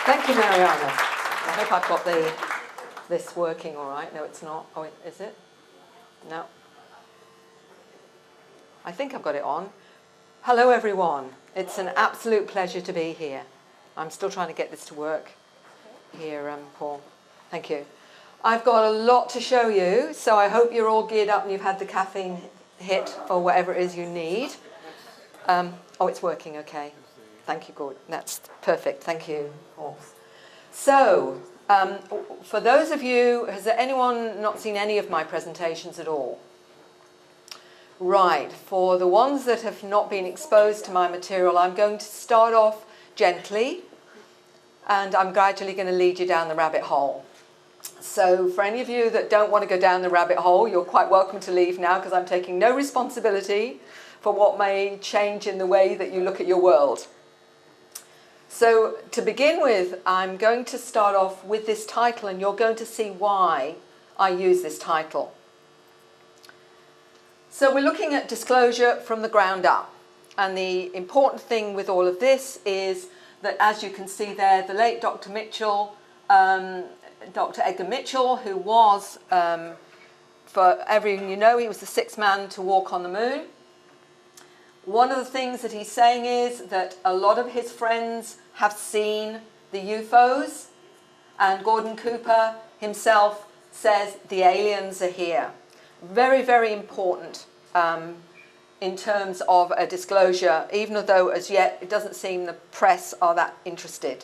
Thank you, Mariana. I hope I've got this working all right. No, it's not. Oh, is it? No. I think I've got it on. Hello, everyone. It's an absolute pleasure to be here. I'm still trying to get this to work here, Paul. Thank you. I've got a lot to show you, so I hope you're all geared up and you've had the caffeine hit or whatever it is you need. Oh, it's working, okay. Thank you, Gordon. That's perfect. Thank you, Paul. So, for those of you, has anyone not seen any of my presentations at all? Right, for the ones that have not been exposed to my material, I'm going to start off gently, and I'm gradually going to lead you down the rabbit hole. So for any of you that don't want to go down the rabbit hole, you're quite welcome to leave now, because I'm taking no responsibility for what may change in the way that you look at your world. So to begin with, I'm going to start off with this title, and you're going to see why I use this title. So we're looking at disclosure from the ground up. And the important thing with all of this is that, as you can see there, the late Dr. Mitchell, Dr. Edgar Mitchell, who was, for everyone you know, he was the 6th man to walk on the moon. One of the things that he's saying is that a lot of his friends have seen the UFOs, and Gordon Cooper himself says the aliens are here. Very, very important in terms of a disclosure, even though as yet it doesn't seem the press are that interested.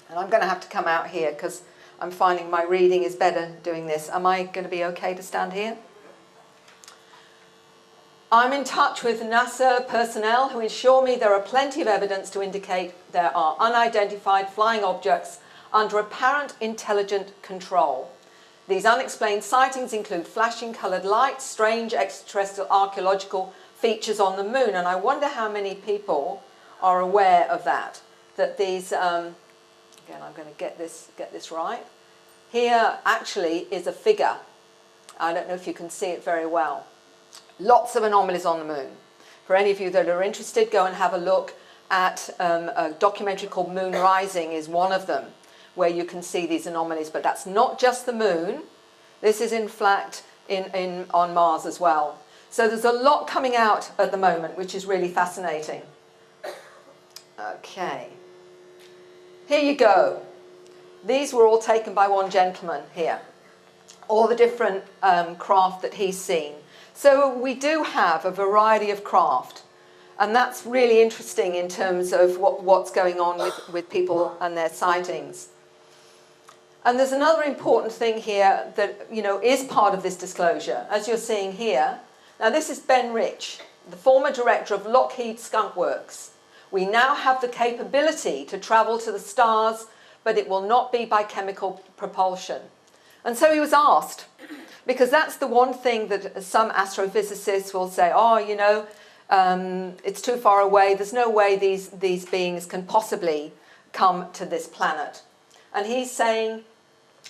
And I'm going to have to come out here because I'm finding my reading is better doing this. Am I going to be okay to stand here? I'm in touch with NASA personnel who assure me there are plenty of evidence to indicate there are unidentified flying objects under apparent intelligent control. These unexplained sightings include flashing coloured lights, strange extraterrestrial archaeological features on the moon, and I wonder how many people are aware of that. That these, again, I'm going to get this right. Here actually is a figure. I don't know if you can see it very well. Lots of anomalies on the moon. For any of you that are interested, go and have a look at a documentary called Moon Rising is one of them, where you can see these anomalies. But that's not just the moon. This is in fact on Mars as well. So there's a lot coming out at the moment, which is really fascinating. Okay. Here you go. These were all taken by one gentleman here. All the different craft that he's seen. So we do have a variety of craft. And that's really interesting in terms of what's going on with people and their sightings. And there's another important thing here that, you know, is part of this disclosure, as you're seeing here. Now, this is Ben Rich, the former director of Lockheed Skunk Works. We now have the capability to travel to the stars, but it will not be by chemical propulsion. And so he was asked, because that's the one thing that some astrophysicists will say, oh, you know, it's too far away. There's no way these beings can possibly come to this planet. And he's saying,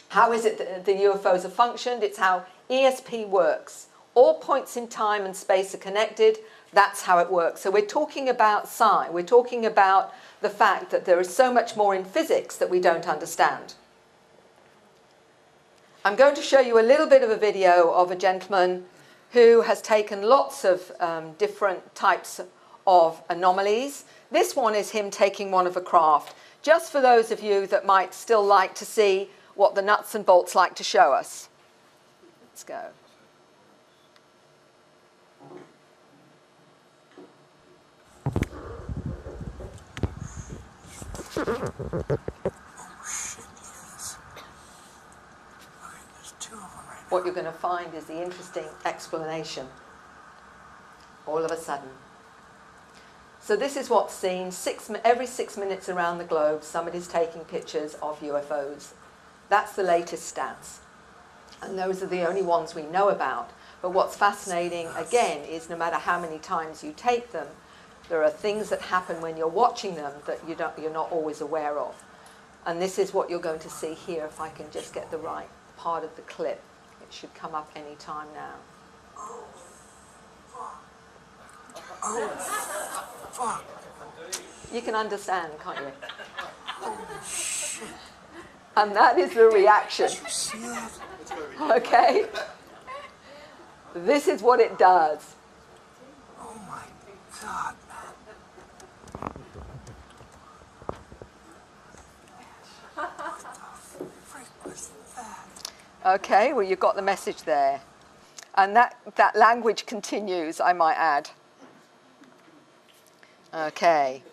how is it that the UFOs are functioned? It's how ESP works. All points in time and space are connected. That's how it works. So we're talking about psi. We're talking about the fact that there is so much more in physics that we don't understand. I'm going to show you a little bit of a video of a gentleman who has taken lots of different types of anomalies. This one is him taking one of a craft, just for those of you that might still like to see what the nuts and bolts like to show us. Let's go. What you're going to find is the interesting explanation all of a sudden. So this is what's seen every 6 minutes around the globe. Somebody's taking pictures of UFOs. That's the latest stats. And those are the only ones we know about. But what's fascinating, again, is no matter how many times you take them, there are things that happen when you're watching them that you're not always aware of. And this is what you're going to see here, if I can just get the right part of the clip. It should come up any time now. Oh, fuck. You can understand, can't you? Holy shit. shit. And that is the reaction. Did you see that? Okay? This is what it does. Oh my God, man. What the freak was that? Okay, well, you've got the message there. And that language continues, I might add. Okay.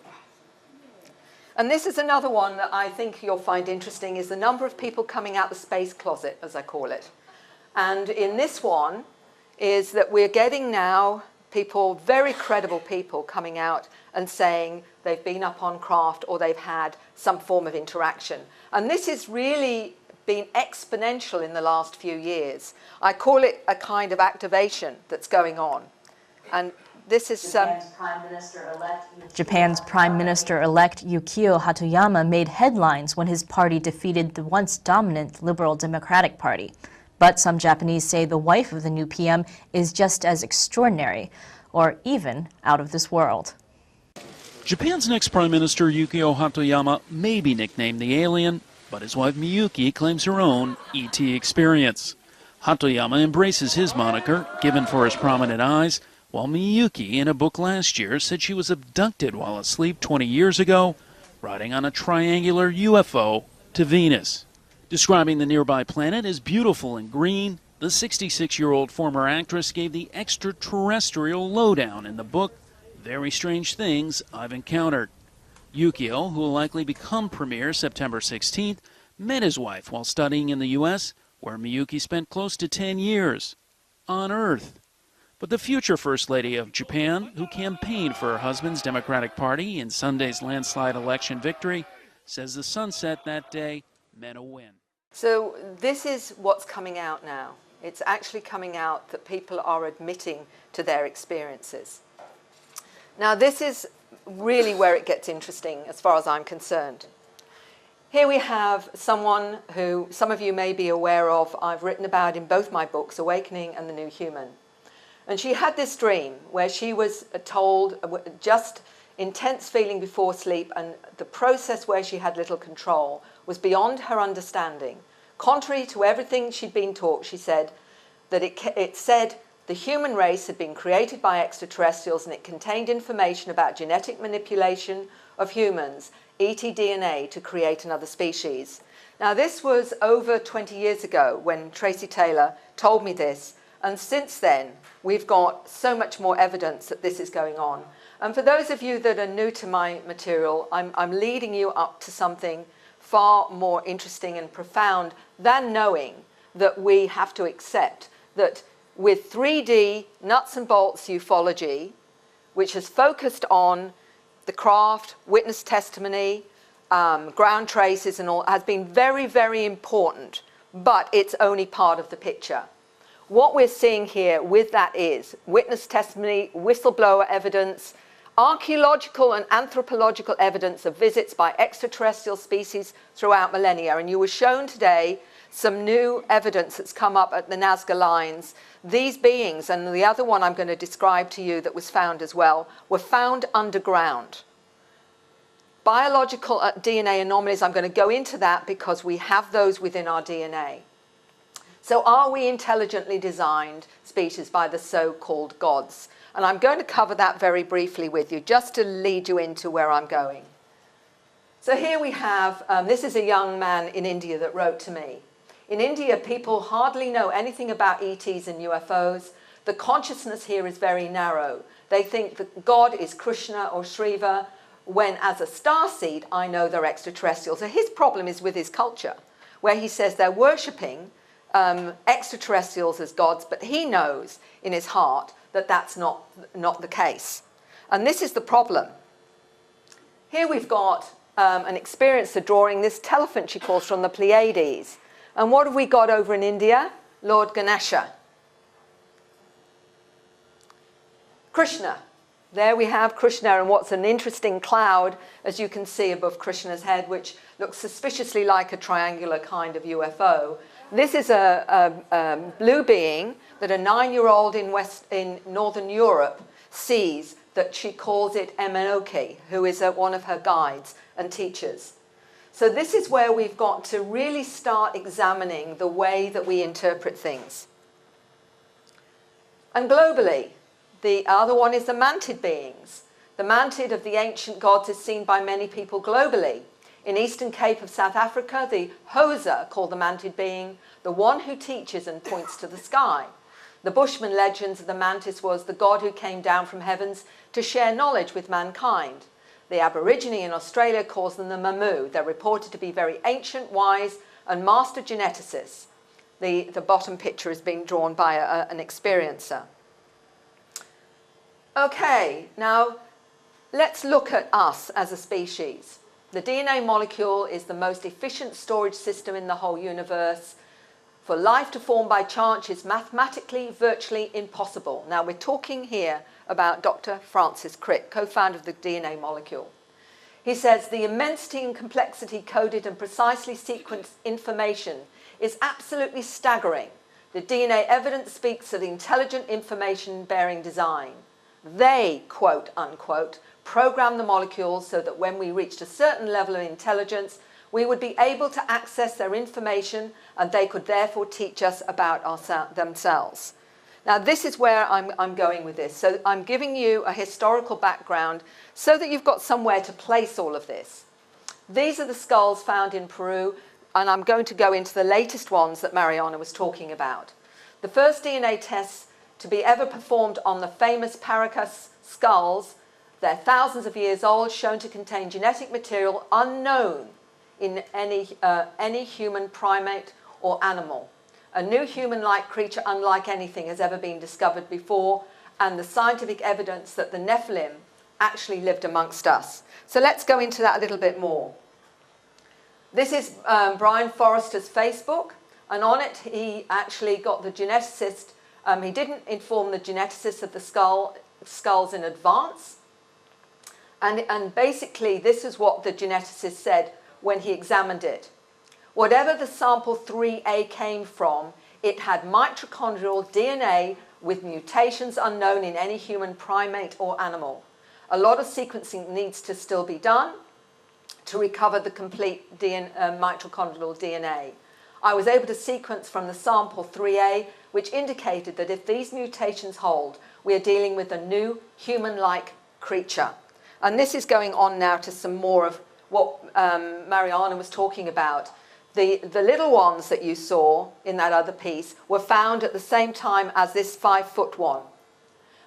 And this is another one that I think you'll find interesting, is the number of people coming out the space closet, as I call it. And in this one is that we're getting now people, very credible people, coming out and saying they've been up on craft or they've had some form of interaction. And this has really been exponential in the last few years. I call it a kind of activation that's going on. And this is Japan's Prime Minister-elect Yukio Hatoyama made headlines when his party defeated the once dominant Liberal Democratic Party. But some Japanese say the wife of the new PM is just as extraordinary, or even out of this world. Japan's next Prime Minister Yukio Hatoyama may be nicknamed the alien, but his wife Miyuki claims her own ET experience. Hatoyama embraces his moniker, given for his prominent eyes, while Miyuki, in a book last year, said she was abducted while asleep 20 years ago, riding on a triangular UFO to Venus. Describing the nearby planet as beautiful and green, the 66-year-old former actress gave the extraterrestrial lowdown in the book, Very Strange Things I've Encountered. Yukio, who will likely become premier September 16th, met his wife while studying in the U.S., where Miyuki spent close to 10 years. On Earth. But the future First Lady of Japan, who campaigned for her husband's Democratic Party in Sunday's landslide election victory, says the sunset that day meant a win. So this is what's coming out now. It's actually coming out that people are admitting to their experiences. Now this is really where it gets interesting as far as I'm concerned. Here we have someone who some of you may be aware of. I've written about in both my books, Awakening and The New Human. And she had this dream where she was told just intense feeling before sleep, and the process where she had little control was beyond her understanding. Contrary to everything she'd been taught, she said that it said the human race had been created by extraterrestrials, and it contained information about genetic manipulation of humans, ET-DNA, to create another species. Now this was over 20 years ago when Tracy Taylor told me this, and since then we've got so much more evidence that this is going on. And for those of you that are new to my material, I'm leading you up to something far more interesting and profound than knowing that we have to accept that with 3D nuts and bolts ufology, which has focused on the craft, witness testimony, ground traces and all, has been very, very important, but it's only part of the picture. What we're seeing here with that is witness testimony, whistleblower evidence, archaeological and anthropological evidence of visits by extraterrestrial species throughout millennia. And you were shown today some new evidence that's come up at the Nazca Lines. These beings, and the other one I'm going to describe to you that was found as well, were found underground. Biological DNA anomalies, I'm going to go into that because we have those within our DNA. So are we intelligently designed species by the so-called gods? And I'm going to cover that very briefly with you, just to lead you into where I'm going. So here we have, this is a young man in India that wrote to me. In India, people hardly know anything about ETs and UFOs. The consciousness here is very narrow. They think that God is Krishna or Shiva, when as a starseed, I know they're extraterrestrial. So his problem is with his culture, where he says they're worshipping extraterrestrials as gods, but he knows in his heart that that's not the case. And this is the problem. Here we've got an experiencer drawing this elephant, she calls, from the Pleiades. And what have we got over in India? Lord Ganesha. Krishna. There we have Krishna, and what's an interesting cloud, as you can see above Krishna's head, which looks suspiciously like a triangular kind of UFO. This is a blue being that a 9-year-old in Northern Europe sees, that she calls it Emenoke, who is one of her guides and teachers. So this is where we've got to really start examining the way that we interpret things. And globally, the other one is the mantid beings. The mantid of the ancient gods is seen by many people globally. In Eastern Cape of South Africa, the Hosa, called the mantid being, the one who teaches and points to the sky. The Bushman legends of the mantis was the god who came down from heavens to share knowledge with mankind. The Aborigine in Australia calls them the Mamu. They're reported to be very ancient, wise, and master geneticists. The bottom picture is being drawn by an experiencer. Okay, now let's look at us as a species. The DNA molecule is the most efficient storage system in the whole universe. For life to form by chance is mathematically virtually impossible. Now we're talking here about Dr. Francis Crick, co-founder of the DNA molecule. He says the immensity and complexity coded and precisely sequenced information is absolutely staggering. The DNA evidence speaks of intelligent information-bearing design. They, quote unquote, programmed the molecules so that when we reached a certain level of intelligence, we would be able to access their information and they could therefore teach us about themselves. Now this is where I'm going with this. So I'm giving you a historical background so that you've got somewhere to place all of this. These are the skulls found in Peru, and I'm going to go into the latest ones that Mariana was talking about. The first DNA tests to be ever performed on the famous Paracas skulls, they're thousands of years old, shown to contain genetic material unknown in any human primate or animal. A new human-like creature unlike anything has ever been discovered before, and the scientific evidence that the Nephilim actually lived amongst us. So let's go into that a little bit more. This is Brian Forrester's Facebook, and on it he actually got the geneticist, he didn't inform the geneticist of the skulls in advance, and basically this is what the geneticist said when he examined it. Whatever the sample 3A came from, it had mitochondrial DNA with mutations unknown in any human primate or animal. A lot of sequencing needs to still be done to recover the complete mitochondrial DNA. I was able to sequence from the sample 3A, which indicated that if these mutations hold, we are dealing with a new human-like creature. And this is going on now to some more of what Mariana was talking about. The little ones that you saw in that other piece were found at the same time as this 5-foot one.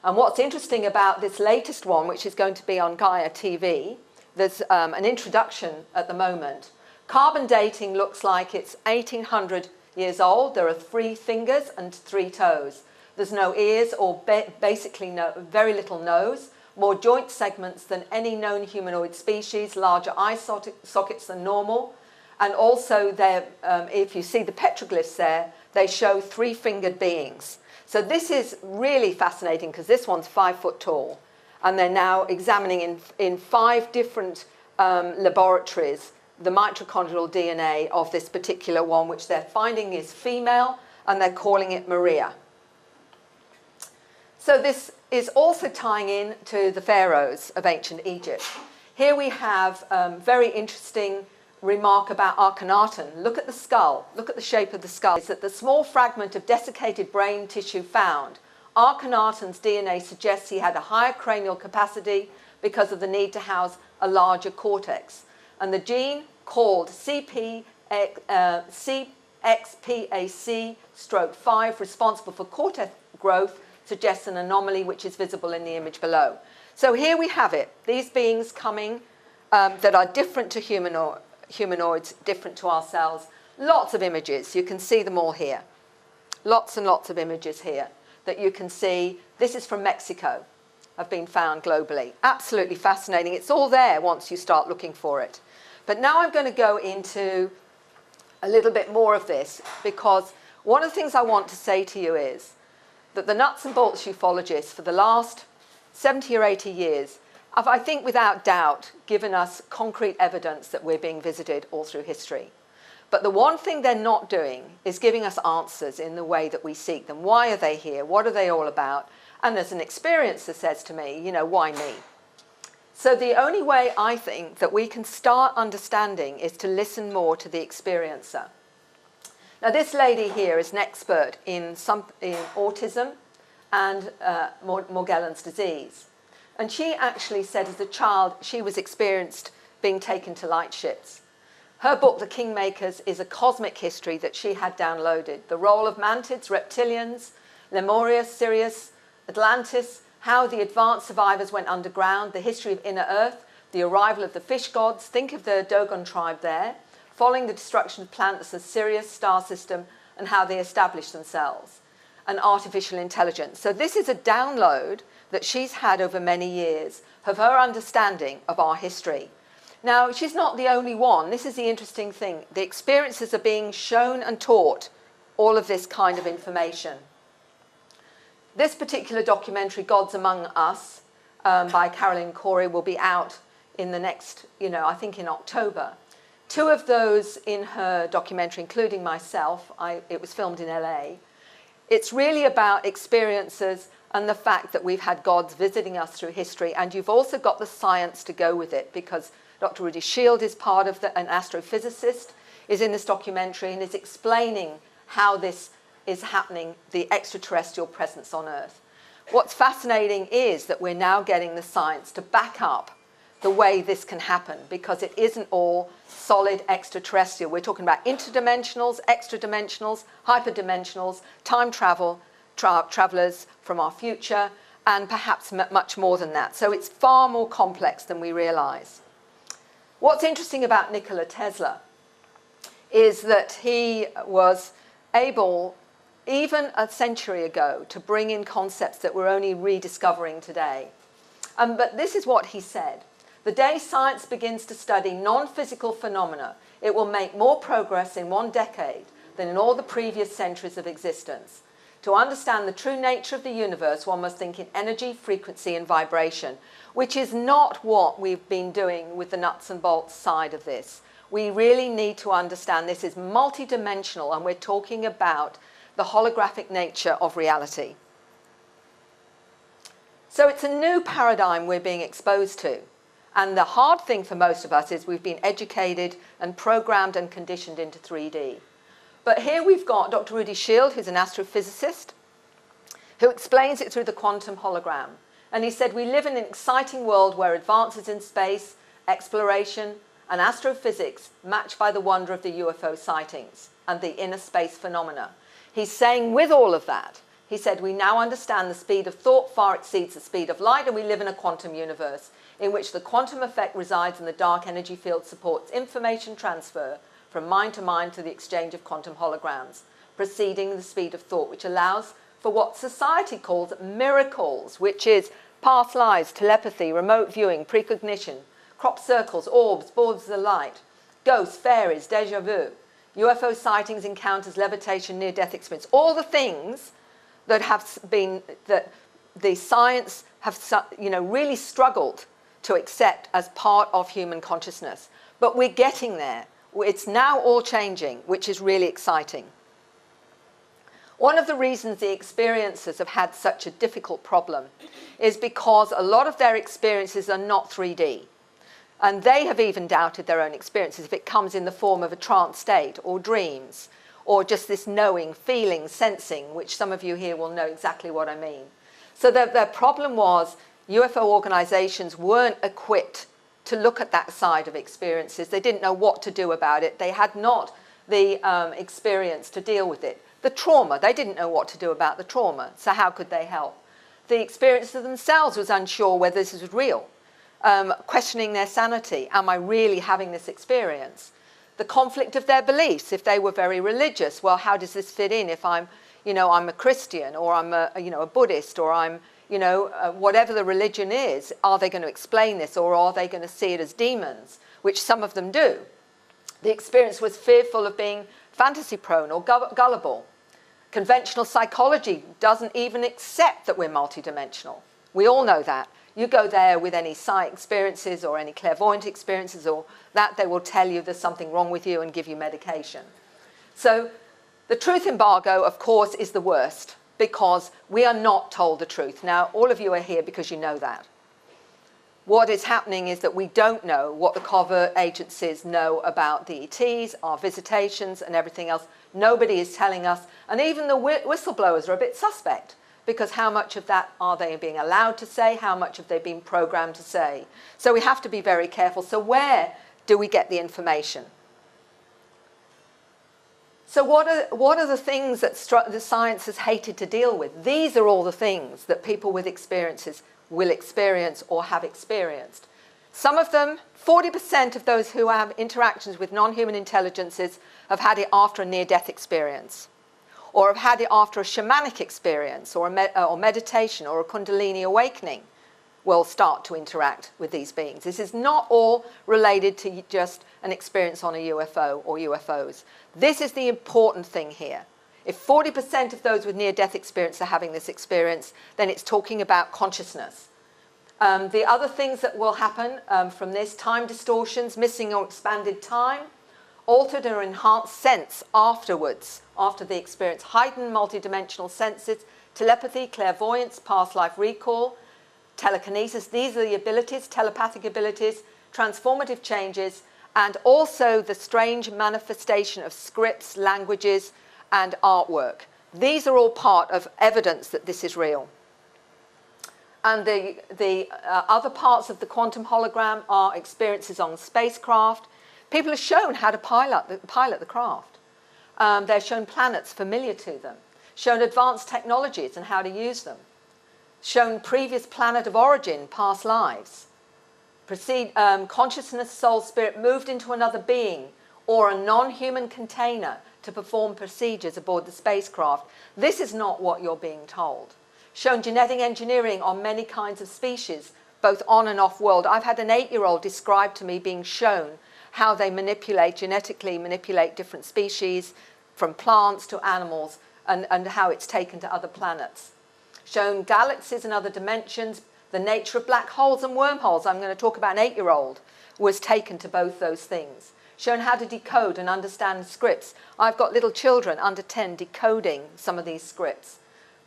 And what's interesting about this latest one, which is going to be on Gaia TV, there's an introduction at the moment. Carbon dating looks like it's 1800 years old. There are 3 fingers and 3 toes. There's no ears or basically very little nose, more joint segments than any known humanoid species, larger eye sockets than normal. And also, if you see the petroglyphs there, they show 3-fingered beings. So this is really fascinating because this one's 5 foot tall. And they're now examining in 5 different laboratories the mitochondrial DNA of this particular one, which they're finding is female, and they're calling it Maria. So this is also tying in to the pharaohs of ancient Egypt. Here we have very interesting remark about Akhenaten. Look at the skull. Look at the shape of the skull. It's that the small fragment of desiccated brain tissue found. Akhenaten's DNA suggests he had a higher cranial capacity because of the need to house a larger cortex. And the gene called CXPAC/5, responsible for cortex growth, suggests an anomaly which is visible in the image below. So here we have it. These beings coming that are different to humanoids, different to ourselves. Lots of images. You can see them all here. Lots and lots of images here that you can see. This is from Mexico, have been found globally. Absolutely fascinating. It's all there once you start looking for it. But now I'm going to go into a little bit more of this, because one of the things I want to say to you is that the nuts and bolts ufologists for the last 70 or 80 years have, I think without doubt, given us concrete evidence that we're being visited all through history. But the one thing they're not doing is giving us answers in the way that we seek them. Why are they here? What are they all about? And there's an experiencer says to me, you know, why me? So the only way I think that we can start understanding is to listen more to the experiencer. Now this lady here is an expert in autism and Morgellons disease. And she actually said as a child she was experienced being taken to light ships. Her book, The Kingmakers, is a cosmic history that she had downloaded. The role of mantids, reptilians, Lemuria, Sirius, Atlantis, how the advanced survivors went underground, the history of inner Earth, the arrival of the fish gods, think of the Dogon tribe there, following the destruction of planets, the Sirius star system, and how they established themselves, and artificial intelligence. So this is a download that she's had over many years of her understanding of our history. Now, she's not the only one. This is the interesting thing. The experiences are being shown and taught all of this kind of information. This particular documentary, Gods Among Us, by Carolyn Corey, will be out in the next, I think in October. Two of those in her documentary, including myself, it was filmed in LA. It's really about experiences and the fact that we've had gods visiting us through history, and you've also got the science to go with it, because Dr. Rudy Shield is part of an astrophysicist, is in this documentary and is explaining how this is happening, the extraterrestrial presence on Earth. What's fascinating is that we're now getting the science to back up the way this can happen, because it isn't all solid extraterrestrial. We're talking about interdimensionals, extradimensionals, hyperdimensionals, time travelers from our future, and perhaps much more than that. So it's far more complex than we realize. What's interesting about Nikola Tesla is that he was able, even a century ago, to bring in concepts that we're only rediscovering today. But this is what he said. The day science begins to study non-physical phenomena, it will make more progress in 1 decade than in all the previous centuries of existence. To understand the true nature of the universe, one must think in energy, frequency, and vibration, which is not what we've been doing with the nuts and bolts side of this. We really need to understand this is multidimensional, and we're talking about the holographic nature of reality. So it's a new paradigm we're being exposed to. And the hard thing for most of us is we've been educated and programmed and conditioned into 3D. But here we've got Dr. Rudy Shield, who's an astrophysicist, who explains it through the quantum hologram. And he said, we live in an exciting world where advances in space, exploration, and astrophysics match by the wonder of the UFO sightings and the inner space phenomena. He's saying with all of that, he said, we now understand the speed of thought far exceeds the speed of light, and we live in a quantum universe in which the quantum effect resides and the dark energy field supports information transfer from mind to mind to the exchange of quantum holograms, preceding the speed of thought, which allows for what society calls miracles, which is past lives, telepathy, remote viewing, precognition, crop circles, orbs, boards of light, ghosts, fairies, déjà vu, UFO sightings, encounters, levitation, near-death experience, all the things that have been, that the science have, really struggled to accept as part of human consciousness. But we're getting there. It's now all changing, which is really exciting. One of the reasons the experiencers have had such a difficult problem is because a lot of their experiences are not 3D. And they have even doubted their own experiences if it comes in the form of a trance state or dreams or just this knowing, feeling, sensing, which some of you here will know exactly what I mean. So their problem was UFO organizations weren't equipped to look at that side of experiences. They didn't know what to do about it. They had not the experience to deal with it. The trauma, they didn't know what to do about the trauma, so how could they help? The experiencer themselves was unsure whether this was real, questioning their sanity. Am I really having this experience? The conflict of their beliefs, if they were very religious, well, how does this fit in if I'm a Christian, or I'm a Buddhist, or I'm whatever the religion is, are they going to explain this, or are they going to see it as demons, which some of them do? The experience was fearful of being fantasy prone or gullible. Conventional psychology doesn't even accept that we're multidimensional. We all know that. You go there with any psi experiences or any clairvoyant experiences or that, they will tell you there's something wrong with you and give you medication. So the truth embargo, of course, is the worst, because we are not told the truth. Now, all of you are here because you know that. what is happening is that we don't know what the covert agencies know about the ETs, our visitations and everything else. Nobody is telling us, and even the whistleblowers are a bit suspect, because how much of that are they being allowed to say? How much have they been programmed to say? So we have to be very careful. So where do we get the information? So what are the things that the science has hated to deal with? These are all the things that people with experiences will experience or have experienced. Some of them, 40% of those who have interactions with non-human intelligences have had it after a near-death experience, or have had it after a shamanic experience, or meditation, or a Kundalini awakening, will start to interact with these beings. This is not all related to just an experience on a UFO or UFOs. This is the important thing here. If 40% of those with near-death experience are having this experience, then it's talking about consciousness. The other things that will happen from this, time distortions, missing or expanded time, altered or enhanced sense afterwards, after the experience, heightened multidimensional senses, telepathy, clairvoyance, past life recall, telekinesis. These are the abilities, telepathic abilities, transformative changes, and also the strange manifestation of scripts, languages, and artwork. These are all part of evidence that this is real. And the other parts of the quantum hologram are experiences on spacecraft. People are shown how to pilot the craft. They're shown planets familiar to them, shown advanced technologies and how to use them, shown previous planet of origin, past lives, consciousness, soul, spirit moved into another being or a non-human container to perform procedures aboard the spacecraft. This is not what you're being told. Shown genetic engineering on many kinds of species, both on and off world. I've had an 8-year-old describe to me being shown how they genetically manipulate different species, from plants to animals, and how it's taken to other planets. Shown galaxies and other dimensions, the nature of black holes and wormholes. I'm going to talk about an 8-year-old, was taken to both those things. Shown how to decode and understand scripts. I've got little children under 10 decoding some of these scripts.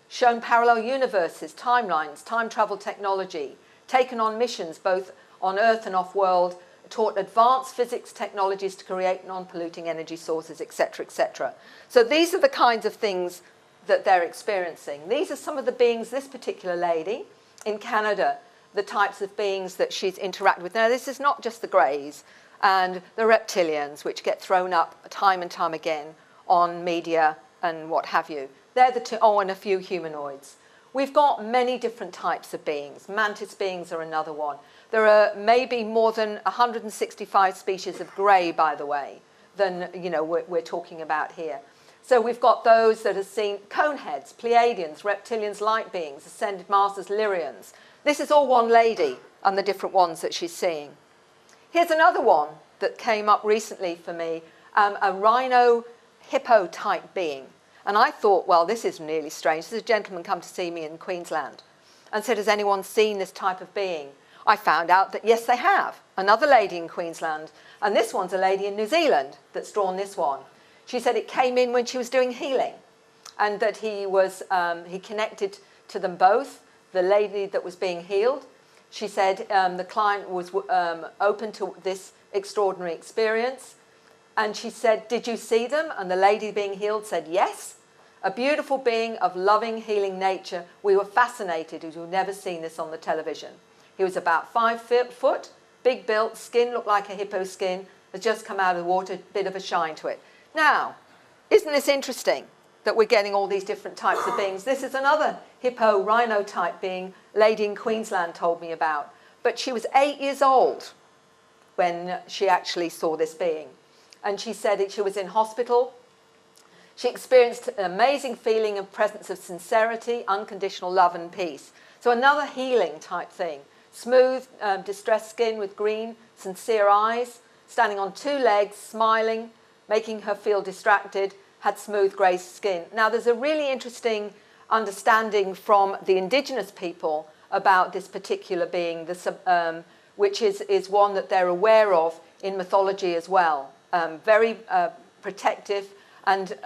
Shown parallel universes, timelines, time travel technology, taken on missions both on Earth and off-world, taught advanced physics technologies to create non-polluting energy sources, etc., etc. So these are the kinds of things that they're experiencing. These are some of the beings, this particular lady in Canada, the types of beings that she's interacted with. Now, this is not just the greys and the reptilians, which get thrown up time and time again on media and what have you. They're the two, and a few humanoids. We've got many different types of beings. Mantis beings are another one. There are maybe more than 165 species of grey, by the way, than we're talking about here. So we've got those that have seen coneheads, Pleiadians, reptilians, light beings, ascended masters, Lyrians. This is all one lady and the different ones that she's seeing. Here's another one that came up recently for me, a rhino hippo type being. And I thought, well, this is really strange. This is a gentleman come to see me in Queensland and said, has anyone seen this type of being? I found out that, yes, they have. Another lady in Queensland. And this one's a lady in New Zealand that's drawn this one. She said it came in when she was doing healing and that he connected to them both, the lady that was being healed. She said the client was open to this extraordinary experience. And she said, did you see them? And the lady being healed said, yes. A beautiful being of loving, healing nature. We were fascinated because we've never seen this on the television. He was about 5 foot, big built, skin looked like a hippo skin, has just come out of the water, bit of a shine to it. Now, isn't this interesting that we're getting all these different types of beings? This is another hippo rhino type being lady in Queensland told me about. But she was 8 years old when she actually saw this being. And she said she was in hospital. She experienced an amazing feeling of presence of sincerity, unconditional love and peace. So another healing type thing. Smooth, distressed skin with green, sincere eyes, standing on 2 legs, smiling, making her feel distracted, had smooth grey skin. Now, there's a really interesting understanding from the indigenous people about this particular being, which is one that they're aware of in mythology as well. Very protective and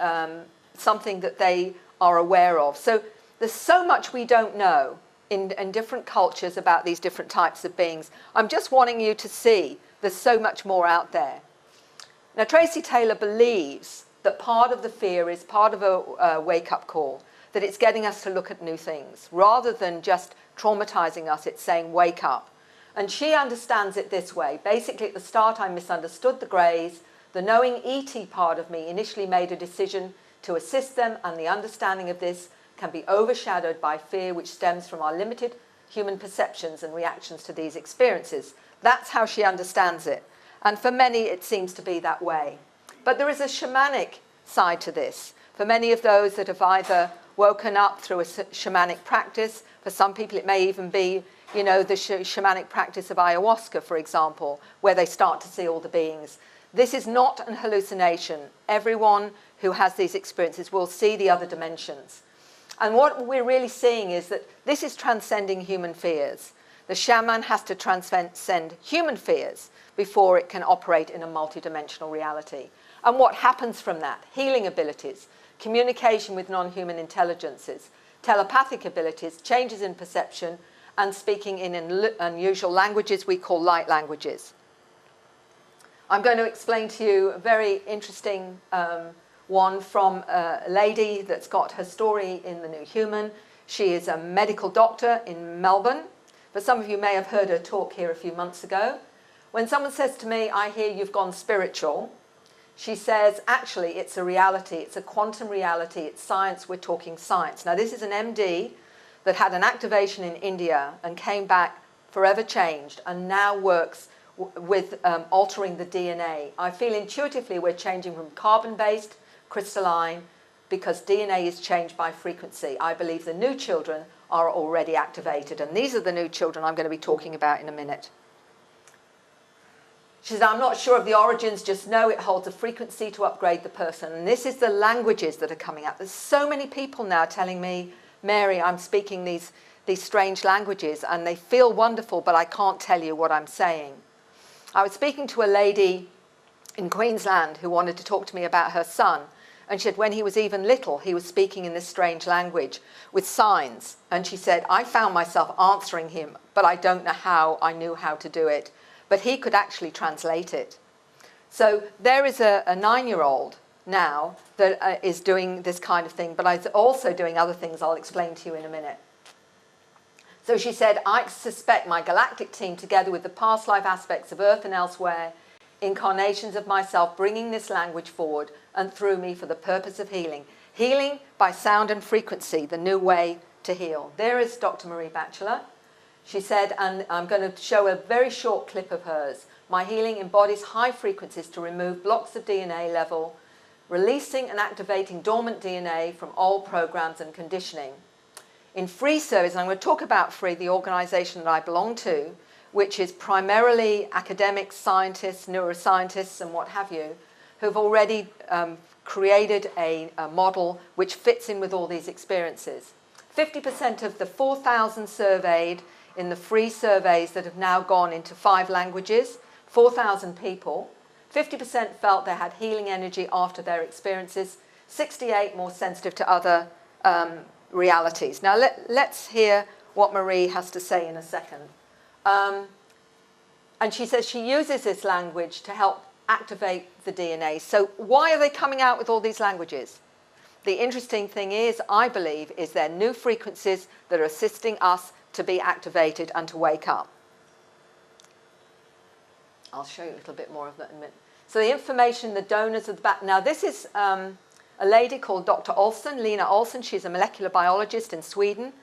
something that they are aware of. So there's so much we don't know in different cultures about these different types of beings. I'm just wanting you to see there's so much more out there. Now, Tracy Taylor believes that part of the fear is part of a wake-up call, that it's getting us to look at new things. Rather than just traumatizing us, it's saying, wake up. And she understands it this way. Basically, at the start, I misunderstood the Greys. The knowing ET part of me initially made a decision to assist them, and the understanding of this can be overshadowed by fear, which stems from our limited human perceptions and reactions to these experiences. That's how she understands it. And for many, it seems to be that way. But there is a shamanic side to this. For many of those that have either woken up through a shamanic practice, for some people it may even be, you know, the shamanic practice of ayahuasca, for example, where they start to see all the beings. This is not an hallucination. Everyone who has these experiences will see the other dimensions. And what we're really seeing is that this is transcending human fears. The shaman has to transcend human fears before it can operate in a multidimensional reality. And what happens from that? Healing abilities, communication with non-human intelligences, telepathic abilities, changes in perception, and speaking in unusual languages we call light languages. I'm going to explain to you a very interesting one from a lady that's got her story in The New Human. She is a medical doctor in Melbourne, but some of you may have heard her talk here a few months ago. When someone says to me, I hear you've gone spiritual, she says, actually, it's a reality. It's a quantum reality. It's science. We're talking science. Now, this is an MD that had an activation in India and came back forever changed and now works with altering the DNA. I feel intuitively we're changing from carbon-based, crystalline, because DNA is changed by frequency. I believe the new children are already activated, and these are the new children I'm going to be talking about in a minute. She said, I'm not sure of the origins, just know it holds a frequency to upgrade the person. And this is the languages that are coming out. There's so many people now telling me, Mary, I'm speaking these strange languages, and they feel wonderful, but I can't tell you what I'm saying. I was speaking to a lady in Queensland who wanted to talk to me about her son. And she said, when he was even little, he was speaking in this strange language with signs. And she said, I found myself answering him, but I don't know how I knew how to do it. But he could actually translate it. So there is a 9-year-old now that is doing this kind of thing, but is also doing other things I'll explain to you in a minute. So she said, I suspect my galactic team, together with the past life aspects of Earth and elsewhere, incarnations of myself, bringing this language forward and through me for the purpose of healing. Healing by sound and frequency, the new way to heal. There is Dr. Marie Batchelor. She said, and I'm going to show a very short clip of hers. My healing embodies high frequencies to remove blocks of DNA level, releasing and activating dormant DNA from old programs and conditioning. In Free Service, and I'm going to talk about Free, the organisation that I belong to, which is primarily academics, scientists, neuroscientists, and what have you, who've already created a model which fits in with all these experiences. 50% of the 4,000 surveyed in the free surveys that have now gone into 5 languages, 4,000 people, 50% felt they had healing energy after their experiences, 68 more sensitive to other realities. Now let's hear what Marie has to say in a second. And she says she uses this language to help activate the DNA. So why are they coming out with all these languages? The interesting thing is, I believe, is they're new frequencies that are assisting us to be activated and to wake up. I'll show you a little bit more of that in a minute. So the information, the donors of the back. Now this is a lady called Dr. Olsen, Lena Olsen. She's a molecular biologist in Sweden.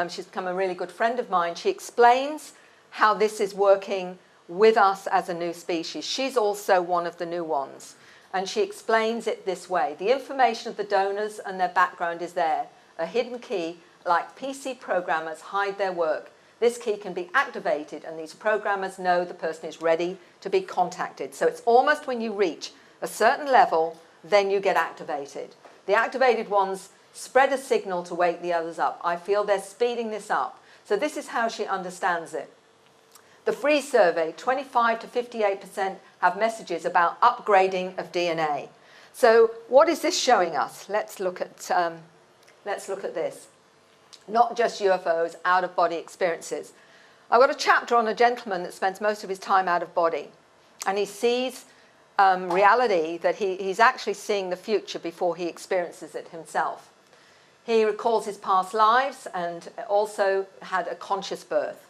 She's become a really good friend of mine. She explains how this is working with us as a new species. She's also one of the new ones. And she explains it this way. The information of the donors and their background is there. A hidden key, like PC programmers hide their work. This key can be activated, and these programmers know the person is ready to be contacted. So it's almost when you reach a certain level, then you get activated. The activated ones spread a signal to wake the others up. I feel they're speeding this up. So this is how she understands it. The free survey, 25 to 58% have messages about upgrading of DNA. So what is this showing us? Let's look at this. not just UFOs, out-of-body experiences. I've got a chapter on a gentleman that spends most of his time out of body, and he sees reality that he's actually seeing the future before he experiences it himself. He recalls his past lives and also had a conscious birth.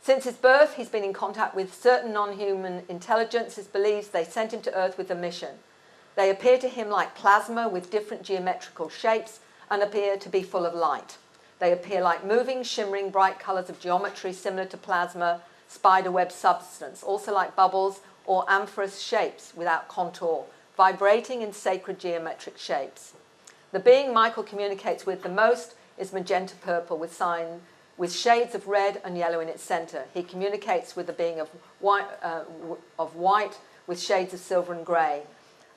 Since his birth, he's been in contact with certain non-human intelligences, believes they sent him to Earth with a mission. They appear to him like plasma with different geometrical shapes and appear to be full of light. They appear like moving, shimmering, bright colours of geometry similar to plasma, spiderweb substance, also like bubbles or amorphous shapes without contour, vibrating in sacred geometric shapes. The being Michael communicates with the most is magenta purple with shades of red and yellow in its centre. He communicates with the being of white with shades of silver and grey.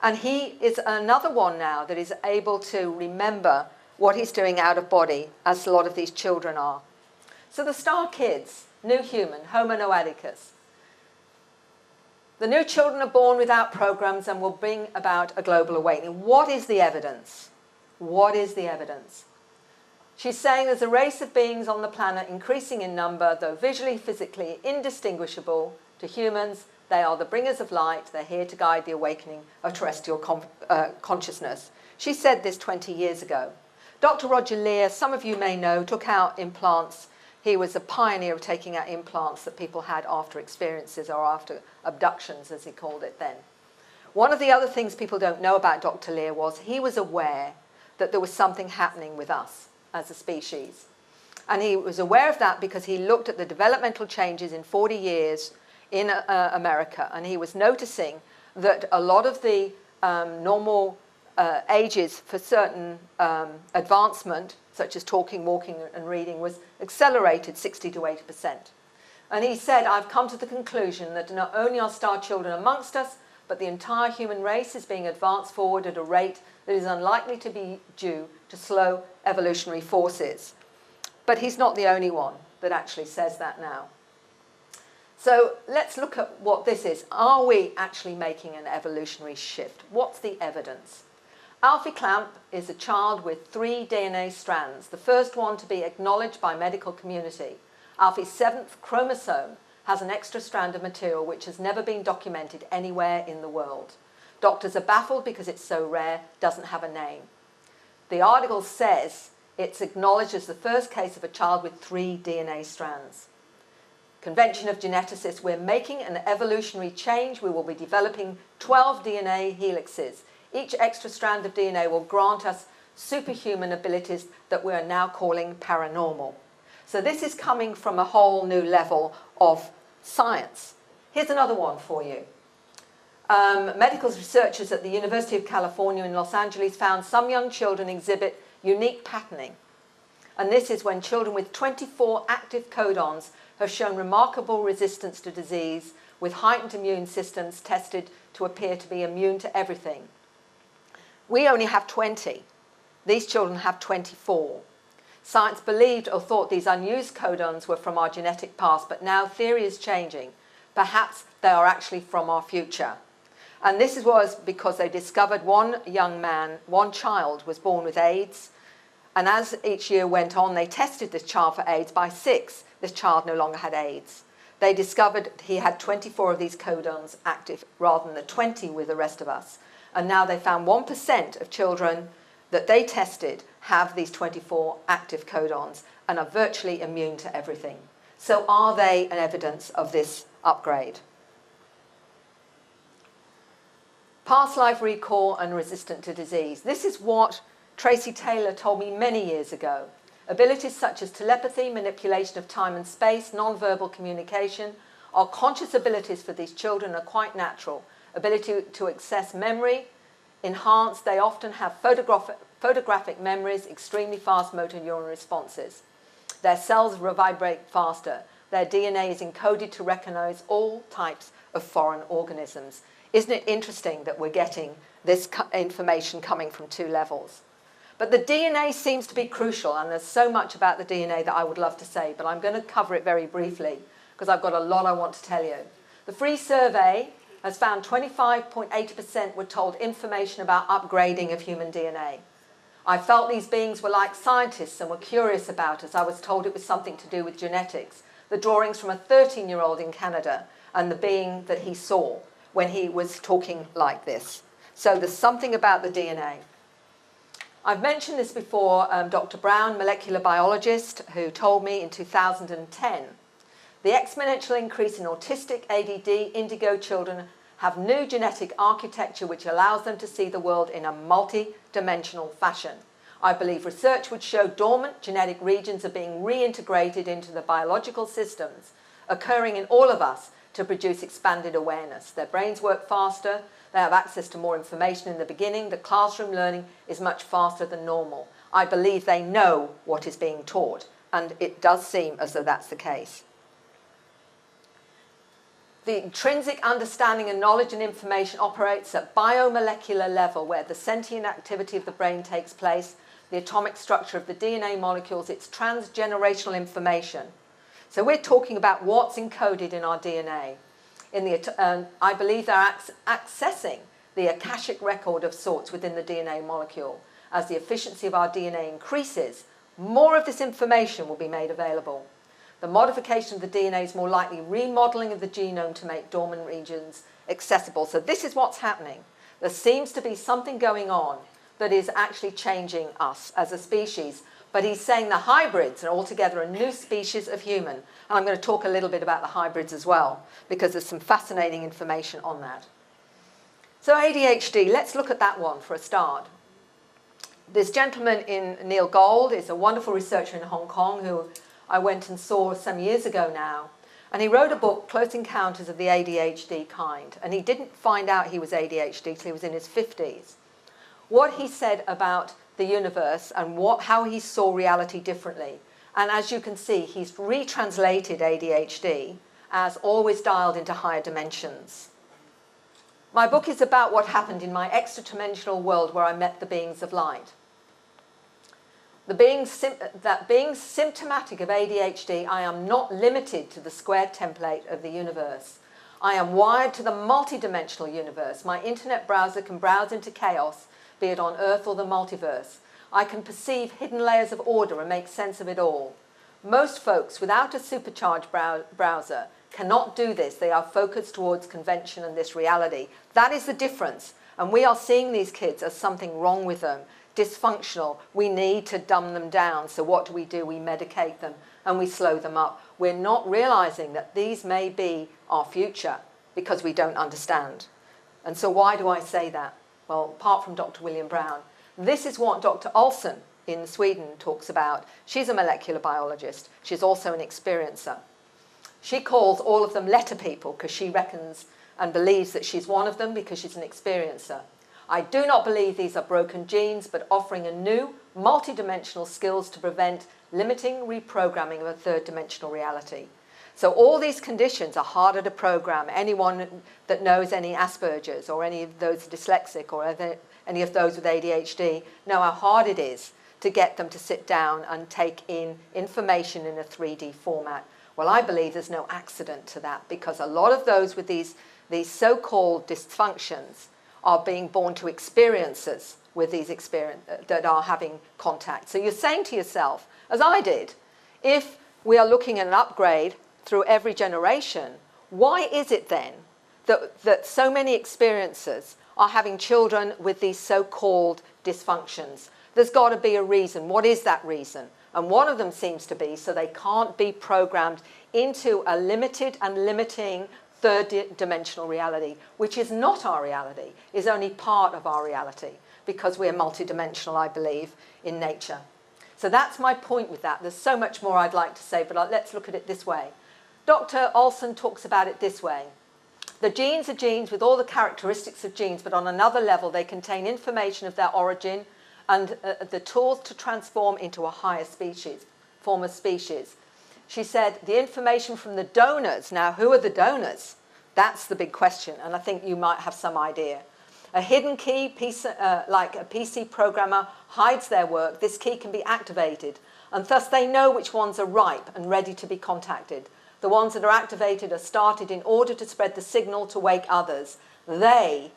And he is another one now that is able to remember what he's doing out of body, as a lot of these children are. So the star kids, new human, Homo noeticus. The new children are born without programs and will bring about a global awakening. What is the evidence? What is the evidence? She's saying there's a race of beings on the planet increasing in number, though visually, physically indistinguishable to humans. They are the bringers of light. They're here to guide the awakening of terrestrial consciousness. She said this 20 years ago. Dr. Roger Leir, some of you may know, took out implants. He was a pioneer of taking out implants that people had after experiences or after abductions, as he called it then. One of the other things people don't know about Dr. Leir was he was aware that there was something happening with us as a species. And he was aware of that because he looked at the developmental changes in 40 years in America, and he was noticing that a lot of the normal ages for certain advancement, such as talking, walking and reading, was accelerated 60 to 80%. And he said, I've come to the conclusion that not only are star children amongst us, but the entire human race is being advanced forward at a rate that is unlikely to be due to slow evolutionary forces. But he's not the only one that actually says that now. So let's look at what this is. Are we actually making an evolutionary shift? What's the evidence? Alfie Clamp is a child with 3 DNA strands, the first one to be acknowledged by medical community. Alfie's 7th chromosome has an extra strand of material which has never been documented anywhere in the world. Doctors are baffled because it's so rare, doesn't have a name. The article says it's acknowledged as the first case of a child with 3 DNA strands. Convention of geneticists, we're making an evolutionary change. We will be developing 12 DNA helixes. Each extra strand of DNA will grant us superhuman abilities that we are now calling paranormal. So this is coming from a whole new level of science. Here's another one for you. Medical researchers at the University of California in Los Angeles found some young children exhibit unique patterning. And this is when children with 24 active codons have shown remarkable resistance to disease, with heightened immune systems tested to appear to be immune to everything. We only have 20. These children have 24. Science believed or thought these unused codons were from our genetic past, but now theory is changing. Perhaps they are actually from our future. And this was because they discovered one child was born with AIDS. And as each year went on, they tested this child for AIDS. By 6, this child no longer had AIDS. They discovered he had 24 of these codons active rather than the 20 with the rest of us. And now they found 1% of children that they tested have these 24 active codons and are virtually immune to everything. So are they an evidence of this upgrade? Past life recall and resistant to disease. This is what Tracy Taylor told me many years ago. Abilities such as telepathy, manipulation of time and space, non-verbal communication are conscious abilities for these children and are quite natural. Ability to access memory, enhanced, they often have photographic memories, extremely fast motor neuron responses. Their cells vibrate faster. Their DNA is encoded to recognize all types of foreign organisms. Isn't it interesting that we're getting this information coming from 2 levels? But the DNA seems to be crucial, and there's so much about the DNA that I would love to say, but I'm going to cover it very briefly because I've got a lot I want to tell you. The Free Survey has found 25.8% were told information about upgrading of human DNA. I felt these beings were like scientists and were curious about us. I was told it was something to do with genetics. The drawings from a 13-year-old in Canada and the being that he saw when he was talking like this. So there's something about the DNA. I've mentioned this before, Dr. Brown, molecular biologist, who told me in 2010, the exponential increase in autistic, ADD, indigo children have new genetic architecture which allows them to see the world in a multi-dimensional fashion. I believe research would show dormant genetic regions are being reintegrated into the biological systems occurring in all of us to produce expanded awareness. Their brains work faster, they have access to more information in the beginning, the classroom learning is much faster than normal. I believe they know what is being taught, and it does seem as though that's the case. The intrinsic understanding and knowledge and information operates at biomolecular level, where the sentient activity of the brain takes place, the atomic structure of the DNA molecules, it's transgenerational information. So we're talking about what's encoded in our DNA. I believe they're accessing the akashic record of sorts within the DNA molecule. As the efficiency of our DNA increases, more of this information will be made available. The modification of the DNA is more likely remodeling of the genome to make dormant regions accessible. So this is what's happening. There seems to be something going on that is actually changing us as a species. But he's saying the hybrids are altogether a new species of human. And I'm going to talk a little bit about the hybrids as well, because there's some fascinating information on that. So ADHD, let's look at that one for a start. This gentleman Neil Gold is a wonderful researcher in Hong Kong who I went and saw some years ago now. And he wrote a book, Close Encounters of the ADHD Kind. And he didn't find out he was ADHD till he was in his 50s. What he said about the universe and how he saw reality differently. And as you can see, he's retranslated ADHD as always dialed into higher dimensions. My book is about what happened in my extra-dimensional world where I met the beings of light. Being symptomatic of ADHD, I am not limited to the square template of the universe. I am wired to the multidimensional universe. My internet browser can browse into chaos, be it on Earth or the multiverse. I can perceive hidden layers of order and make sense of it all. Most folks without a supercharged browser cannot do this. They are focused towards convention and this reality. That is the difference. And we are seeing these kids as something wrong with them, dysfunctional. We need to dumb them down. So what do? We medicate them and we slow them up. We're not realizing that these may be our future because we don't understand. And so why do I say that? Well, apart from Dr. William Brown, this is what Dr. Olsen in Sweden talks about. She's a molecular biologist. She's also an experiencer. She calls all of them letter people because she reckons and believes that she's one of them because she's an experiencer. I do not believe these are broken genes, but offering a new, multidimensional skills to prevent limiting reprogramming of a third-dimensional reality. So all these conditions are harder to program. Anyone that knows any Asperger's or any of those dyslexic or any of those with ADHD know how hard it is to get them to sit down and take in information in a 3D format. Well, I believe there's no accident to that because a lot of those with these so-called dysfunctions are being born to experiences with these that are having contact. So you're saying to yourself, as I did, if we are looking at an upgrade through every generation, why is it then that so many experiencers are having children with these so-called dysfunctions? There's got to be a reason. What is that reason? And one of them seems to be so they can't be programmed into a limited and limiting third-dimensional reality, which is not our reality, is only part of our reality, because we're multidimensional, I believe, in nature. So that's my point with that. There's so much more I'd like to say, but let's look at it this way. Dr. Olsen talks about it this way. The genes are genes with all the characteristics of genes, but on another level, they contain information of their origin and the tools to transform into a higher form of species. She said, the information from the donors, now who are the donors? That's the big question, and I think you might have some idea. A hidden key, like a PC programmer, hides their work. This key can be activated, and thus they know which ones are ripe and ready to be contacted. The ones that are activated are started in order to spread the signal to wake others. They,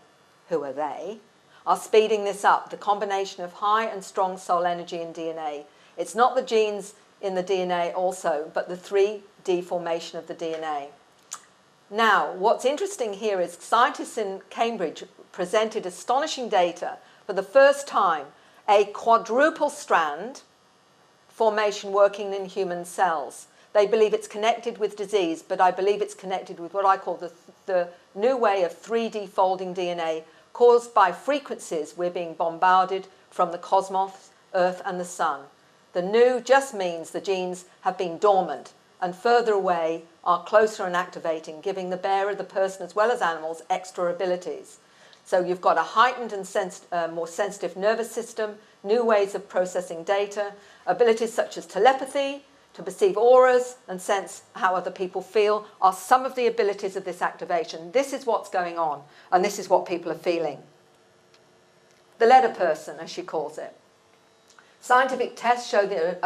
who are they, are speeding this up, the combination of high and strong soul energy in DNA. It's not the genes in the DNA also, but the 3D formation of the DNA. Now, what's interesting here is scientists in Cambridge presented astonishing data for the first time, a quadruple strand formation working in human cells. They believe it's connected with disease, but I believe it's connected with what I call the new way of 3D folding DNA caused by frequencies we're being bombarded from the cosmos, Earth and the Sun. The new just means the genes have been dormant and further away are closer and activating, giving the bearer, the person as well as animals, extra abilities. So you've got a heightened and more sensitive nervous system, new ways of processing data, abilities such as telepathy, to perceive auras and sense how other people feel are some of the abilities of this activation. This is what's going on, and this is what people are feeling. The letter person, as she calls it. Scientific tests show the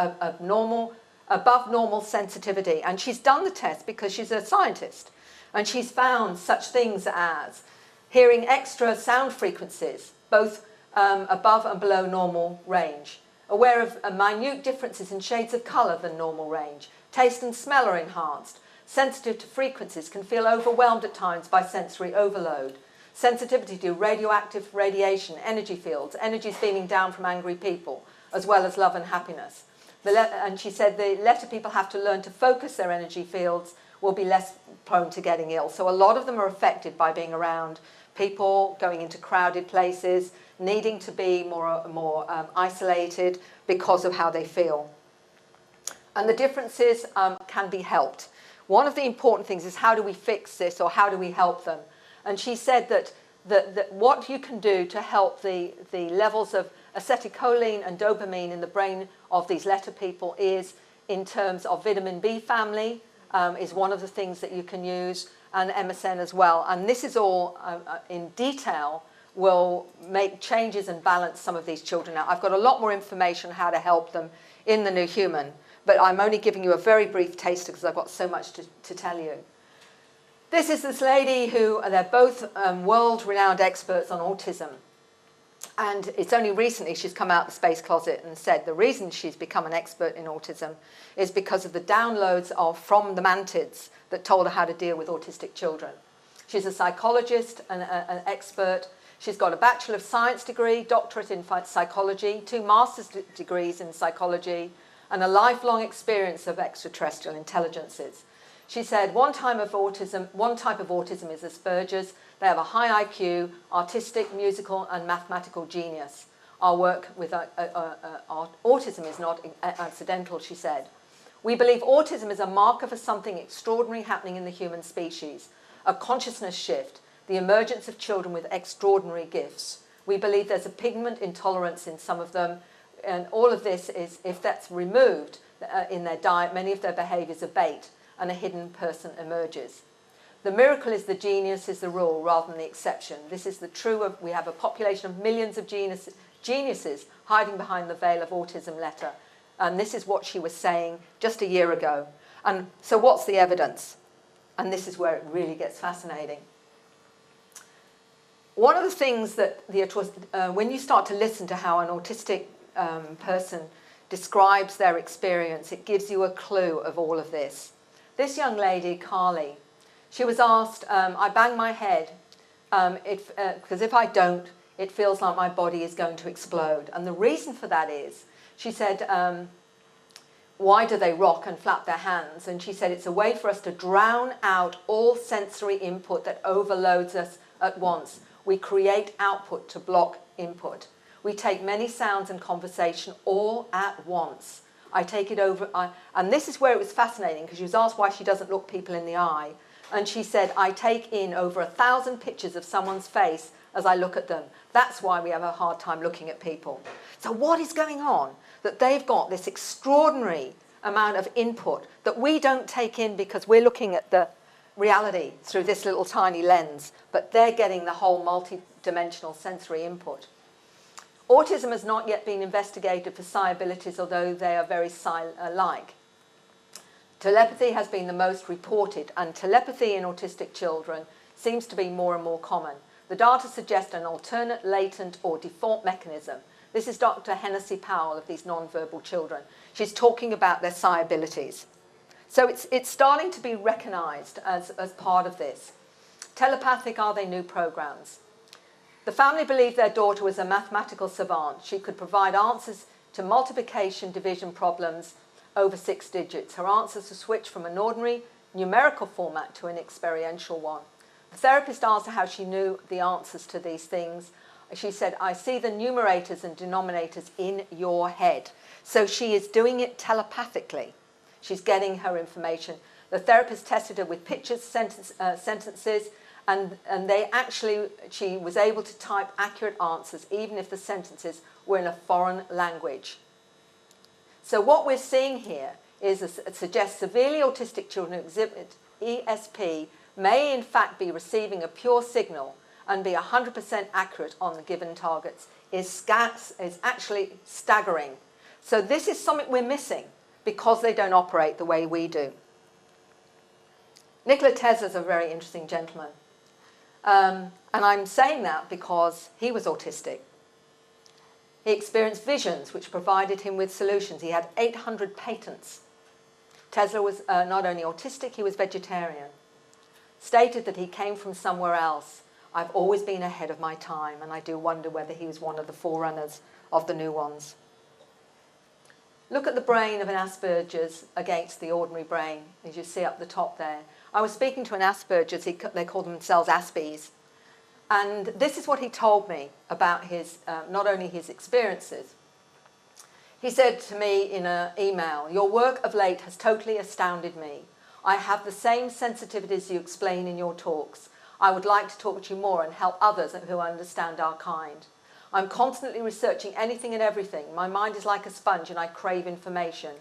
above normal sensitivity, and she's done the test because she's a scientist, and she's found such things as hearing extra sound frequencies, both above and below normal range, aware of minute differences in shades of colour than normal range, taste and smell are enhanced, sensitive to frequencies, can feel overwhelmed at times by sensory overload, sensitivity to radioactive radiation, energy fields, energies beaming down from angry people, as well as love and happiness. And she said the letter people have to learn to focus their energy fields, will be less prone to getting ill. So a lot of them are affected by being around people, going into crowded places, needing to be more isolated because of how they feel. And the differences can be helped. One of the important things is how do we fix this, or how do we help them? And she said that what you can do to help the levels of acetylcholine and dopamine in the brain of these letter people is in terms of vitamin B family is one of the things that you can use, and MSN as well. And this is all in detail will make changes and balance some of these children out. I've got a lot more information on how to help them in the New Human, but I'm only giving you a very brief taster because I've got so much to tell you. This is this lady who, they're both world-renowned experts on autism. And it's only recently she's come out of the space closet and said the reason she's become an expert in autism is because of the downloads from the mantids that told her how to deal with autistic children. She's a psychologist and an expert. She's got a Bachelor of Science degree, doctorate in psychology, 2 master's degrees in psychology, and a lifelong experience of extraterrestrial intelligences. She said one type of autism is Asperger's. They have a high IQ, artistic, musical, and mathematical genius. Our work with autism is not accidental, she said. We believe autism is a marker for something extraordinary happening in the human species, a consciousness shift, the emergence of children with extraordinary gifts. We believe there's a pigment intolerance in some of them, and all of this is, if that's removed in their diet, many of their behaviours abate, and a hidden person emerges. The miracle is the genius is the rule rather than the exception. This is the true we have a population of millions of geniuses hiding behind the veil of autism letter. And this is what she was saying just a year ago. And so what's the evidence? And this is where it really gets fascinating. One of the things that when you start to listen to how an autistic person describes their experience, it gives you a clue of all of this. This young lady, Carly, she was asked, I bang my head, because if I don't, it feels like my body is going to explode. And the reason for that is, she said, why do they rock and flap their hands? And she said, it's a way for us to drown out all sensory input that overloads us at once. We create output to block input. We take many sounds and conversation all at once. I take it over, and this is where it was fascinating, because she was asked why she doesn't look people in the eye. And she said, I take in over 1,000 pictures of someone's face as I look at them. That's why we have a hard time looking at people. So what is going on? That they've got this extraordinary amount of input that we don't take in because we're looking at the reality through this little tiny lens, but they're getting the whole multi-dimensional sensory input. Autism has not yet been investigated for psi abilities, although they are very psi-like. Telepathy has been the most reported, and telepathy in autistic children seems to be more and more common. The data suggest an alternate, latent, or default mechanism. This is Dr. Hennessy Powell of these non-verbal children. She's talking about their psi abilities. So it's starting to be recognised as part of this. Telepathic are they new programs? The family believed their daughter was a mathematical savant. She could provide answers to multiplication division problems over 6 digits. Her answers were switched from an ordinary numerical format to an experiential one. The therapist asked her how she knew the answers to these things. She said, I see the numerators and denominators in your head. So she is doing it telepathically. She's getting her information. The therapist tested her with pictures, sentences, and she was able to type accurate answers, even if the sentences were in a foreign language. So what we're seeing here suggests severely autistic children who exhibit ESP may in fact be receiving a pure signal and be 100% accurate on the given targets is actually staggering. So this is something we're missing because they don't operate the way we do. Nikola Tesla's a very interesting gentleman. And I'm saying that because he was autistic. He experienced visions which provided him with solutions. He had 800 patents. Tesla was not only autistic, he was vegetarian. Stated that he came from somewhere else. I've always been ahead of my time, and I do wonder whether he was one of the forerunners of the new ones. Look at the brain of an Asperger's against the ordinary brain, as you see up the top there. I was speaking to an Asperger's, they call themselves Aspies, and this is what he told me about his, not only his experiences. He said to me in an email, your work of late has totally astounded me. I have the same sensitivities you explain in your talks. I would like to talk to you more and help others who understand our kind. I'm constantly researching anything and everything. My mind is like a sponge and I crave information.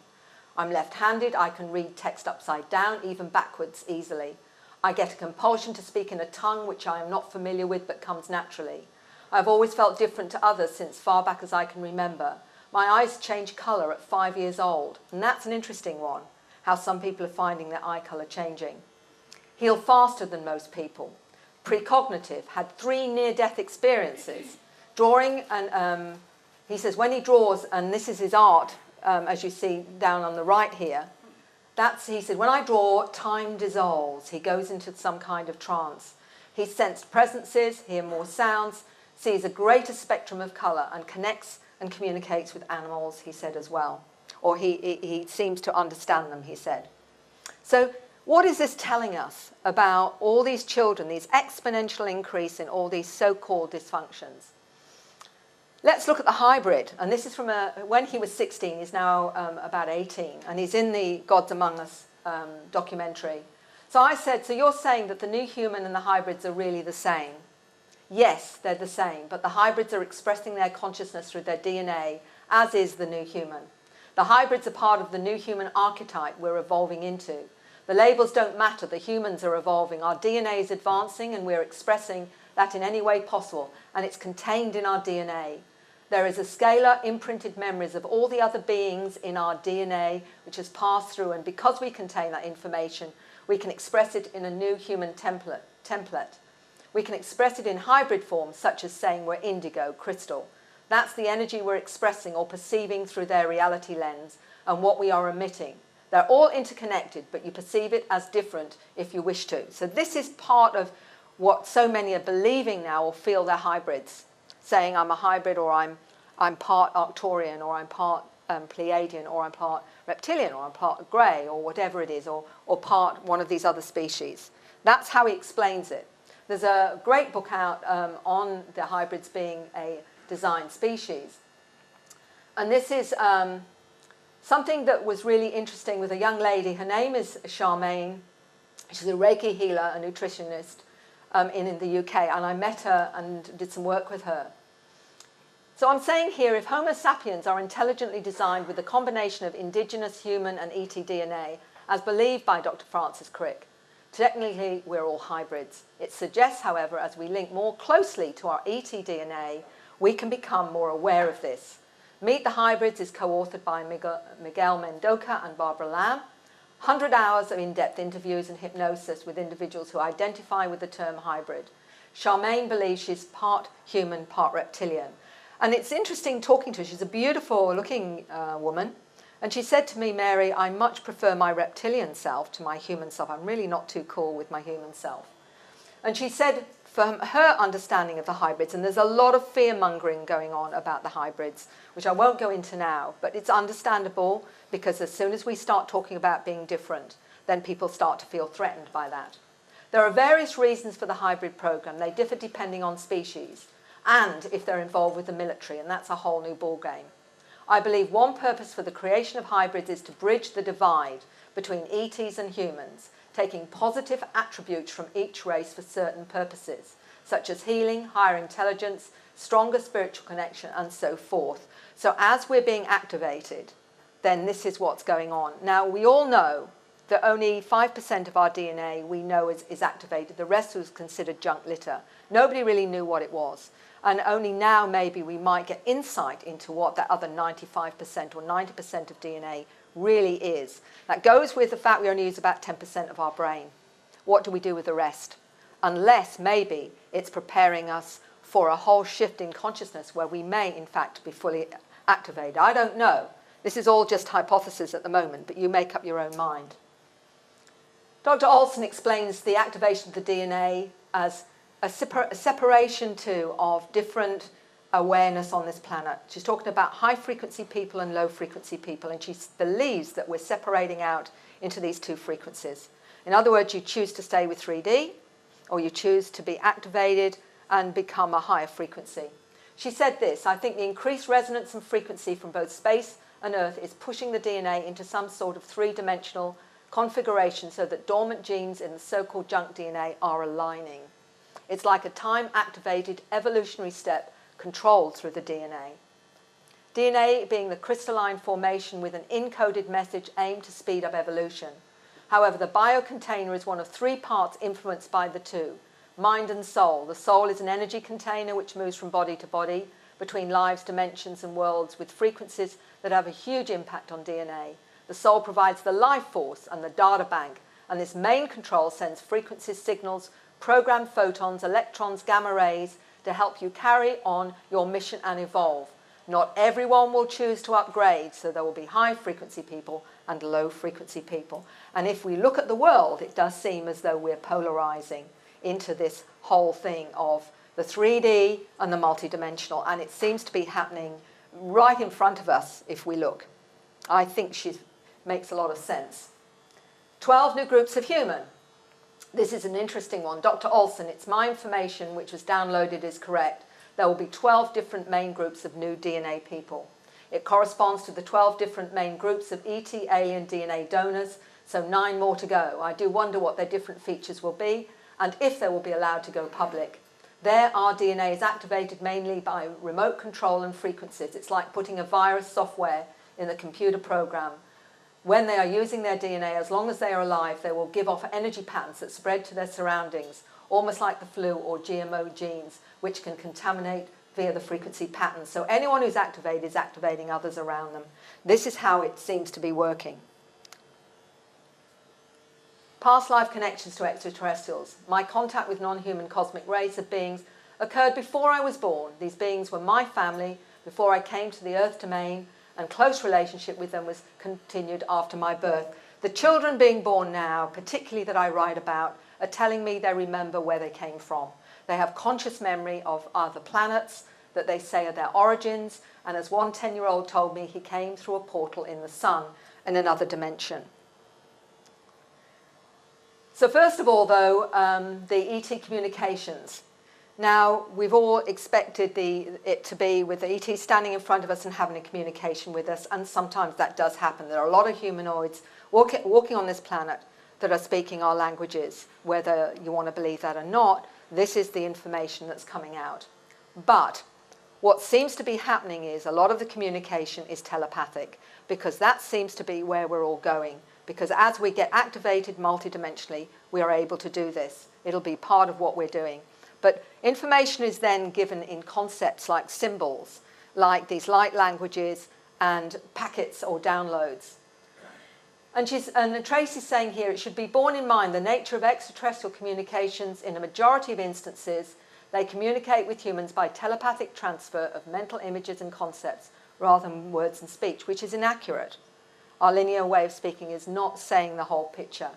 I'm left-handed, I can read text upside down, even backwards easily. I get a compulsion to speak in a tongue which I am not familiar with but comes naturally. I've always felt different to others since far back as I can remember. My eyes change colour at 5 years old, and that's an interesting one, how some people are finding their eye colour changing. Heal faster than most people. Precognitive, had 3 near-death experiences. Drawing, and he says when he draws, and this is his art, as you see down on the right here, he said, when I draw, time dissolves. He goes into some kind of trance. He sensed presences, hears more sounds, sees a greater spectrum of colour, and connects and communicates with animals, he said as well. Or he seems to understand them, he said. So what is this telling us about all these children, these exponential increase in all these so-called dysfunctions? Let's look at the hybrid, and this is from when he was 16, he's now about 18, and he's in the Gods Among Us documentary. So I said, so you're saying that the new human and the hybrids are really the same? Yes, they're the same, but the hybrids are expressing their consciousness through their DNA, as is the new human. The hybrids are part of the new human archetype we're evolving into. The labels don't matter, the humans are evolving. Our DNA is advancing and we're expressing that in any way possible, and it's contained in our DNA. There is a scalar imprinted memories of all the other beings in our DNA which has passed through, and because we contain that information, we can express it in a new human template. We can express it in hybrid forms, such as saying we're indigo, crystal. That's the energy we're expressing or perceiving through their reality lens and what we are emitting. They're all interconnected, but you perceive it as different if you wish to. So this is part of what so many are believing now or feel they're hybrids, saying I'm a hybrid, or I'm part Arcturian, or I'm part Pleiadian, or I'm part reptilian, or I'm part grey, or whatever it is, or part one of these other species. That's how he explains it. There's a great book out on the hybrids being a designed species. And this is something that was really interesting with a young lady. Her name is Charmaine. She's a Reiki healer, a nutritionist in the UK, and I met her and did some work with her. So I'm saying here, if Homo sapiens are intelligently designed with a combination of indigenous human and ET DNA, as believed by Dr. Francis Crick, technically we're all hybrids. It suggests, however, as we link more closely to our ET DNA, we can become more aware of this. Meet the Hybrids is co-authored by Miguel Mendoca and Barbara Lamb. 100 hours of in-depth interviews and hypnosis with individuals who identify with the term hybrid. Charmaine believes she's part human, part reptilian. And it's interesting talking to her. She's a beautiful looking woman. And she said to me, Mary, I much prefer my reptilian self to my human self. I'm really not too cool with my human self. And she said, from her understanding of the hybrids, and there's a lot of fear-mongering going on about the hybrids, which I won't go into now, but it's understandable because as soon as we start talking about being different, then people start to feel threatened by that. There are various reasons for the hybrid program. They differ depending on species and if they're involved with the military, and that's a whole new ballgame. I believe one purpose for the creation of hybrids is to bridge the divide between ETs and humans, taking positive attributes from each race for certain purposes, such as healing, higher intelligence, stronger spiritual connection, and so forth. So as we're being activated, then this is what's going on. Now, we all know that only 5% of our DNA we know is activated. The rest was considered junk litter. Nobody really knew what it was. And only now maybe we might get insight into what that other 95% or 90% of DNA really is. That goes with the fact we only use about 10% of our brain. What do we do with the rest? Unless maybe it's preparing us for a whole shift in consciousness where we may in fact be fully activated. I don't know. This is all just hypothesis at the moment, but you make up your own mind. Dr. Olson explains the activation of the DNA as a separation too of different awareness on this planet. She's talking about high frequency people and low frequency people, and she believes that we're separating out into these two frequencies. In other words, you choose to stay with 3D or you choose to be activated and become a higher frequency. She said this, I think the increased resonance and frequency from both space and Earth is pushing the DNA into some sort of three-dimensional configuration so that dormant genes in the so-called junk DNA are aligning. It's like a time-activated evolutionary step controlled through the DNA. DNA being the crystalline formation with an encoded message aimed to speed up evolution. However, the biocontainer is one of three parts influenced by the two, mind and soul. The soul is an energy container which moves from body to body, between lives, dimensions and worlds with frequencies that have a huge impact on DNA. The soul provides the life force and the data bank, and this main control sends frequencies, signals, programmed photons, electrons, gamma rays to help you carry on your mission and evolve. Not everyone will choose to upgrade, so there will be high frequency people and low frequency people. And if we look at the world, it does seem as though we're polarizing into this whole thing of the 3D and the multidimensional, and it seems to be happening right in front of us if we look. I think she makes a lot of sense. 12 new groups of human. This is an interesting one. Dr. Olson, it's my information which was downloaded is correct. There will be 12 different main groups of new DNA people. It corresponds to the 12 different main groups of ET alien DNA donors, so 9 more to go. I do wonder what their different features will be and if they will be allowed to go public. There, our DNA is activated mainly by remote control and frequencies. It's like putting a virus software in the computer program. When they are using their DNA, as long as they are alive, they will give off energy patterns that spread to their surroundings, almost like the flu or GMO genes, which can contaminate via the frequency patterns. So anyone who's activated is activating others around them. This is how it seems to be working. Past life connections to extraterrestrials. My contact with non-human cosmic race of beings occurred before I was born. These beings were my family before I came to the Earth domain, and close relationship with them was continued after my birth. The children being born now, particularly that I write about, are telling me they remember where they came from. They have conscious memory of other planets that they say are their origins, and as one 10-year-old told me, he came through a portal in the sun in another dimension. So first of all, though, the ET communications. Now, we've all expected it to be with the ET standing in front of us and having a communication with us, and sometimes that does happen. There are a lot of humanoids walking on this planet that are speaking our languages. Whether you want to believe that or not, this is the information that's coming out. But what seems to be happening is a lot of the communication is telepathic, because that seems to be where we're all going. Because as we get activated multidimensionally, we are able to do this. It'll be part of what we're doing. But information is then given in concepts like symbols, like these light languages and packets or downloads. And Tracy's saying here, it should be borne in mind the nature of extraterrestrial communications. In a majority of instances, they communicate with humans by telepathic transfer of mental images and concepts rather than words and speech, which is inaccurate. Our linear way of speaking is not saying the whole picture.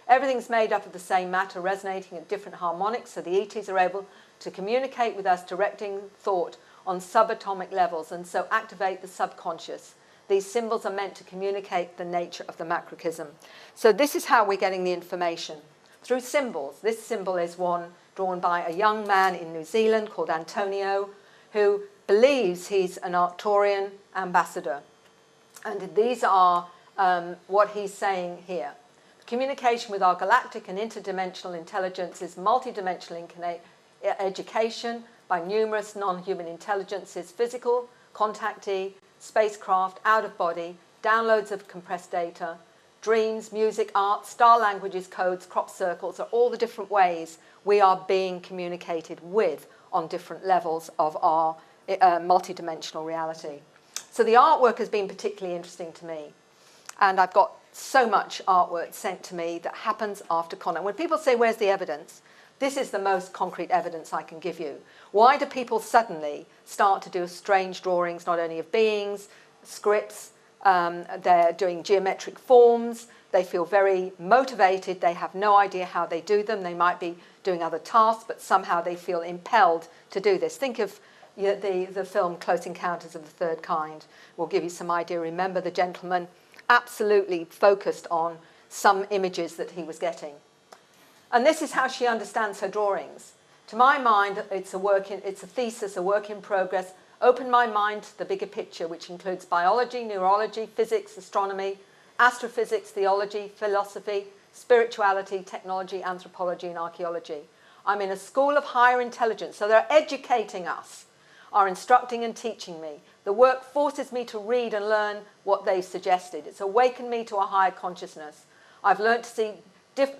Everything's made up of the same matter resonating at different harmonics, so the ETs are able to communicate with us, directing thought on subatomic levels, and so activate the subconscious. These symbols are meant to communicate the nature of the macrocosm. So this is how we're getting the information, through symbols. This symbol is one drawn by a young man in New Zealand called Antonio, who believes he's an Arcturian ambassador. And these are what he's saying here. Communication with our galactic and interdimensional intelligence is multidimensional education by numerous non-human intelligences, physical, contactee, spacecraft, out-of-body, downloads of compressed data, dreams, music, art, star languages, codes, crop circles are all the different ways we are being communicated with on different levels of our multidimensional reality. So the artwork has been particularly interesting to me. And I've got so much artwork sent to me that happens after contact. When people say, where's the evidence? This is the most concrete evidence I can give you. Why do people suddenly start to do strange drawings, not only of beings, scripts, they're doing geometric forms, they feel very motivated, they have no idea how they do them, they might be doing other tasks, but somehow they feel impelled to do this. Think of the film Close Encounters of the Third Kind. Will give you some idea. Remember the gentleman absolutely focused on some images that he was getting. And this is how she understands her drawings. To my mind, it's a thesis, a work in progress. Open my mind to the bigger picture, which includes biology, neurology, physics, astronomy, astrophysics, theology, philosophy, spirituality, technology, anthropology, and archaeology. I'm in a school of higher intelligence, so they're educating us, are instructing and teaching me. The work forces me to read and learn what they've suggested. It's awakened me to a higher consciousness. I've learned to see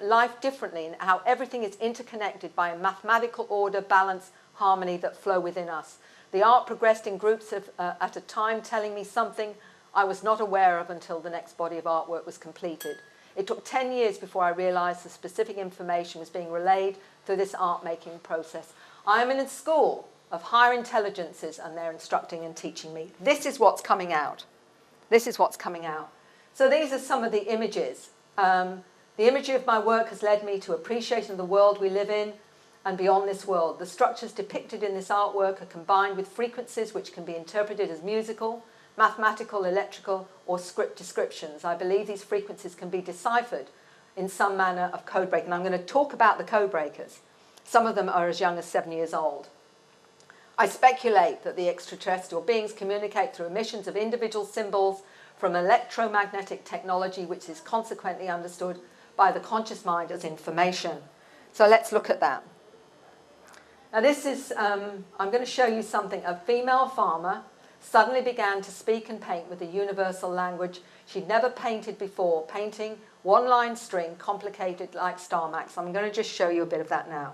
life differently and how everything is interconnected by a mathematical order, balance, harmony that flow within us. The art progressed in groups at a time, telling me something I was not aware of until the next body of artwork was completed. It took 10 years before I realized the specific information was being relayed through this art-making process. I am in a school of higher intelligences, and they're instructing and teaching me. This is what's coming out. This is what's coming out. So these are some of the images. The imagery of my work has led me to appreciation of the world we live in and beyond this world. The structures depicted in this artwork are combined with frequencies which can be interpreted as musical, mathematical, electrical, or script descriptions. I believe these frequencies can be deciphered in some manner of code breaking. I'm going to talk about the code breakers. Some of them are as young as 7 years old. I speculate that the extraterrestrial beings communicate through emissions of individual symbols from electromagnetic technology, which is consequently understood by the conscious mind as information. So let's look at that. Now this is, I'm going to show you something. A female farmer suddenly began to speak and paint with a universal language she'd never painted before, painting one-line string complicated like star maps. I'm going to just show you a bit of that now.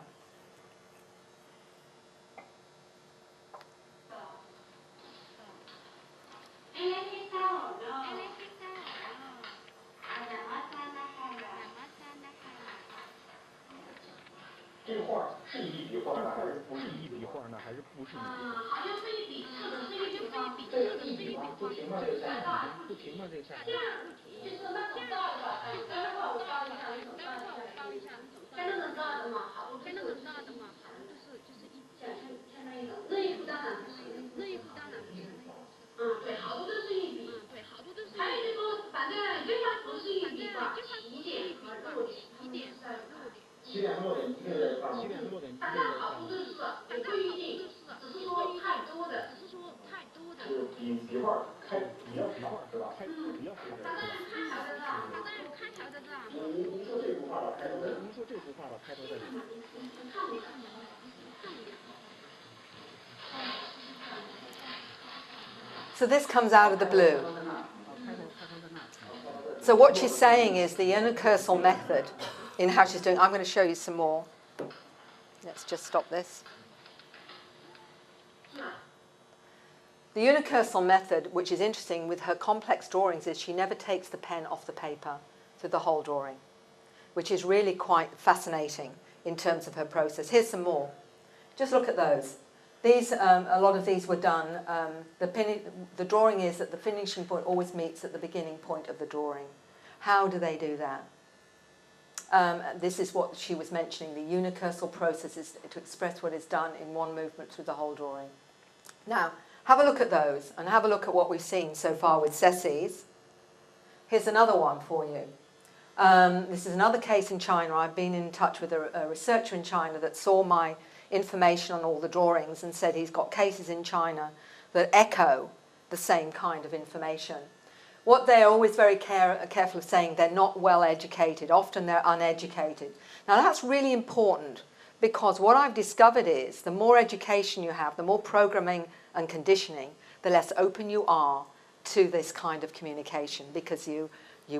So this comes out of the blue. So what she's saying is the unicursal method in how she's doing. I'm going to show you some more. Let's just stop this. The unicursal method, which is interesting with her complex drawings, is she never takes the pen off the paper. through the whole drawing, which is really quite fascinating in terms of her process. Here's some more. Just look at those. These, a lot of these were done. The drawing is that the finishing point always meets at the beginning point of the drawing. How do they do that? This is what she was mentioning. The unicursal process is to express what is done in one movement through the whole drawing. Now, have a look at those and have a look at what we've seen so far with Ceci's. Here's another one for you. This is another case in China. I've been in touch with a researcher in China that saw my information on all the drawings and said he's got cases in China that echo the same kind of information. What they're always very careful of saying, they're not well educated. Often they're uneducated. Now that's really important, because what I've discovered is the more education you have, the more programming and conditioning, the less open you are to this kind of communication, because you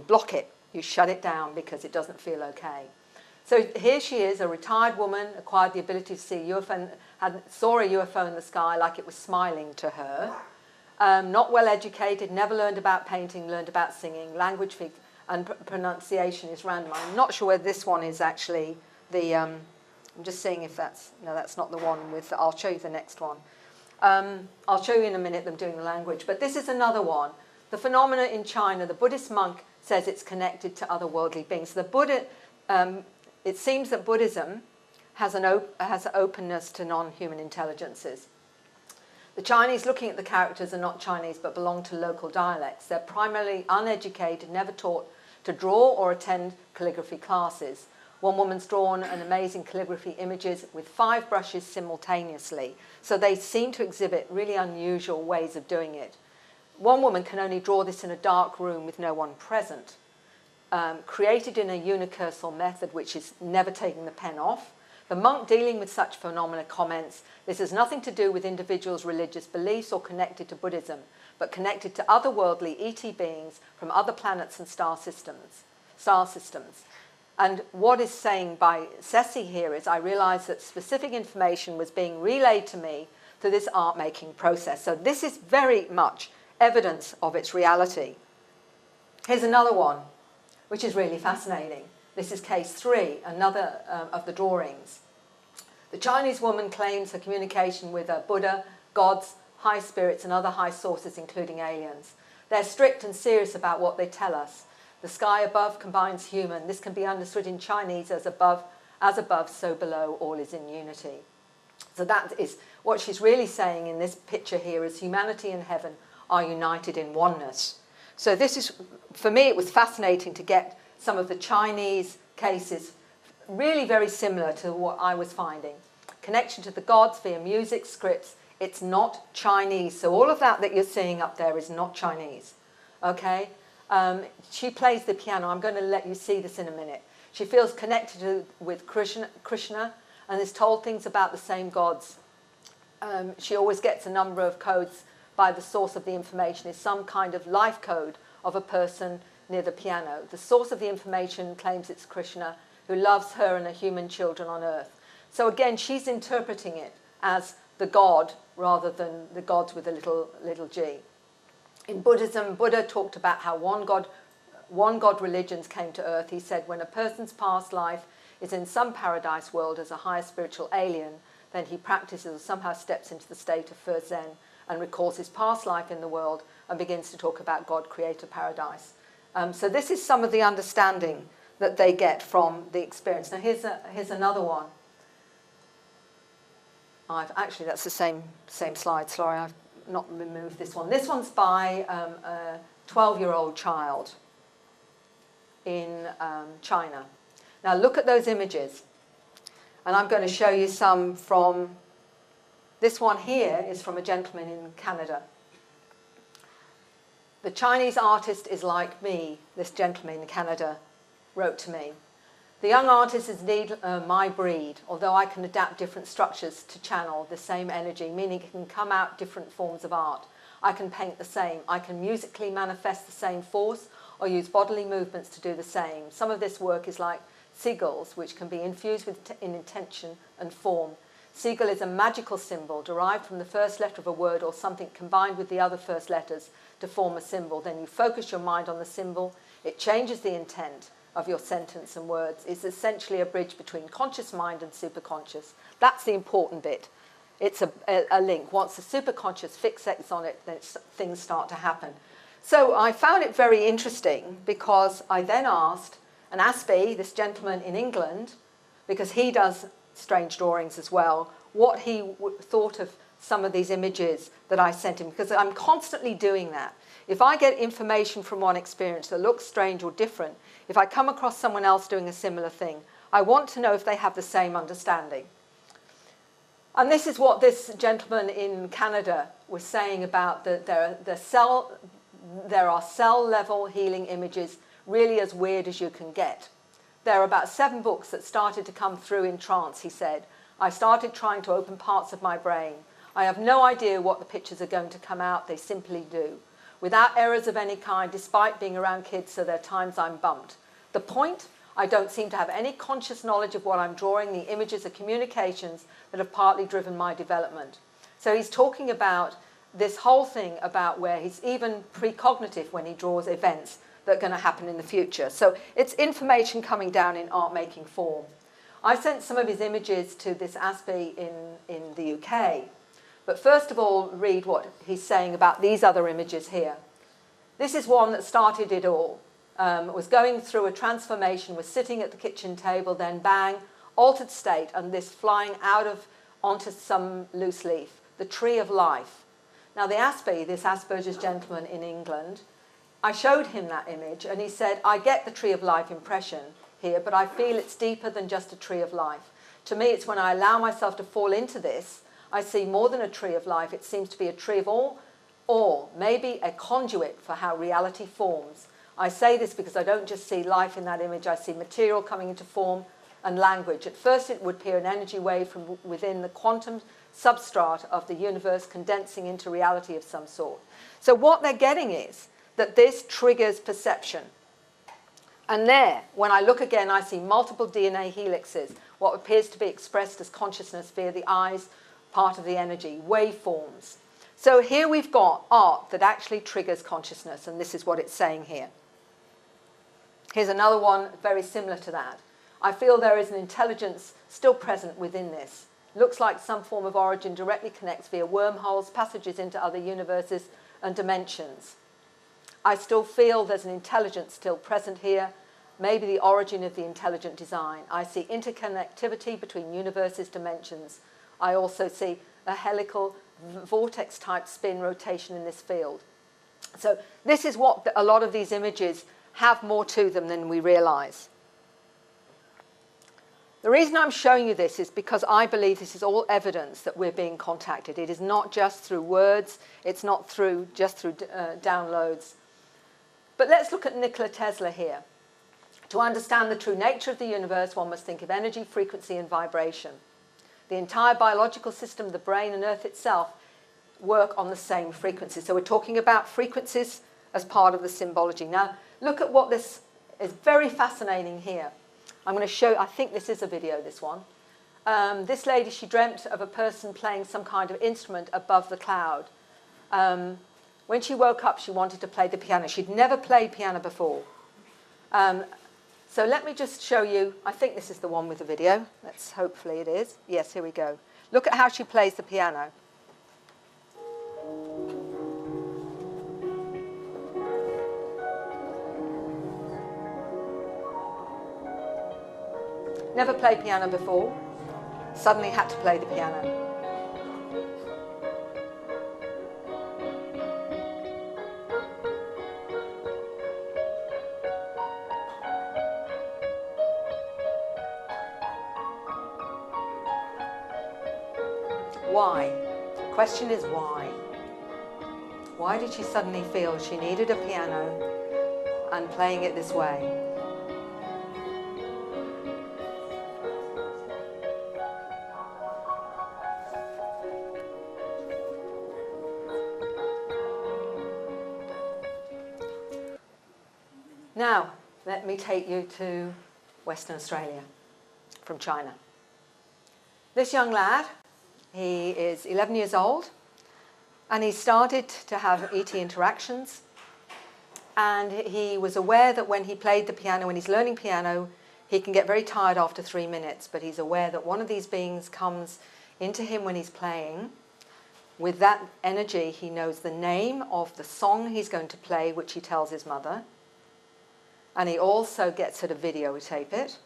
block it, you shut it down because it doesn't feel okay. So here she is, a retired woman, acquired the ability to see UFO, saw a UFO in the sky like it was smiling to her. Not well educated, never learned about painting, learned about singing, language and pronunciation is random. I'm not sure whether this one is actually the, I'm just seeing if that's, no, that's not the one with, I'll show you the next one. I'll show you in a minute them doing the language, but this is another one. The phenomena in China, the Buddhist monk says it's connected to otherworldly beings. The Buddha, it seems that Buddhism has an openness to non-human intelligences. The Chinese looking at the characters are not Chinese but belong to local dialects. They're primarily uneducated, never taught to draw or attend calligraphy classes. One woman's drawn an amazing calligraphy images with 5 brushes simultaneously. So they seem to exhibit really unusual ways of doing it. One woman can only draw this in a dark room with no one present. Created in a unicursal method, which is never taking the pen off. The monk dealing with such phenomena comments, this has nothing to do with individuals' religious beliefs or connected to Buddhism, but connected to otherworldly ET beings from other planets and star systems. And what is saying by Ceci here is, I realised that specific information was being relayed to me through this art-making process. So this is very much evidence of its reality. Here's another one, which is really fascinating. This is case 3, another of the drawings. The Chinese woman claims her communication with a Buddha, gods, high spirits and other high sources, including aliens. They're strict and serious about what they tell us. The sky above combines human. This can be understood in Chinese as above, so below, all is in unity. So that is what she's really saying in this picture here, is humanity and heaven are united in oneness. So this is, for me, it was fascinating to get some of the Chinese cases really very similar to what I was finding. Connection to the gods via music, scripts. It's not Chinese. So all of that you're seeing up there is not Chinese. Okay? She plays the piano. I'm going to let you see this in a minute. She feels connected with Krishna and is told things about the same gods. She always gets a number of codes by the source of the information is some kind of life code of a person near the piano. The source of the information claims it's Krishna, who loves her and her human children on earth. So again, she's interpreting it as the god rather than the gods with a little g. In Buddhism, Buddha talked about how one god religions came to earth. He said when a person's past life is in some paradise world as a higher spiritual alien, then he practices or somehow steps into the state of first Zen and recalls his past life in the world and begins to talk about God, creator, paradise. So this is some of the understanding that they get from the experience. Now here's another one. Actually, that's the same slide. Sorry, I've not removed this one. This one's by a 12-year-old child in China. Now look at those images. And I'm going to show you some from, this one here is from a gentleman in Canada. The Chinese artist is like me, this gentleman in Canada wrote to me. The young artist is indeed my breed, although I can adapt different structures to channel the same energy, meaning it can come out different forms of art. I can paint the same. I can musically manifest the same force or use bodily movements to do the same. Some of this work is like sigils, which can be infused in intention and form. Sigil is a magical symbol derived from the first letter of a word or something combined with the other first letters to form a symbol. Then you focus your mind on the symbol. It changes the intent of your sentence and words. It's essentially a bridge between conscious mind and superconscious. That's the important bit. It's a link. Once the superconscious fixates on it, then things start to happen. So I found it very interesting because I then asked an Aspie, this gentleman in England, because he does strange drawings as well, what he thought of some of these images that I sent him, because I'm constantly doing that. If I get information from one experience that looks strange or different, if I come across someone else doing a similar thing, I want to know if they have the same understanding. And this is what this gentleman in Canada was saying about there are cell-level healing images, really as weird as you can get. There are about 7 books that started to come through in trance, he said. I started trying to open parts of my brain. I have no idea what the pictures are going to come out, they simply do. Without errors of any kind, despite being around kids, so there are times I'm bumped. The point? I don't seem to have any conscious knowledge of what I'm drawing. The images are communications that have partly driven my development. So he's talking about this whole thing about where he's even precognitive when he draws events that are going to happen in the future. So it's information coming down in art-making form. I sent some of his images to this Aspie in the UK. But first of all, read what he's saying about these other images here. This is one that started it all. Was going through a transformation, was sitting at the kitchen table, then bang, altered state, and this flying out of onto some loose leaf, the tree of life. Now the Aspie, this Asperger's gentleman in England, I showed him that image and he said, I get the tree of life impression here, but I feel it's deeper than just a tree of life. To me, it's when I allow myself to fall into this, I see more than a tree of life. It seems to be a tree of all, or maybe a conduit for how reality forms. I say this because I don't just see life in that image, I see material coming into form and language. At first it would appear an energy wave from within the quantum substrate of the universe condensing into reality of some sort. So what they're getting is that this triggers perception. And there, when I look again, I see multiple DNA helixes, what appears to be expressed as consciousness via the eyes, part of the energy, waveforms. So here we've got art that actually triggers consciousness, and this is what it's saying here. Here's another one very similar to that. I feel there is an intelligence still present within this. Looks like some form of origin directly connects via wormholes, passages into other universes and dimensions. I still feel there's an intelligence still present here, maybe the origin of the intelligent design. I see interconnectivity between universes, dimensions. I also see a helical vortex-type spin rotation in this field. So this is what a lot of these images have more to them than we realise. The reason I'm showing you this is because I believe this is all evidence that we're being contacted. It is not just through words, it's not just through downloads. But let's look at Nikola Tesla here. To understand the true nature of the universe, one must think of energy, frequency, and vibration. The entire biological system, the brain and Earth itself, work on the same frequency. So we're talking about frequencies as part of the symbology. Now, look at what this is very fascinating here. I'm going to show, I think this is a video, this one. This lady, she dreamt of a person playing some kind of instrument above the cloud. When she woke up, she wanted to play the piano. She'd never played piano before. So let me just show you, I think this is the one with the video. Hopefully it is. Yes, here we go. Look at how she plays the piano. Never played piano before. Suddenly had to play the piano. Why? The question is why? Why did she suddenly feel she needed a piano and playing it this way? Now, let me take you to Western Australia from China. This young lad, he is 11 years old, and he started to have ET interactions. and he was aware that when he played the piano, when he's learning piano, he can get very tired after 3 minutes, but he's aware that one of these beings comes into him when he's playing. With that energy, he knows the name of the song he's going to play, which he tells his mother. And he also gets her to videotape it.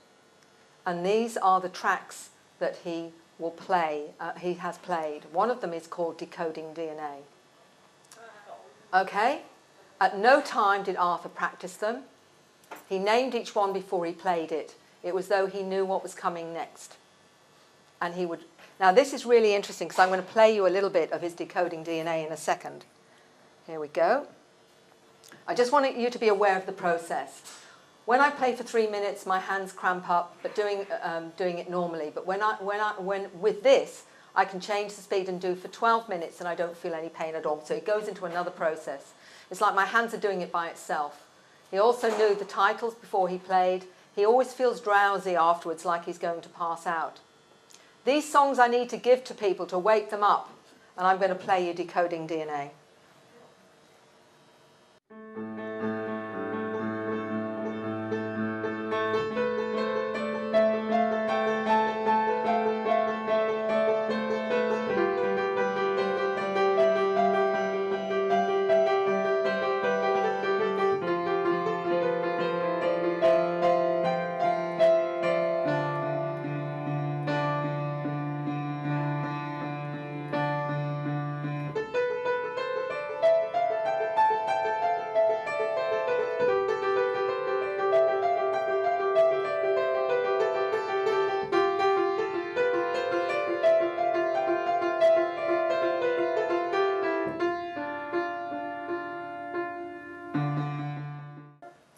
And these are the tracks that he will play, he has played. One of them is called Decoding DNA. Okay? At no time did Arthur practice them. He named each one before he played it. It was though he knew what was coming next. And he would... Now this is really interesting because I'm going to play you a little bit of his Decoding DNA in a second. Here we go. I just wanted you to be aware of the process. When I play for 3 minutes, my hands cramp up, but doing it normally. But when with this, I can change the speed and do for 12 minutes and I don't feel any pain at all. So it goes into another process. It's like my hands are doing it by itself. He also knew the titles before he played. He always feels drowsy afterwards, like he's going to pass out. These songs I need to give to people to wake them up, and I'm going to play you Decoding DNA.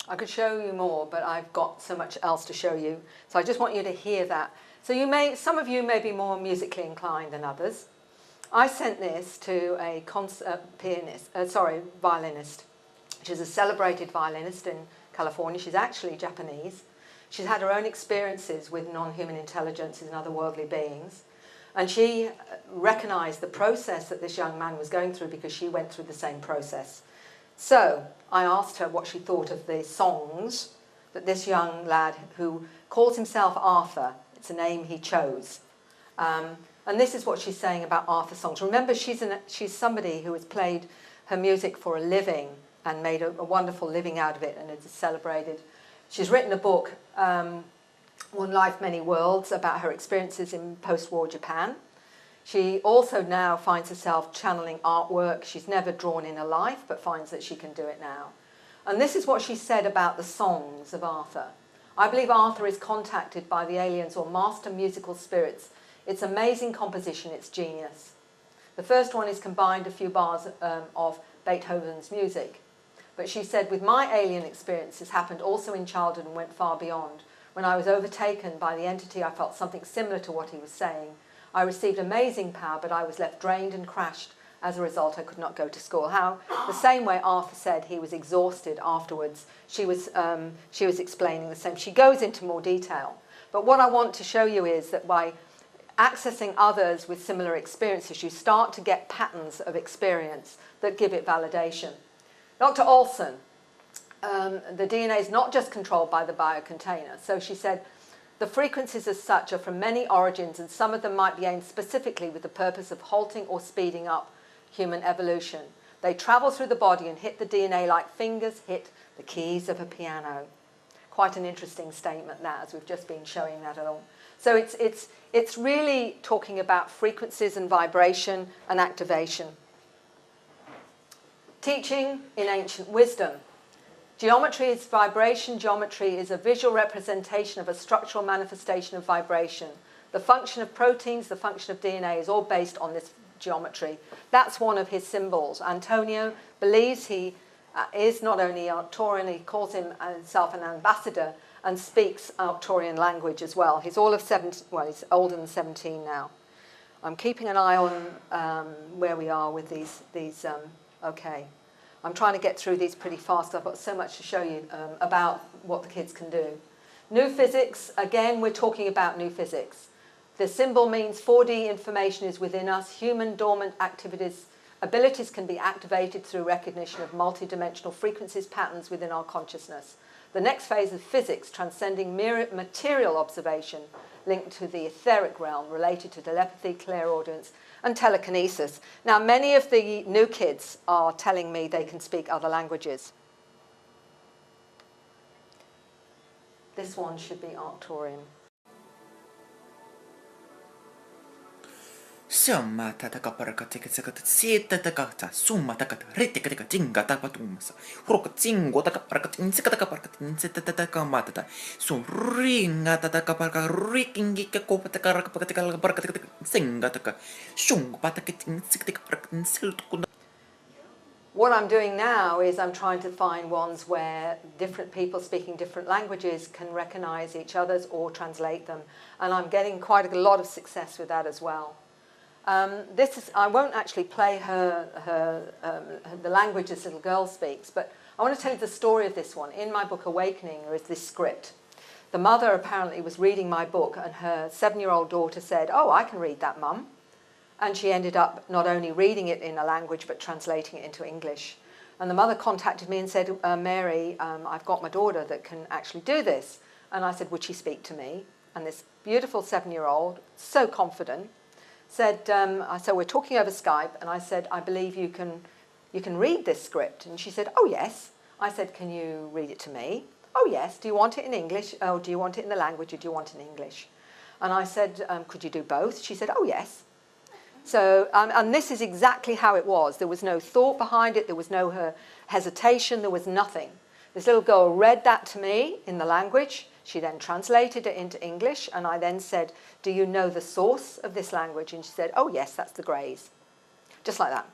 I could show you more, but I've got so much else to show you. So I just want you to hear that. So some of you may be more musically inclined than others. I sent this to a violinist. She's a celebrated violinist in California. She's actually Japanese. She's had her own experiences with non-human intelligences and otherworldly beings. And she recognized the process that this young man was going through because she went through the same process. So I asked her what she thought of the songs that this young lad, who calls himself Arthur, it's a name he chose, and this is what she's saying about Arthur songs. Remember, she's somebody who has played her music for a living and made a wonderful living out of it, and is celebrated. She's written a book, One Life, Many Worlds, about her experiences in post-war Japan. She also now finds herself channeling artwork. She's never drawn in her life, but finds that she can do it now. And this is what she said about the songs of Arthur. I believe Arthur is contacted by the aliens or master musical spirits. It's amazing composition, it's genius. The first one is combined a few bars of Beethoven's music. But she said, with my alien experiences happened also in childhood and went far beyond. When I was overtaken by the entity, I felt something similar to what he was saying. I received amazing power, but I was left drained and crashed. As a result, I could not go to school. How? The same way Arthur said he was exhausted afterwards. She was explaining the same. She goes into more detail. But what I want to show you is that by accessing others with similar experiences, you start to get patterns of experience that give it validation. Dr. Olson, the DNA is not just controlled by the biocontainer. So she said, the frequencies as such are from many origins, and some of them might be aimed specifically with the purpose of halting or speeding up human evolution. They travel through the body and hit the DNA like fingers hit the keys of a piano. Quite an interesting statement that, as we've just been showing that along. So it's really talking about frequencies and vibration and activation. Teaching in ancient wisdom. Geometry is vibration. Geometry is a visual representation of a structural manifestation of vibration. The function of proteins, the function of DNA is all based on this geometry. That's one of his symbols. Antonio believes he is not only Arcturian, he calls himself an ambassador and speaks Arcturian language as well. He's all of 17, well, he's older than 17 now. I'm keeping an eye on where we are with these okay. I'm trying to get through these pretty fast. I've got so much to show you about what the kids can do. New physics, again, we're talking about new physics. The symbol means 4D information is within us. Human dormant activities Abilities can be activated through recognition of multidimensional frequencies patterns within our consciousness. The next phase of physics, transcending mere material observation, linked to the etheric realm, related to telepathy, clairaudience, and telekinesis. Now, many of the new kids are telling me they can speak other languages. This one should be Arcturian. Summa tataka parakatika sita takata summa takata ritika jinga tapatumasa huroka jingo taka parakatin sikataka parakatin sitataka matata so ringa tataka paraka rikingi kopataka rakapataka parakatika singa taka shung patakitin sikatika parakatin siltukunda. What I'm doing now is I'm trying to find ones where different people speaking different languages can recognize each other's or translate them, and I'm getting quite a lot of success with that as well. I won't actually play the language this little girl speaks, but I want to tell you the story of this one. In my book Awakening, there is this script. The mother apparently was reading my book, and her 7-year-old daughter said, "Oh, I can read that, Mum." And she ended up not only reading it in a language, but translating it into English. And the mother contacted me and said, "Mary, I've got my daughter that can actually do this." And I said, "Would she speak to me?" And this beautiful 7-year-old, so confident, said, so we're talking over Skype, and I said, "I believe you can read this script." And she said, "Oh, yes." I said, "Can you read it to me?" "Oh, yes." "Do you want it in English? Oh, do you want it in the language, or do you want it in English?" And I said, "Could you do both?" She said, "Oh, yes." So, and this is exactly how it was. There was no thought behind it. There was no hesitation. There was nothing. This little girl read that to me in the language. She then translated it into English, and I then said, "Do you know the source of this language?" And she said, "Oh, yes, that's the Greys." Just like that.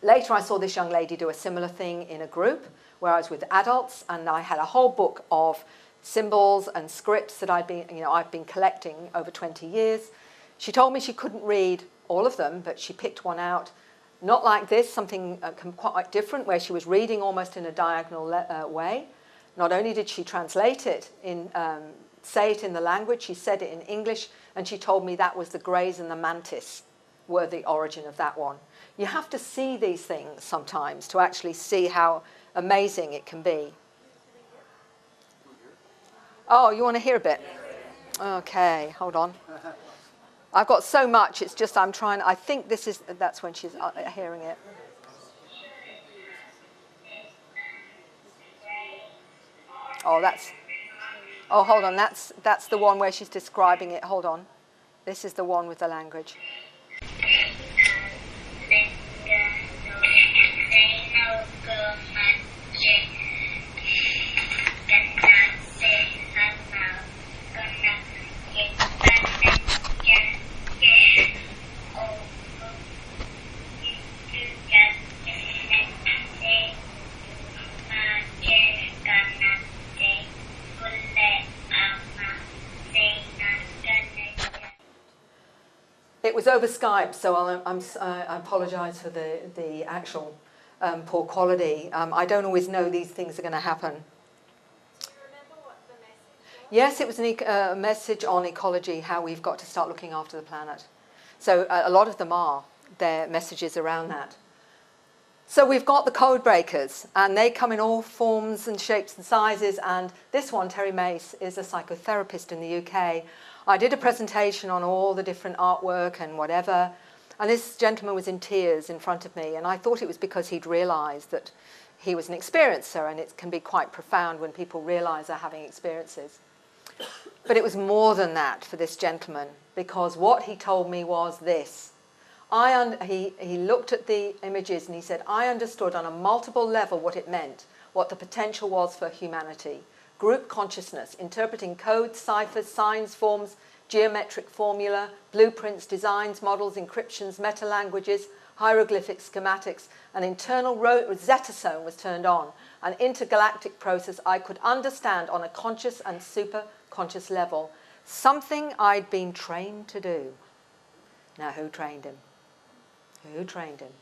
Later, I saw this young lady do a similar thing in a group where I was with adults, and I had a whole book of symbols and scripts that I've been collecting over 20 years. She told me she couldn't read all of them, but she picked one out, not like this, something quite different, where she was reading almost in a diagonal way. Not only did she translate it, say it in the language, she said it in English, and she told me that was the Greys and the Mantis were the origin of that one. You have to see these things sometimes to actually see how amazing it can be. Oh, you want to hear a bit? Okay, hold on. I've got so much, it's just I think that's when she's hearing it. Oh, hold on, that's the one where she's describing it. Hold on. This is the one with the language. It was over Skype, so I apologise for the actual poor quality. I don't always know these things are going to happen. Do you remember what the message was? Yes, it was a message on ecology, how we've got to start looking after the planet. So a lot of them are, their messages around that. So we've got the code breakers, and they come in all forms and shapes and sizes, and this one, Terry Mace, is a psychotherapist in the UK. I did a presentation on all the different artwork and whatever, and this gentleman was in tears in front of me, and I thought it was because he'd realised that he was an experiencer, and it can be quite profound when people realise they're having experiences. But it was more than that for this gentleman, because what he told me was this. He looked at the images and he said, "I understood on a multiple level what it meant, what the potential was for humanity. Group consciousness, interpreting codes, ciphers, signs, forms, geometric formula, blueprints, designs, models, encryptions, meta-languages, hieroglyphics, schematics. An internal Rosetta Stone was turned on, an intergalactic process I could understand on a conscious and super-conscious level, something I'd been trained to do." Now, who trained him? Who trained him?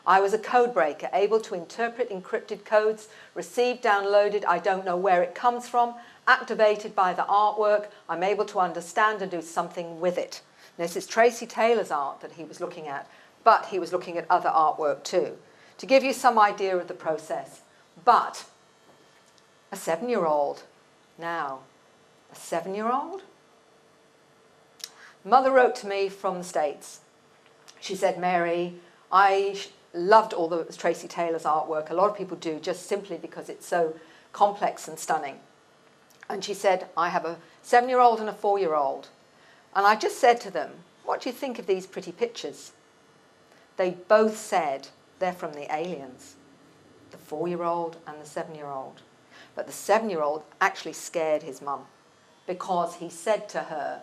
I was a code breaker, able to interpret encrypted codes, received, downloaded, I don't know where it comes from, activated by the artwork, I'm able to understand and do something with it. This is Tracy Taylor's art that he was looking at. but he was looking at other artwork too, to give you some idea of the process. But a 7-year-old, now, a 7-year-old? Mother wrote to me from the States. She said, Mary, I loved all the Tracy Taylor's artwork. A lot of people do, just simply because it's so complex and stunning. And she said, I have a 7-year-old and a 4-year-old. And I just said to them, what do you think of these pretty pictures? They both said they're from the aliens, the 4-year-old and the 7-year-old. But the 7-year-old actually scared his mum because he said to her,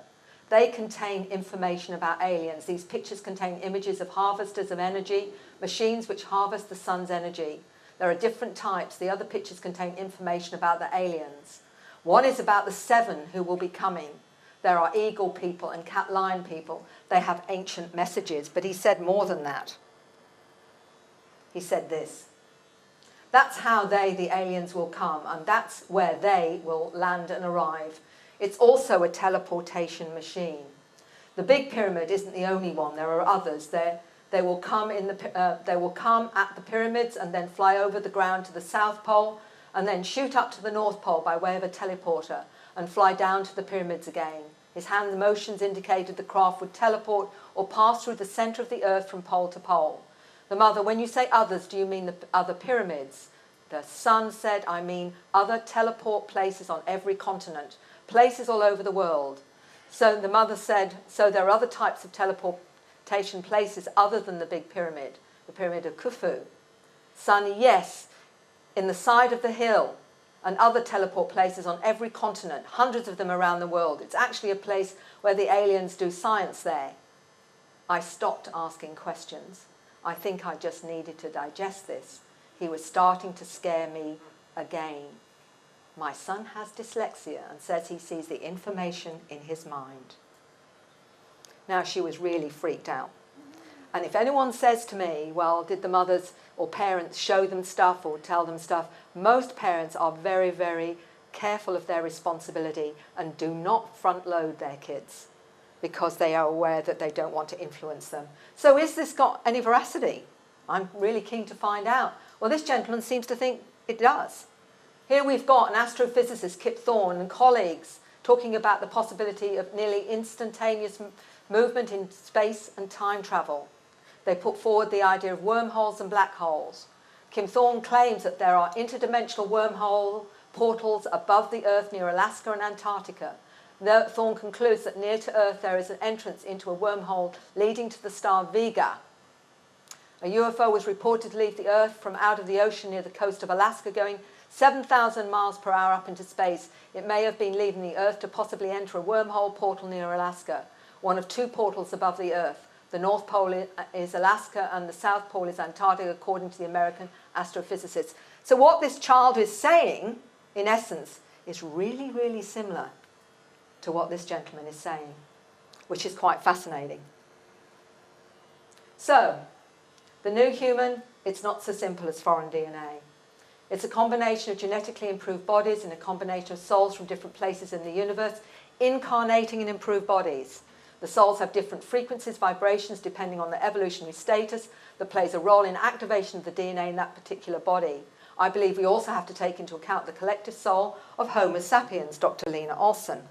they contain information about aliens. These pictures contain images of harvesters of energy, machines which harvest the sun's energy. There are different types. The other pictures contain information about the aliens. One is about the 7 who will be coming. There are eagle people and cat lion people. They have ancient messages, but he said more than that. He said this. That's how they, the aliens, will come, and that's where they will land and arrive. It's also a teleportation machine. The Big Pyramid isn't the only one. There are others. They will come at the pyramids and then fly over the ground to the South Pole and then shoot up to the North Pole by way of a teleporter and fly down to the pyramids again. His hand motions indicated the craft would teleport or pass through the centre of the earth from pole to pole. The mother, when you say others, do you mean the other pyramids? The son said, I mean other teleport places on every continent. Places all over the world. So the mother said, so there are other types of teleportation places other than the Big Pyramid, the Pyramid of Khufu. Son, yes, in the side of the hill and other teleport places on every continent, hundreds of them around the world. It's actually a place where the aliens do science there. I stopped asking questions. I think I just needed to digest this. He was starting to scare me again. My son has dyslexia and says he sees the information in his mind. Now, she was really freaked out. And if anyone says to me, well, did the mothers or parents show them stuff or tell them stuff? Most parents are very, very careful of their responsibility and do not front load their kids because they are aware that they don't want to influence them. So is this got any veracity? I'm really keen to find out. Well, this gentleman seems to think it does. Here we've got an astrophysicist, Kip Thorne, and colleagues talking about the possibility of nearly instantaneous movement in space and time travel. They put forward the idea of wormholes and black holes. Kim Thorne claims that there are interdimensional wormhole portals above the Earth near Alaska and Antarctica. Thorne concludes that near to Earth there is an entrance into a wormhole leading to the star Vega. A UFO was reported to leave the Earth from out of the ocean near the coast of Alaska going 7,000 miles per hour up into space. It may have been leaving the Earth to possibly enter a wormhole portal near Alaska, one of 2 portals above the Earth. The North Pole is Alaska and the South Pole is Antarctica, according to the American astrophysicists. So what this child is saying, in essence, is really, really similar to what this gentleman is saying, which is quite fascinating. So, the new human, it's not so simple as foreign DNA. It's a combination of genetically improved bodies and a combination of souls from different places in the universe, incarnating in improved bodies. The souls have different frequencies, vibrations, depending on the evolutionary status that plays a role in activation of the DNA in that particular body. I believe we also have to take into account the collective soul of Homo sapiens, Dr. Lena Olson.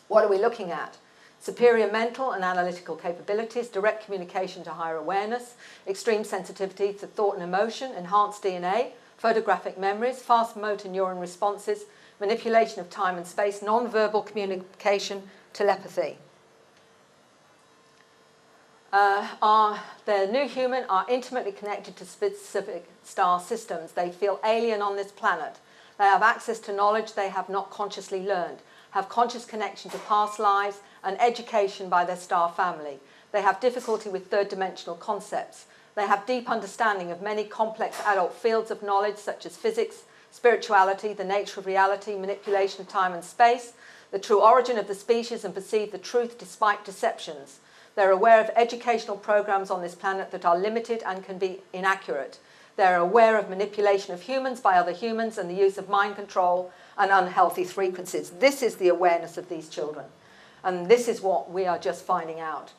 What are we looking at? Superior mental and analytical capabilities, direct communication to higher awareness, extreme sensitivity to thought and emotion, enhanced DNA, photographic memories, fast motor neuron responses, manipulation of time and space, non-verbal communication, telepathy. The new human are intimately connected to specific star systems. They feel alien on this planet. They have access to knowledge they have not consciously learned, have conscious connection to past lives and education by their star family. They have difficulty with third-dimensional concepts. They have deep understanding of many complex adult fields of knowledge such as physics, spirituality, the nature of reality, manipulation of time and space, the true origin of the species, and perceive the truth despite deceptions. They're aware of educational programs on this planet that are limited and can be inaccurate. They're aware of manipulation of humans by other humans and the use of mind control and unhealthy frequencies. This is the awareness of these children. And this is what we are just finding out.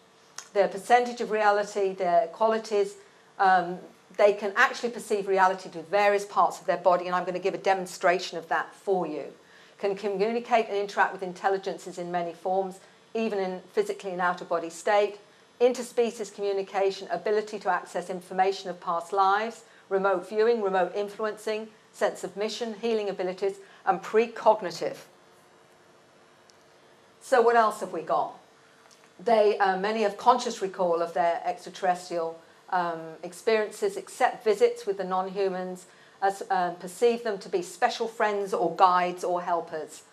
their percentage of reality, their qualities. They can actually perceive reality to various parts of their body, and I'm going to give a demonstration of that for you. Can communicate and interact with intelligences in many forms, even in physically and out-of-body state. Interspecies communication, ability to access information of past lives, remote viewing, remote influencing, sense of mission, healing abilities, and precognitive. So what else have we got? Many have conscious recall of their extraterrestrial experiences, accept visits with the non-humans, perceive them to be special friends or guides or helpers.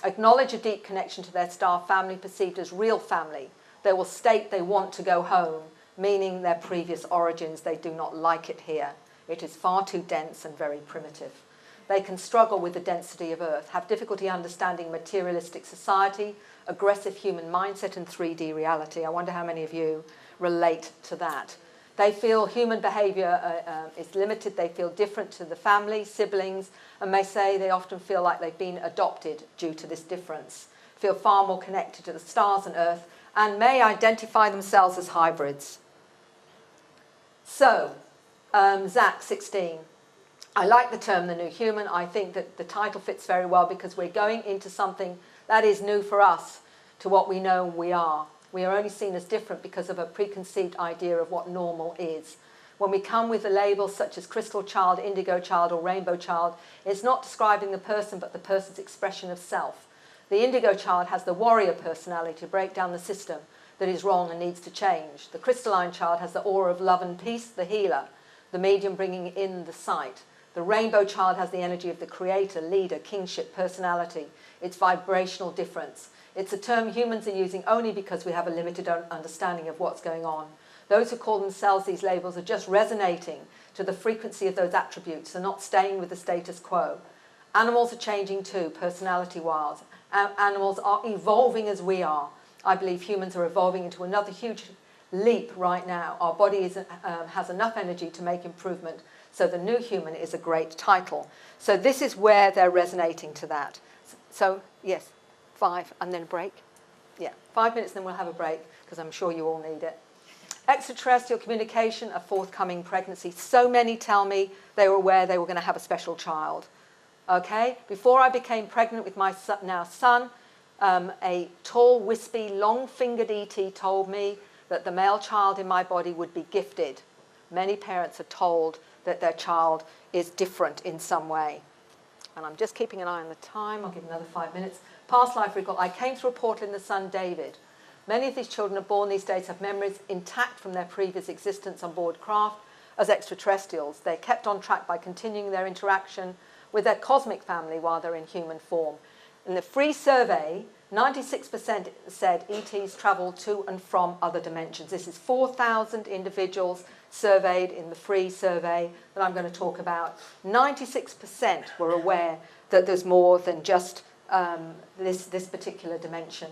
Acknowledge a deep connection to their star family perceived as real family. They will state they want to go home, meaning their previous origins, they do not like it here. It is far too dense and very primitive. They can struggle with the density of Earth, have difficulty understanding materialistic society, aggressive human mindset and 3D reality. I wonder how many of you relate to that. They feel human behaviour is limited. They feel different to the family, siblings, and may say they often feel like they've been adopted due to this difference, feel far more connected to the stars and Earth, and may identify themselves as hybrids. So, Zach, 16. I like the term the new human. I think that the title fits very well because we're going into something that is new for us to what we know we are. We are only seen as different because of a preconceived idea of what normal is. When we come with the labels such as crystal child, indigo child, or rainbow child, it's not describing the person but the person's expression of self. The indigo child has the warrior personality to break down the system that is wrong and needs to change. The crystalline child has the aura of love and peace, the healer, the medium bringing in the sight. The rainbow child has the energy of the creator, leader, kingship, personality, its vibrational difference. It's a term humans are using only because we have a limited understanding of what's going on. Those who call themselves these labels are just resonating to the frequency of those attributes and not staying with the status quo. Animals are changing too, personality-wise. Animals are evolving as we are. I believe humans are evolving into another huge leap right now. Our body has enough energy to make improvement. So the new human is a great title. So this is where they're resonating to that. So, yes. 5 and then a break. Yeah, 5 minutes, then we'll have a break because I'm sure you all need it. Extraterrestrial communication, a forthcoming pregnancy. So many tell me they were aware they were going to have a special child. Okay, before I became pregnant with my now son, a tall, wispy, long-fingered ET told me that the male child in my body would be gifted. Many parents are told that their child is different in some way. And I'm just keeping an eye on the time. I'll give another 5 minutes. Past life recall. I came through a portal in the sun, David. Many of these children are born these days have memories intact from their previous existence on board craft as extraterrestrials. They're kept on track by continuing their interaction with their cosmic family while they're in human form. In the free survey, 96% said ETs travel to and from other dimensions. This is 4,000 individuals surveyed in the free survey that I'm going to talk about. 96% were aware that there's more than just this particular dimension.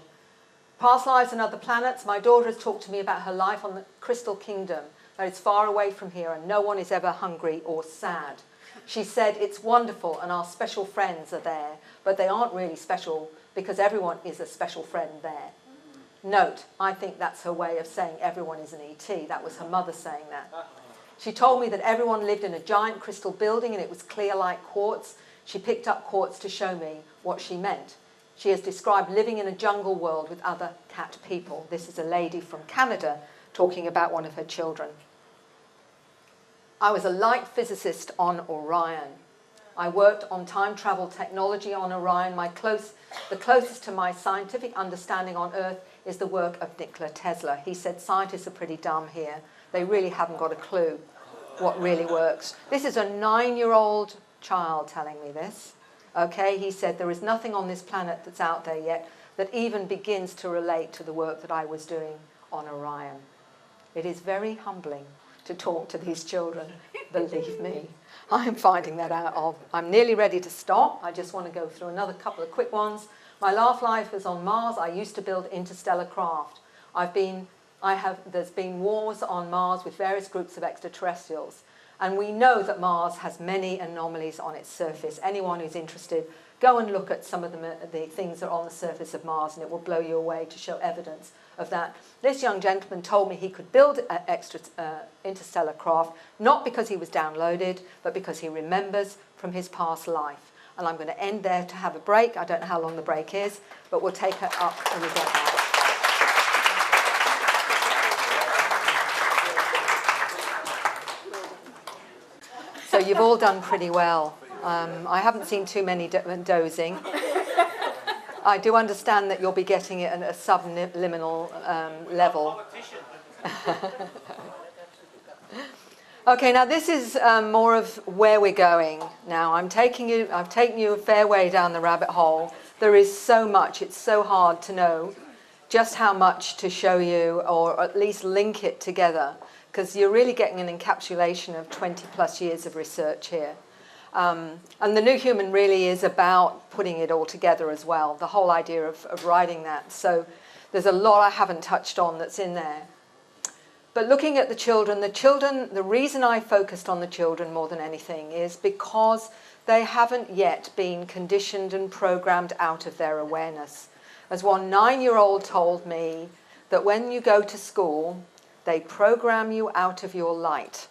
Past lives on other planets. My daughter has talked to me about her life on the Crystal Kingdom, that it's far away from here and no one is ever hungry or sad. She said it's wonderful and our special friends are there, but they aren't really special because everyone is a special friend there. Note, I think that's her way of saying everyone is an ET. That was her mother saying that. She told me that everyone lived in a giant crystal building and it was clear like quartz. She picked up quartz to show me what she meant. She has described living in a jungle world with other cat people. This is a lady from Canada talking about one of her children. I was a light physicist on Orion. I worked on time travel technology on Orion. The closest to my scientific understanding on Earth is the work of Nikola Tesla. He said scientists are pretty dumb here. They really haven't got a clue what really works. This is a 9-year-old child telling me this. Okay, he said there is nothing on this planet that's out there yet that even begins to relate to the work that I was doing on Orion. It is very humbling to talk to these children, believe me. I'm finding that out. I'm nearly ready to stop. I just want to go through another couple of quick ones. My last life was on Mars. I used to build interstellar craft. There's been wars on Mars with various groups of extraterrestrials. And we know that Mars has many anomalies on its surface. Anyone who's interested, go and look at some of the things that are on the surface of Mars and it will blow you away to show evidence of that. This young gentleman told me he could build an interstellar craft, not because he was downloaded, but because he remembers from his past life. And I'm going to end there to have a break. I don't know how long the break is, but we'll take it up when we get back. So you've all done pretty well. I haven't seen too many dozing. I do understand that you'll be getting it at a subliminal level. Okay, now this is more of where we're going. Now I've taken you a fair way down the rabbit hole. There is so much, it's so hard to know just how much to show you, or at least link it together, because you're really getting an encapsulation of 20 plus years of research here. And the New Human really is about putting it all together as well, the whole idea of writing that. So there's a lot I haven't touched on that's in there. But looking at the children, the reason I focused on the children more than anything is because they haven't yet been conditioned and programmed out of their awareness. As one 9-year-old told me, that when you go to school, they program you out of your light,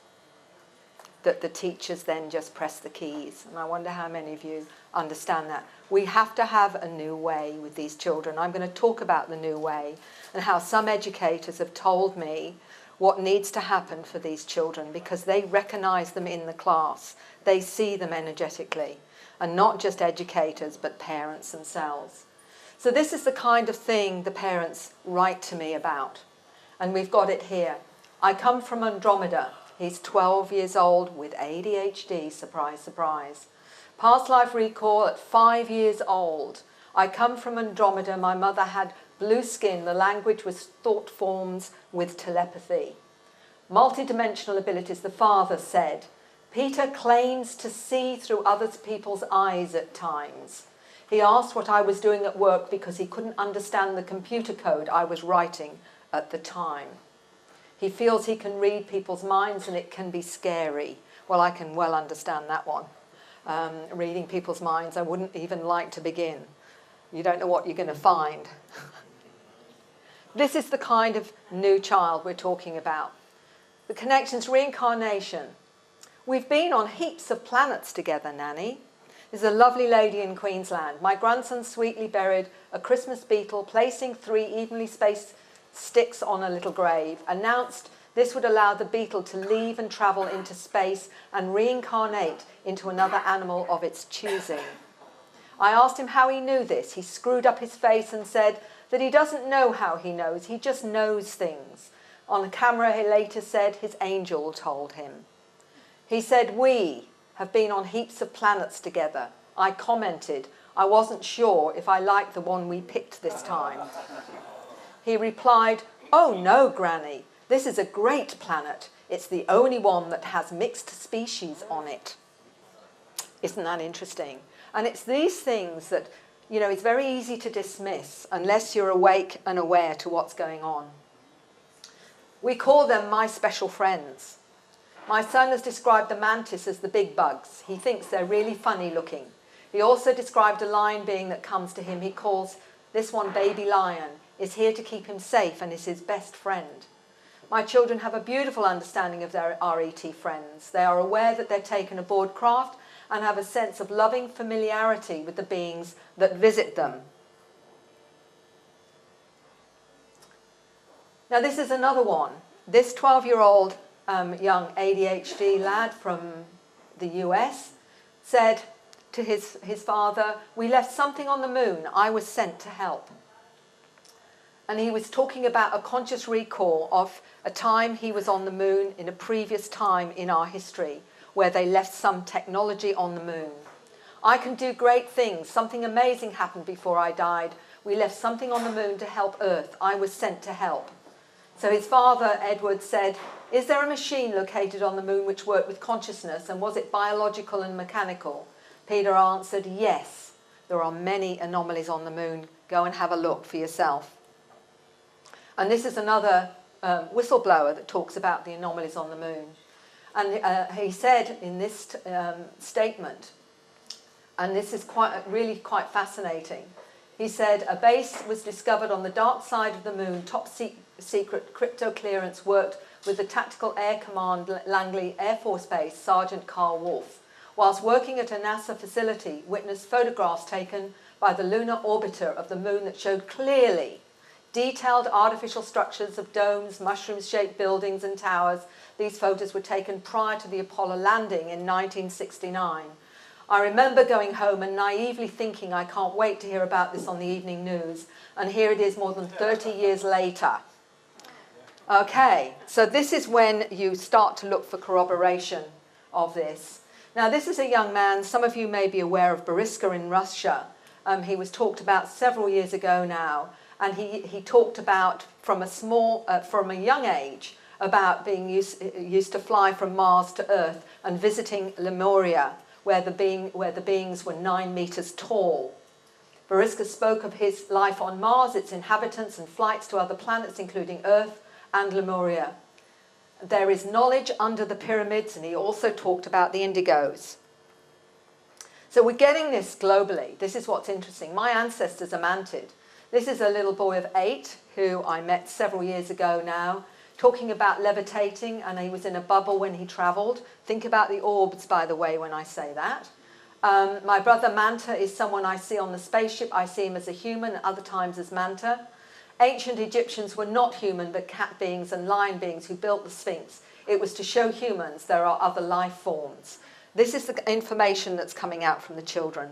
that the teachers then just press the keys. And I wonder how many of you understand that. We have to have a new way with these children. I'm going to talk about the new way and how some educators have told me what needs to happen for these children, because they recognize them in the class. They see them energetically, and not just educators, but parents themselves. So this is the kind of thing the parents write to me about. And we've got it here. I come from Andromeda. He's 12 years old with ADHD, surprise, surprise. Past life recall at 5 years old. I come from Andromeda. My mother had blue skin. The language was thought forms with telepathy. Multidimensional abilities, the father said. Peter claims to see through other people's eyes at times. He asked what I was doing at work because he couldn't understand the computer code I was writing at the time. He feels he can read people's minds and it can be scary. Well, I can well understand that one. Reading people's minds, I wouldn't even like to begin. You don't know what you're going to find. This is the kind of new child we're talking about. The connections, reincarnation. We've been on heaps of planets together, Nanny. There's a lovely lady in Queensland. My grandson sweetly buried a Christmas beetle, placing 3 evenly spaced sticks on a little grave, announced this would allow the beetle to leave and travel into space and reincarnate into another animal of its choosing. I asked him how he knew this. He screwed up his face and said that he doesn't know how he knows, he just knows things. On the camera, he later said his angel told him. He said, we have been on heaps of planets together. I commented, I wasn't sure if I liked the one we picked this time. He replied, oh no, Granny, this is a great planet. It's the only one that has mixed species on it. Isn't that interesting? And it's these things that, you know, it's very easy to dismiss unless you're awake and aware to what's going on. We call them my special friends. My son has described the mantis as the big bugs. He thinks they're really funny looking. He also described a lion being that comes to him. He calls this one Baby Lion, is here to keep him safe and is his best friend. My children have a beautiful understanding of their RET friends. They are aware that they're taken aboard craft and have a sense of loving familiarity with the beings that visit them. Now this is another one. This 12-year-old young ADHD lad from the US said to his father, we left something on the moon. I was sent to help. And he was talking about a conscious recall of a time he was on the moon in a previous time in our history where they left some technology on the moon. I can do great things. Something amazing happened before I died. We left something on the moon to help Earth. I was sent to help. So his father, Edward, said, is there a machine located on the moon which worked with consciousness, and was it biological and mechanical? Peter answered, yes. There are many anomalies on the moon. Go and have a look for yourself. And this is another whistleblower that talks about the anomalies on the moon. And he said in this statement, and this is really quite fascinating, He said, a base was discovered on the dark side of the moon, top secret crypto clearance, worked with the Tactical Air Command Langley Air Force Base, Sergeant Carl Wolf. Whilst working at a NASA facility, witnessed photographs taken by the lunar orbiter of the moon that showed clearly detailed artificial structures of domes, mushroom-shaped buildings and towers. These photos were taken prior to the Apollo landing in 1969. I remember going home and naively thinking, I can't wait to hear about this on the evening news. And here it is more than 30 years later. Okay, so this is when you start to look for corroboration of this. Now, this is a young man. Some of you may be aware of Boriska in Russia. He was talked about several years ago now. And he talked about from a young age about being used to fly from Mars to Earth and visiting Lemuria, where the beings were 9 meters tall. Boriska spoke of his life on Mars, its inhabitants, and flights to other planets, including Earth and Lemuria. There is knowledge under the pyramids, and he also talked about the indigos. So we're getting this globally. This is what's interesting. My ancestors are mantid. This is a little boy of 8 who I met several years ago now, talking about levitating, and he was in a bubble when he travelled. Think about the orbs, by the way, when I say that. My brother Manta is someone I see on the spaceship. I see him as a human, other times as Manta. Ancient Egyptians were not human, but cat beings and lion beings who built the Sphinx. It was to show humans there are other life forms. This is the information that's coming out from the children.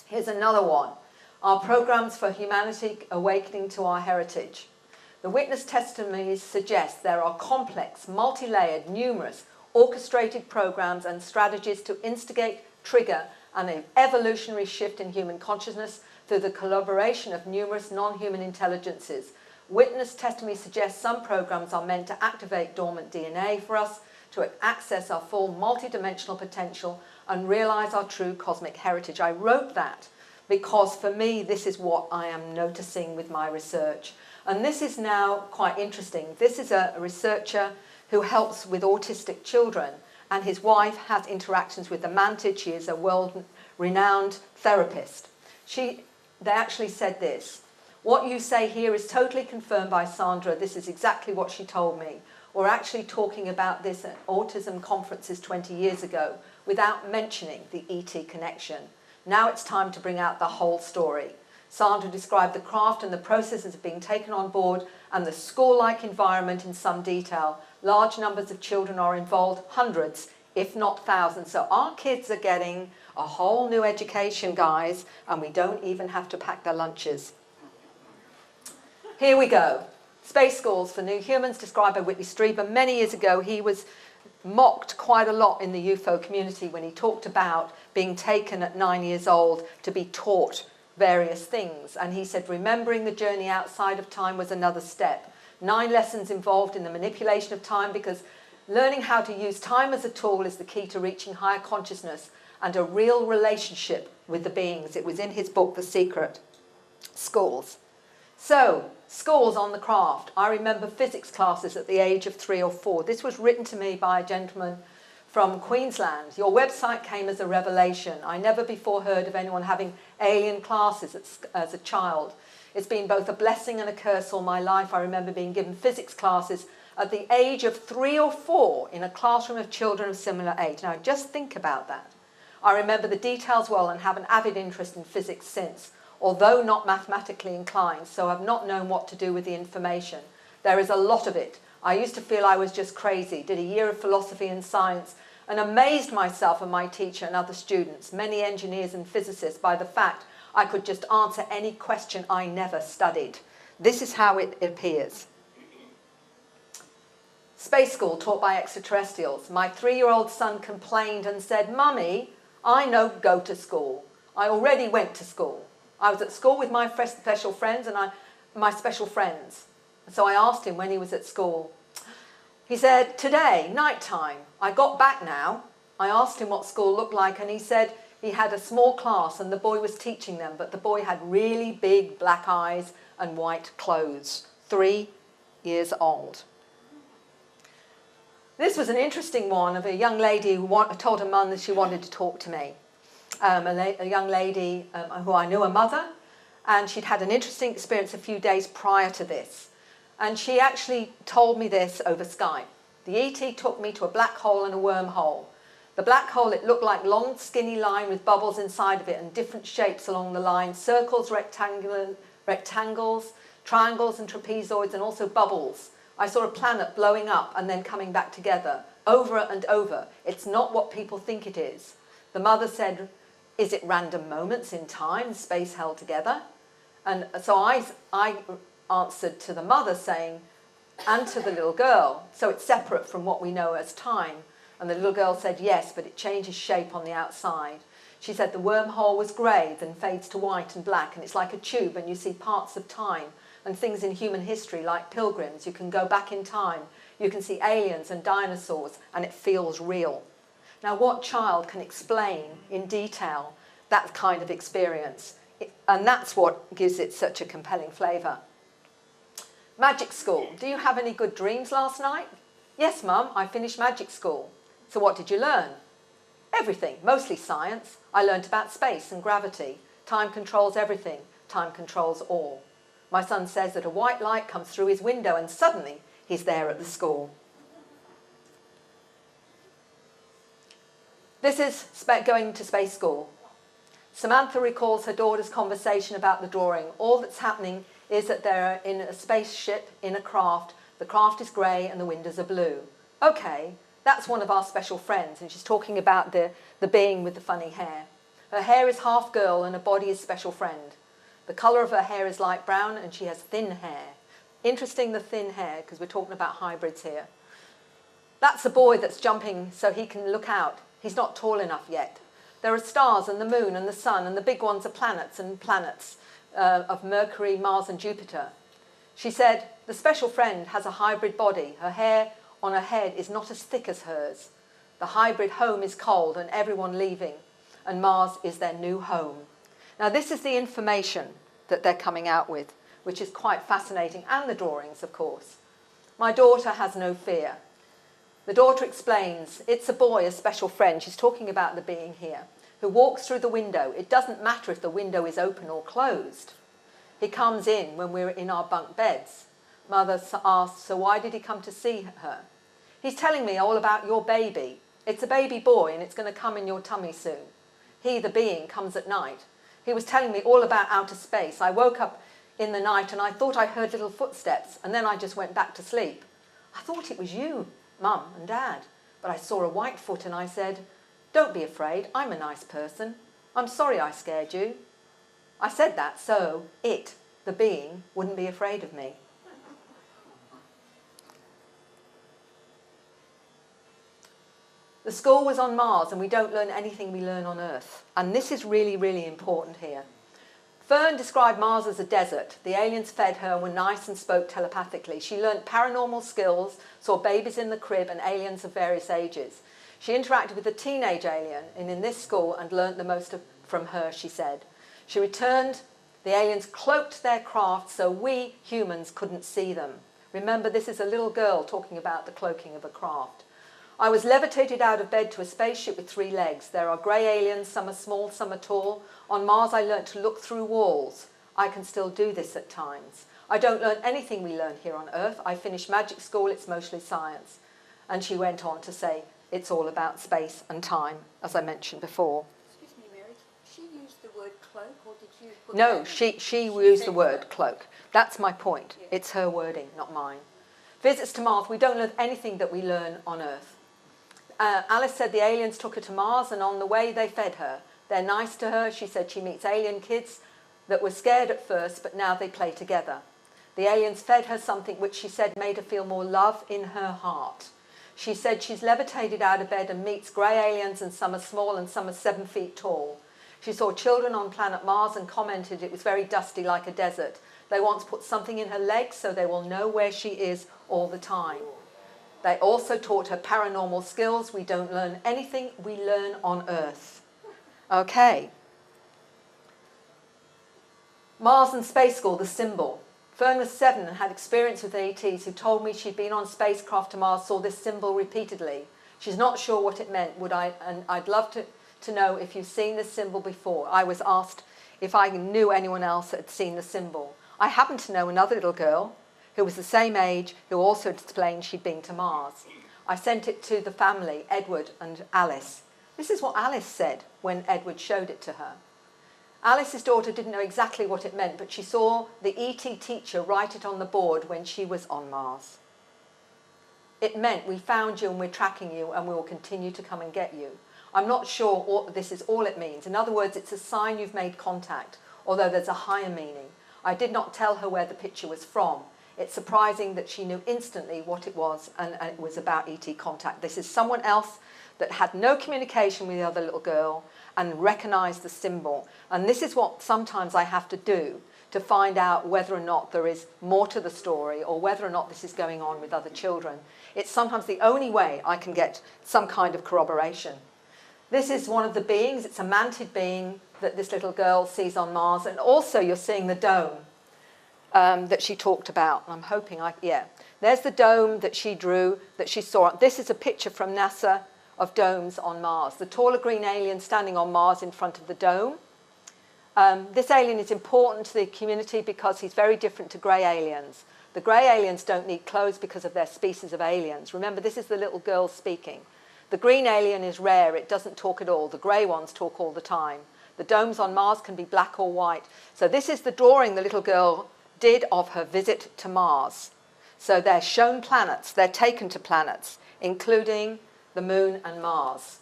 Here's another one. Our programs for humanity awakening to our heritage. The witness testimonies suggest there are complex, multi-layered, numerous, orchestrated programs and strategies to instigate, trigger an evolutionary shift in human consciousness through the collaboration of numerous non-human intelligences. Witness testimony suggests some programs are meant to activate dormant DNA for us to access our full multidimensional potential and realize our true cosmic heritage. I wrote that because for me, this is what I am noticing with my research. And this is now quite interesting. This is a researcher who helps with autistic children, and his wife has interactions with the mantid. She is a world-renowned therapist. They actually said this: what you say here is totally confirmed by Sandra. This is exactly what she told me. We're actually talking about this at autism conferences 20 years ago without mentioning the ET connection. Now it's time to bring out the whole story. Sandra described the craft and the processes of being taken on board and the school-like environment in some detail. Large numbers of children are involved, hundreds, if not thousands. So our kids are getting a whole new education, guys, and we don't even have to pack their lunches. Here we go. Space schools for new humans, described by Whitley Strieber. Many years ago, he was mocked quite a lot in the UFO community when he talked about being taken at 9 years old to be taught various things. And he said, remembering the journey outside of time was another step. 9 lessons involved in the manipulation of time, because learning how to use time as a tool is the key to reaching higher consciousness and a real relationship with the beings. It was in his book, The Secret. Schools. So, schools on the craft. I remember physics classes at the age of 3 or 4. This was written to me by a gentleman from Queensland. Your website came as a revelation. I never before heard of anyone having alien classes as a child. It's been both a blessing and a curse all my life. I remember being given physics classes at the age of 3 or 4 in a classroom of children of similar age. Now, just think about that. I remember the details well and have an avid interest in physics since, although not mathematically inclined, so I've not known what to do with the information. There is a lot of it. I used to feel I was just crazy, did a year of philosophy and science, and amazed myself and my teacher and other students, many engineers and physicists, by the fact I could just answer any question I never studied. This is how it appears. Space school taught by extraterrestrials. My 3-year-old son complained and said, "Mummy, I no go to school. I already went to school. I was at school with my special friends and my special friends." So I asked him when he was at school. He said, "Today, night time. I got back now." I asked him what school looked like, and he said he had a small class and the boy was teaching them, but the boy had really big black eyes and white clothes. 3 years old. This was an interesting one of a young lady who told her mum that she wanted to talk to me. A young lady who I knew, a mother, and she'd had an interesting experience a few days prior to this. And she actually told me this over Skype. The ET took me to a black hole and a wormhole. The black hole, it looked like long, skinny line with bubbles inside of it and different shapes along the line, circles, rectangles, triangles and trapezoids, and also bubbles. I saw a planet blowing up and then coming back together, over and over. It's not what people think it is. The mother said, is it random moments in time, space held together? And so I answered to the mother saying, and to the little girl, so it's separate from what we know as time. And the little girl said, yes, but it changes shape on the outside. She said the wormhole was grey, then fades to white and black, and it's like a tube, and you see parts of time and things in human history like pilgrims. You can go back in time. You can see aliens and dinosaurs, and it feels real. Now, what child can explain in detail that kind of experience? And that's what gives it such a compelling flavour. Magic school. Do you have any good dreams last night? Yes, Mum, I finished magic school. So what did you learn? Everything, mostly science. I learnt about space and gravity. Time controls everything. Time controls all. My son says that a white light comes through his window and suddenly he's there at the school. This is going to space school. Samantha recalls her daughter's conversation about the drawing. All that's happening is that they're in a spaceship in a craft. The craft is grey and the windows are blue. Okay, that's one of our special friends, and she's talking about the being with the funny hair. Her hair is half girl and her body is special friend. The colour of her hair is light brown and she has thin hair. Interesting, the thin hair, because we're talking about hybrids here. That's a boy that's jumping so he can look out. He's not tall enough yet. There are stars and the moon and the sun, and the big ones are planets of Mercury, Mars and Jupiter. She said, the special friend has a hybrid body. Her hair on her head is not as thick as hers. The hybrid home is cold and everyone leaving, and Mars is their new home. Now, this is the information that they're coming out with, which is quite fascinating, and the drawings, of course. My daughter has no fear. The daughter explains, it's a boy, a special friend, she's talking about the being here, who walks through the window. It doesn't matter if the window is open or closed. He comes in when we're in our bunk beds. Mother asks, so why did he come to see her? He's telling me all about your baby. It's a baby boy and it's going to come in your tummy soon. He, the being, comes at night. He was telling me all about outer space. I woke up in the night and I thought I heard little footsteps, and then I just went back to sleep. I thought it was you, Mum and Dad, but I saw a white foot and I said, don't be afraid, I'm a nice person. I'm sorry I scared you. I said that so it, the being, wouldn't be afraid of me. The school was on Mars and we don't learn anything we learn on Earth. And this is really, really important here. Fern described Mars as a desert. The aliens fed her, were nice and spoke telepathically. She learnt paranormal skills, saw babies in the crib and aliens of various ages. She interacted with a teenage alien in this school and learnt the most from her, she said. She returned, the aliens cloaked their craft so we humans couldn't see them. Remember, this is a little girl talking about the cloaking of a craft. I was levitated out of bed to a spaceship with 3 legs. There are grey aliens, some are small, some are tall. On Mars I learnt to look through walls. I can still do this at times. I don't learn anything we learn here on Earth. I finished magic school, it's mostly science. And she went on to say, it's all about space and time, as I mentioned before. Excuse me, Mary, she used the word cloak, or did you put No, that she used the word cloak. That's my point. Yeah. It's her wording, not mine. Visits to Mars, we don't learn anything that we learn on Earth. Alice said the aliens took her to Mars and on the way they fed her. They're nice to her. She said she meets alien kids that were scared at first, but now they play together. The aliens fed her something which she said made her feel more love in her heart. She said she's levitated out of bed and meets grey aliens, and some are small and some are 7 feet tall. She saw children on planet Mars and commented it was very dusty like a desert. They once put something in her legs so they will know where she is all the time. They also taught her paranormal skills. We don't learn anything we learn on Earth. Okay. Mars and Space School, the symbol. Fern was 7 and had experience with ETs who told me she'd been on spacecraft to Mars, saw this symbol repeatedly. She's not sure what it meant, and I'd love to know if you've seen this symbol before. I was asked if I knew anyone else that had seen the symbol. I happened to know another little girl who was the same age, who also explained she'd been to Mars. I sent it to the family, Edward and Alice. This is what Alice said when Edward showed it to her. Alice's daughter didn't know exactly what it meant, but she saw the ET teacher write it on the board when she was on Mars. It meant we found you and we're tracking you and we will continue to come and get you. I'm not sure this is all it means. In other words, it's a sign you've made contact, although there's a higher meaning. I did not tell her where the picture was from. It's surprising that she knew instantly what it was, and it was about ET contact. This is someone else that had no communication with the other little girl and recognised the symbol. And this is what sometimes I have to do to find out whether or not there is more to the story or whether or not this is going on with other children. It's sometimes the only way I can get some kind of corroboration. This is one of the beings. It's a mantid being that this little girl sees on Mars. And also you're seeing the dome that she talked about. I'm hoping there's the dome that she drew, that she saw. This is a picture from NASA of domes on Mars. The taller green alien standing on Mars in front of the dome. This alien is important to the community because he's very different to grey aliens. The grey aliens don't need clothes because of their species of aliens. Remember, this is the little girl speaking. The green alien is rare. It doesn't talk at all. The grey ones talk all the time. The domes on Mars can be black or white. So this is the drawing the little girl did of her visit to Mars. So they're shown planets. They're taken to planets, including the Moon and Mars.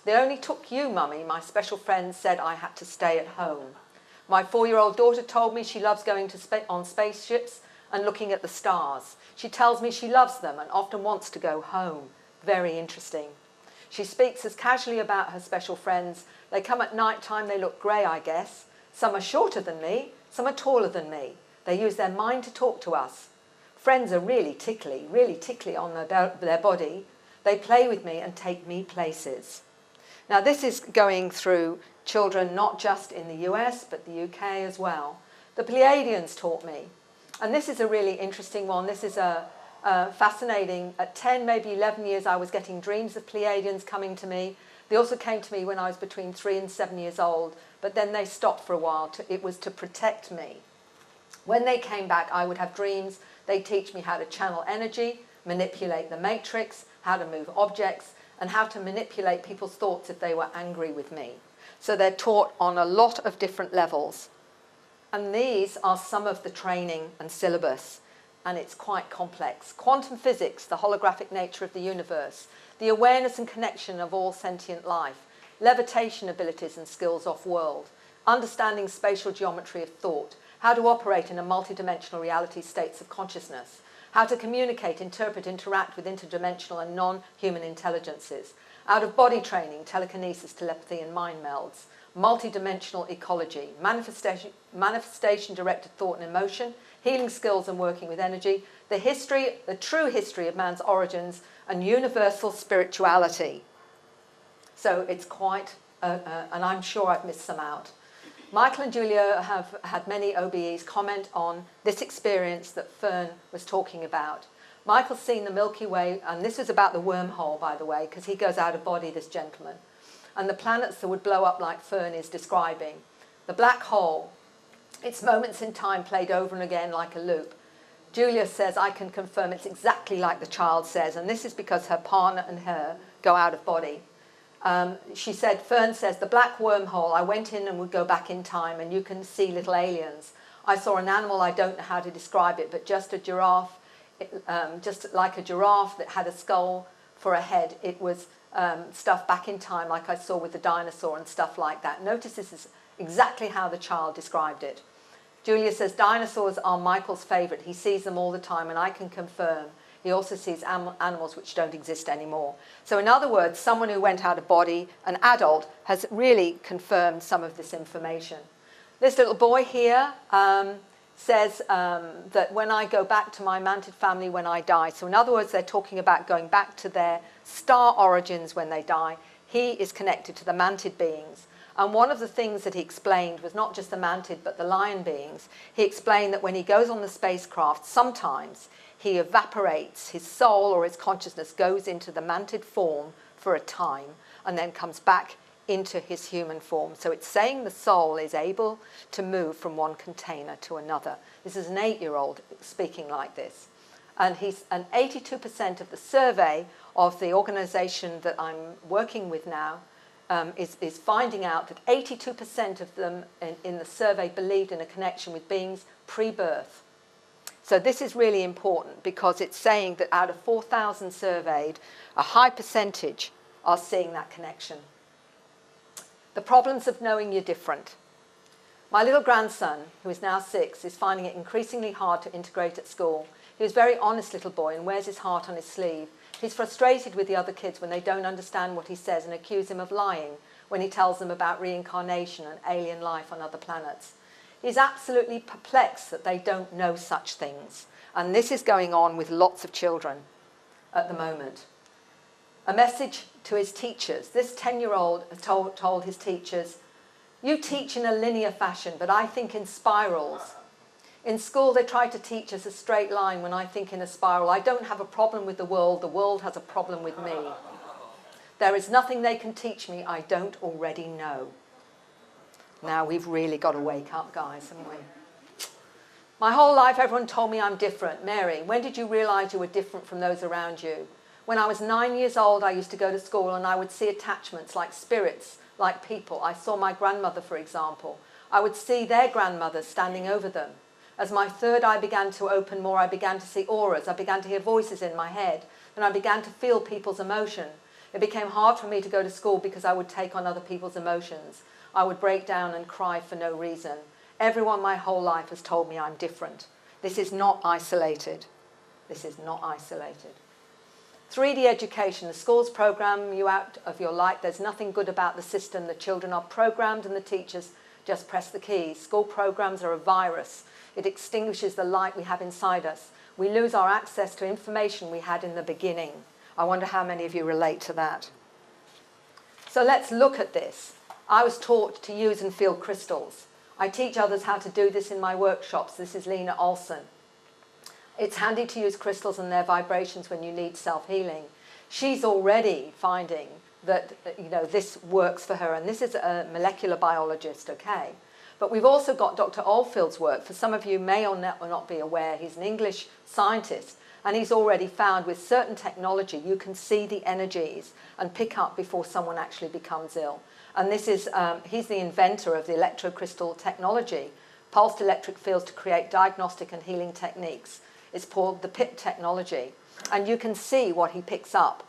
They only took you, Mummy. My special friend said I had to stay at home. My 4-year-old daughter told me she loves going on spaceships and looking at the stars. She tells me she loves them and often wants to go home. Very interesting. She speaks as casually about her special friends. They come at night time, they look grey, I guess. Some are shorter than me, some are taller than me. They use their mind to talk to us. Friends are really tickly on their body. They play with me and take me places. Now this is going through children not just in the US, but the UK as well. The Pleiadians taught me. And this is a really interesting one. This is a fascinating. At 10, maybe 11 years, I was getting dreams of Pleiadians coming to me. They also came to me when I was between 3 and 7 years old, but then they stopped for a while. It was to protect me. When they came back, I would have dreams. They'd teach me how to channel energy, manipulate the matrix, how to move objects, and how to manipulate people's thoughts if they were angry with me. So they're taught on a lot of different levels. And these are some of the training and syllabus, and it's quite complex. Quantum physics, the holographic nature of the universe, the awareness and connection of all sentient life, levitation abilities and skills off-world, understanding spatial geometry of thought, how to operate in a multidimensional reality states of consciousness, how to communicate, interpret, interact with interdimensional and non-human intelligences, out-of-body training, telekinesis, telepathy and mind melds, multidimensional ecology, manifestation-directed thought and emotion, healing skills and working with energy, the true history of man's origins, and universal spirituality. So it's quite, and I'm sure I've missed some out. Michael and Julia have had many OBEs comment on this experience that Fern was talking about. Michael's seen the Milky Way, and this was about the wormhole, by the way, because he goes out of body, this gentleman, and the planets that would blow up like Fern is describing. The black hole, its moments in time played over and again like a loop. Julia says, I can confirm it's exactly like the child says, and this is because her partner and her go out of body. She said, Fern says, the black wormhole, I went in and would go back in time and you can see little aliens. I saw an animal, I don't know how to describe it, but just a giraffe, just like a giraffe that had a skull for a head. It was stuff back in time like I saw with the dinosaur and stuff like that. Notice this is exactly how the child described it. Julia says, dinosaurs are Michael's favourite. He sees them all the time and I can confirm. He also sees animals which don't exist anymore. So in other words, someone who went out of body, an adult, has really confirmed some of this information. This little boy here says that when I go back to my mantid family when I die, so in other words, they're talking about going back to their star origins when they die. He is connected to the mantid beings. And one of the things that he explained was not just the mantid, but the lion beings. He explained that when he goes on the spacecraft, sometimes he evaporates, his soul or his consciousness goes into the mantid form for a time and then comes back into his human form. So it's saying the soul is able to move from one container to another. This is an 8-year-old speaking like this. And 82% of the survey of the organisation that I'm working with now is finding out that 82% of them in the survey believed in a connection with beings pre-birth. So this is really important because it's saying that out of 4,000 surveyed, a high percentage are seeing that connection. The problems of knowing you're different. My little grandson, who is now 6, is finding it increasingly hard to integrate at school. He was a very honest little boy and wears his heart on his sleeve. He's frustrated with the other kids when they don't understand what he says and accuse him of lying when he tells them about reincarnation and alien life on other planets. He's absolutely perplexed that they don't know such things. And this is going on with lots of children at the moment. A message to his teachers. This 10-year-old has told his teachers, "You teach in a linear fashion, but I think in spirals. In school, they try to teach us a straight line when I think in a spiral. I don't have a problem with the world has a problem with me. There is nothing they can teach me I don't already know." Now we've really got to wake up, guys, haven't we? My whole life, everyone told me I'm different. Mary, when did you realise you were different from those around you? When I was 9 years old, I used to go to school and I would see attachments like spirits, like people. I saw my grandmother, for example. I would see their grandmothers standing over them. As my third eye began to open more, I began to see auras. I began to hear voices in my head. And I began to feel people's emotion. It became hard for me to go to school because I would take on other people's emotions. I would break down and cry for no reason. Everyone my whole life has told me I'm different. This is not isolated. This is not isolated. 3D education. The schools program you out of your light. There's nothing good about the system. The children are programmed and the teachers just press the keys. School programs are a virus. It extinguishes the light we have inside us. We lose our access to information we had in the beginning. I wonder how many of you relate to that. So let's look at this. I was taught to use and feel crystals. I teach others how to do this in my workshops. This is Lena Olsen. It's handy to use crystals and their vibrations when you need self-healing. She's already finding that this works for her, and this is a molecular biologist, okay? But we've also got Dr. Oldfield's work. For some of you may or not be aware, he's an English scientist, and he's already found with certain technology you can see the energies and pick up before someone actually becomes ill. And this is, he's the inventor of the electrocrystal technology, pulsed electric fields to create diagnostic and healing techniques. It's called the PIP technology. And you can see what he picks up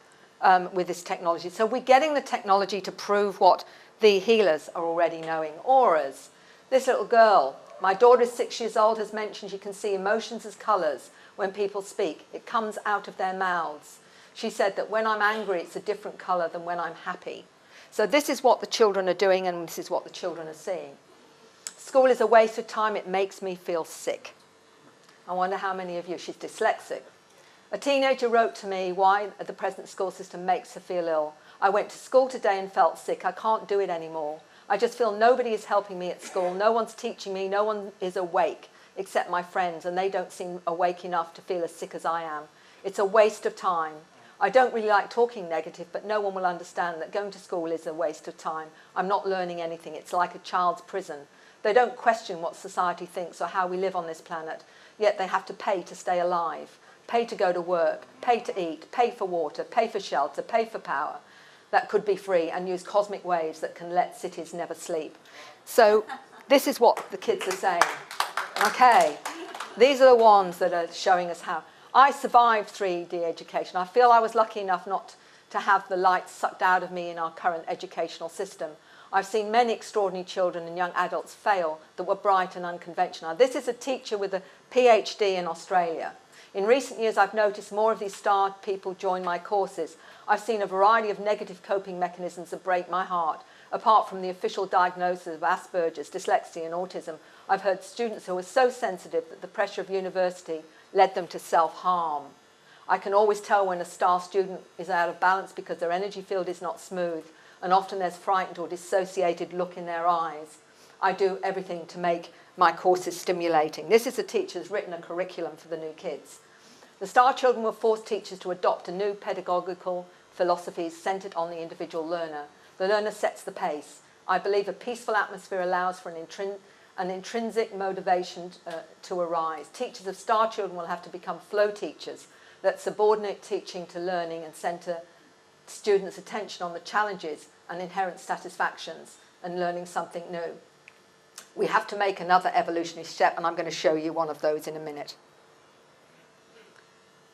with this technology. So we're getting the technology to prove what the healers are already knowing. Auras. This little girl, my daughter is 6 years old, has mentioned she can see emotions as colours when people speak. It comes out of their mouths. She said that when I'm angry, it's a different colour than when I'm happy. So this is what the children are doing, and this is what the children are seeing. School is a waste of time. It makes me feel sick. I wonder how many of you, she's dyslexic. A teenager wrote to me why the present school system makes her feel ill. I went to school today and felt sick. I can't do it anymore. I just feel nobody is helping me at school. No one's teaching me. No one is awake except my friends, and they don't seem awake enough to feel as sick as I am. It's a waste of time. I don't really like talking negative, but no one will understand that going to school is a waste of time. I'm not learning anything. It's like a child's prison. They don't question what society thinks or how we live on this planet, yet they have to pay to stay alive, pay to go to work, pay to eat, pay for water, pay for shelter, pay for power that could be free, and use cosmic waves that can let cities never sleep. So this is what the kids are saying. Okay, these are the ones that are showing us how. I survived 3D education. I feel I was lucky enough not to have the light sucked out of me in our current educational system. I've seen many extraordinary children and young adults fail that were bright and unconventional. This is a teacher with a PhD in Australia. In recent years, I've noticed more of these star people join my courses. I've seen a variety of negative coping mechanisms that break my heart. Apart from the official diagnosis of Asperger's, dyslexia and autism, I've heard students who were so sensitive that the pressure of university led them to self-harm. I can always tell when a star student is out of balance because their energy field is not smooth, and often there's frightened or dissociated look in their eyes. I do everything to make my courses stimulating. This is a teacher who's written a curriculum for the new kids. The star children will force teachers to adopt a new pedagogical philosophy centred on the individual learner. The learner sets the pace. I believe a peaceful atmosphere allows for an intrinsic motivation to arise. Teachers of star children will have to become flow teachers that subordinate teaching to learning and centre students' attention on the challenges and inherent satisfactions and learning something new. We have to make another evolutionary step, and I'm going to show you one of those in a minute.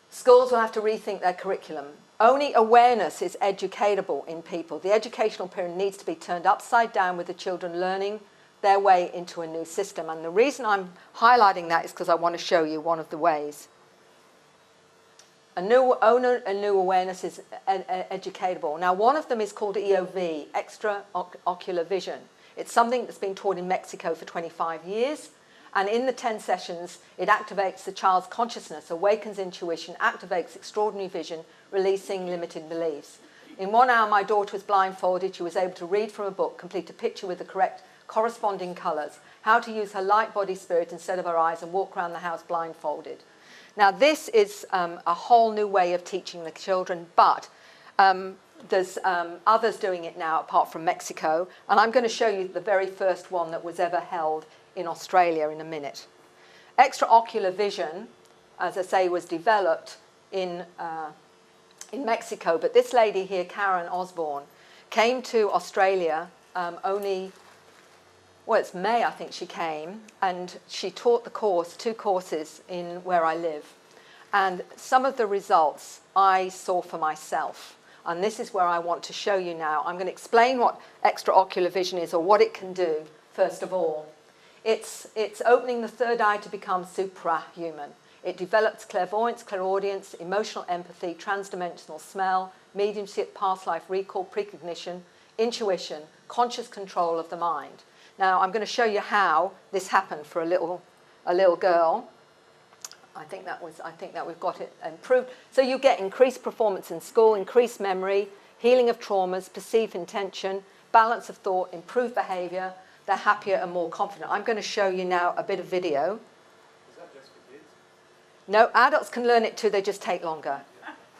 Schools will have to rethink their curriculum. Only awareness is educatable in people. The educational pyramid needs to be turned upside down with the children learning their way into a new system. And the reason I'm highlighting that is because I want to show you one of the ways. A new awareness is educatable. Now, one of them is called EOV, extraocular vision. It's something that's been taught in Mexico for 25 years. And in the 10 sessions, it activates the child's consciousness, awakens intuition, activates extraordinary vision, releasing limited beliefs. In 1 hour, my daughter was blindfolded. She was able to read from a book, complete a picture with the correct corresponding colours, how to use her light body spirit instead of her eyes, and walk around the house blindfolded. Now, this is a whole new way of teaching the children, but there's others doing it now apart from Mexico, and I'm going to show you the very first one that was ever held in Australia in a minute. Extraocular vision, as I say, was developed in Mexico, but this lady here, Karen Osborne, came to Australia it's May, I think she came, and she taught the course, 2 courses in where I live. And some of the results I saw for myself. And this is where I want to show you now. I'm going to explain what extraocular vision is, or what it can do, first of all. It's opening the third eye to become suprahuman. It develops clairvoyance, clairaudience, emotional empathy, transdimensional smell, mediumship, past life recall, precognition, intuition, conscious control of the mind. Now, I'm going to show you how this happened for a little girl. I think that we've got it improved. So you get increased performance in school, increased memory, healing of traumas, perceived intention, balance of thought, improved behaviour. They're happier and more confident. I'm going to show you now a bit of video. Is that just for kids? No, adults can learn it too. They just take longer.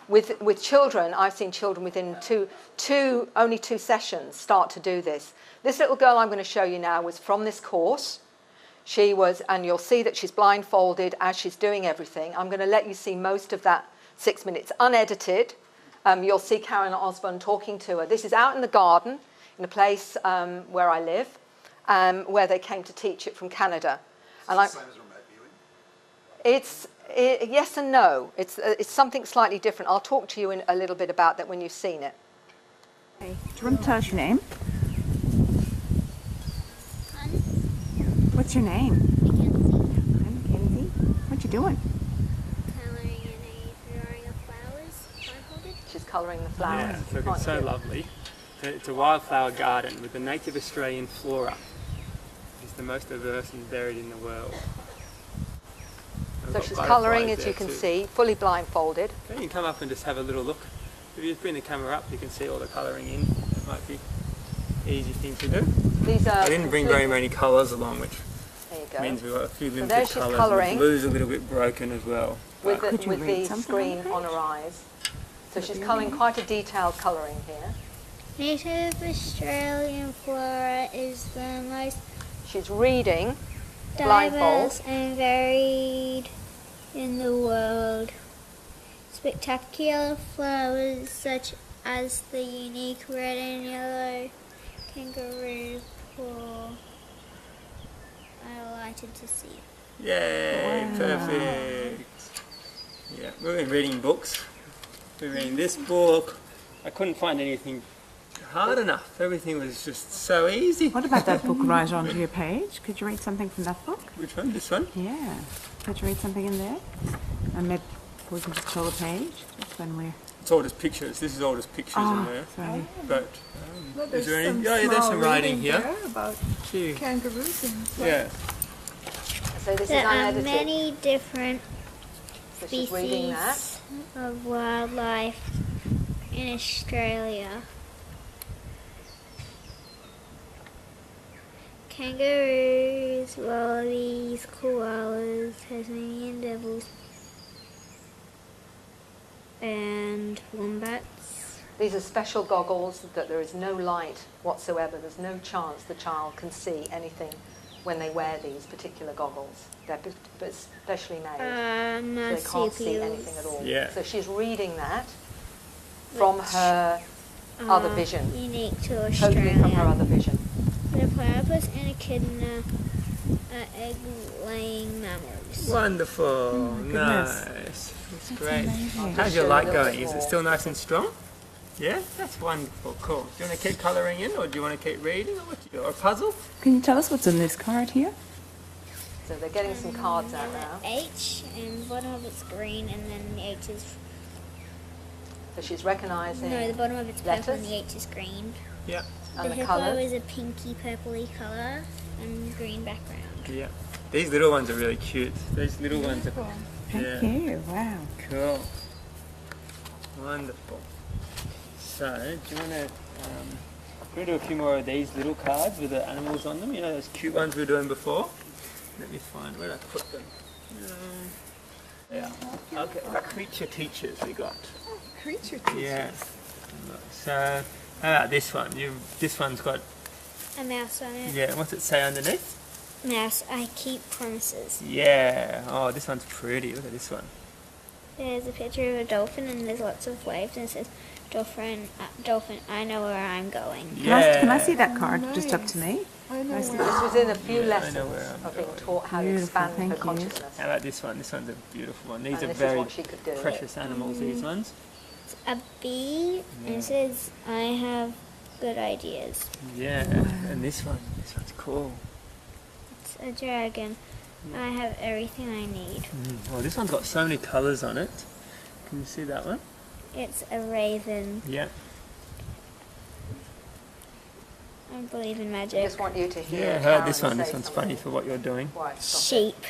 With children, I've seen children within only 2 sessions start to do this. This little girl I'm going to show you now was from this course. She was, and you'll see that she's blindfolded as she's doing everything. I'm going to let you see most of that 6 minutes, unedited. You'll see Karen Osborne talking to her. This is out in the garden, in a place where I live, where they came to teach it from Canada. And It's the same as remote viewing? yes and no. It's something slightly different. I'll talk to you a little bit about that when you've seen it. Okay. Do you want to tell us your name? What's your name? I'm Mackenzie. What you doing? Colouring in a drawing of flowers, blindfolded. She's colouring the flowers. Yeah, look, it's so lovely. It's a wildflower garden with the native Australian flora. It's the most diverse and varied in the world. So she's colouring, as you can see, fully blindfolded. Okay, you can come up and just have a little look. If you just bring the camera up, you can see all the colouring in. It might be an easy thing to do. These are I didn't bring very many colours along, which there you go. means we've got a few limited there she's colours. colouring. The blue's a little bit broken as well. With But the screen on her eyes. So she's colouring quite a detailed colouring here. Native Australian flora is the most She's reading blindfold. diverse and varied in the world. Spectacular flowers such as the unique red and yellow kangaroo paw are delighted to see. Yay, perfect. Yeah, we've been reading books. We're reading this book. I couldn't find anything hard enough. Everything was just so easy. What about that book right onto your page? Could you read something from that book? Which one? This one? Yeah. Could you read something in there? And maybe we can just show the page. That's when we're... It's all just pictures. This is all just pictures in there. sorry. But is there any? Oh, yeah, there's some writing here. About Gee. kangaroos and stuff. Yeah. So this There is are unedited. many different So she's reading that. species of wildlife in Australia. Kangaroos, wallabies, koalas, Tasmanian devils, and wombats. These are special goggles that there is no light whatsoever. There's no chance the child can see anything when they wear these particular goggles. They're specially made, so they can't see anything at all. Yeah. So she's reading that from her other vision. Unique to Australia. Totally from her other vision. The platypus and echidna are egg-laying mammals. Wonderful. Nice. That's great. How's your light going? Is it still nice and strong? Yeah? That's wonderful. Cool. Do you want to keep colouring in, or do you want to keep reading, or what do you do? Or a puzzle? Can you tell us what's in this card here? So they're getting some cards out now. H, and the bottom of it's green, and then the H is... So she's recognising No, the bottom of it's purple, and letters. the H is green. Yeah. And the the hippo colours. is a pinky purpley colour, and green background. Yeah. These little ones are really cute. These little ones are... Thank you. Wow. Cool. Wonderful. So, do you want to do a few more of these little cards with the animals on them? You know those cute ones we were doing before? Let me find, where did I put them? Yeah. Okay, creature teachers we got. Creature teachers. Yeah. So, how about this one? This one's got, A mouse on it. yeah, what's it say underneath? Mouse, I keep promises. Yeah. Oh, this one's pretty. Look at this one. There's a picture of a dolphin, and there's lots of waves, and it says, dolphin, I know where I'm going. Yeah. Can I see that card just up to me? I know This where was in a few Yeah, I lessons know where I'm of being going. taught how to Beautiful, expand thank her you. consciousness. How about this one? This one's a beautiful one. These And are this is very what she could do. precious animals, these ones. It's a bee, and it says, I have good ideas. Yeah. And this one's cool. It's a dragon. I have everything I need. Well, this one's got so many colours on it. Can you see that one? It's a raven. Yeah. I believe in I magic. just want you to hear. Yeah, I heard Karen this one. say This one's something. funny for what you're doing. Why, stop it. Sheep.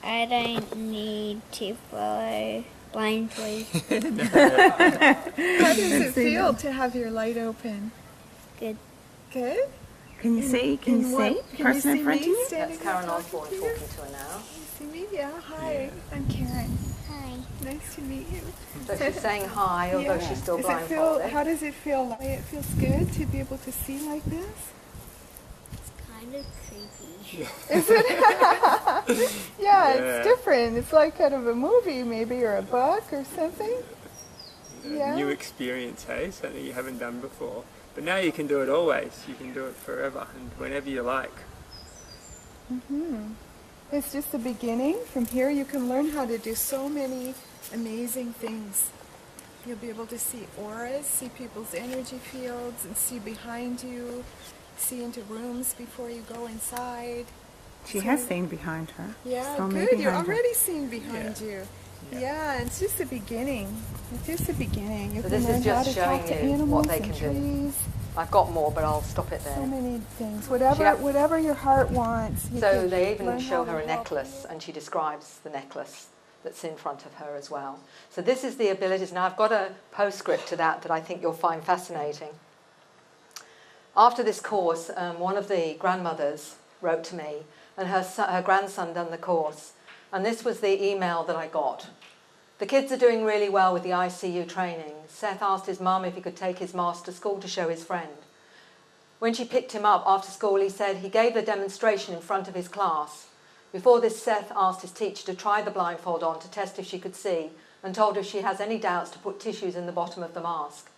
I don't need to follow blindly. How does it feel to have your light open? Good. Good? Can you see? Can you see the person in front of you? That's Karen Osborne talking to her now. You see me? Yeah, hi. I'm Karen. Hi. Nice to meet you. So she's saying hi, although she's still Does it feel, blindfolded. how does it feel? It feels good to be able to see like this? It's kind of creepy. Is it? Yeah, Yeah. it's different. It's like kind of a movie maybe, or a book or something. Yeah. New experience, hey? Something you haven't done before. But now you can do it always. You can do it forever and whenever you like. It's just the beginning. From here you can learn how to do so many amazing things. You'll be able to see auras, see people's energy fields, and see behind you, see into rooms before you go inside. She has seen behind her. Yeah, So many good. You're behind her. already seeing behind you. Yeah, it's just the beginning. It's just the beginning. You So can this learn is just how to talk showing to you animals what they and can do. trees. I've got more, but I'll stop it So there. many things. Whatever, Yeah. whatever your heart wants. You So can they even learn show how her to a help necklace, and she describes the necklace that's in front of her as well. So this is the abilities. Now I've got a postscript to that I think you'll find fascinating. After this course, one of the grandmothers wrote to me, and her grandson done the course. And this was the email that I got. The kids are doing really well with the ICU training. Seth asked his mum if he could take his mask to school to show his friend. When she picked him up after school, he said he gave the demonstration in front of his class. Before this, Seth asked his teacher to try the blindfold on to test if she could see, and told her if she has any doubts to put tissues in the bottom of the mask.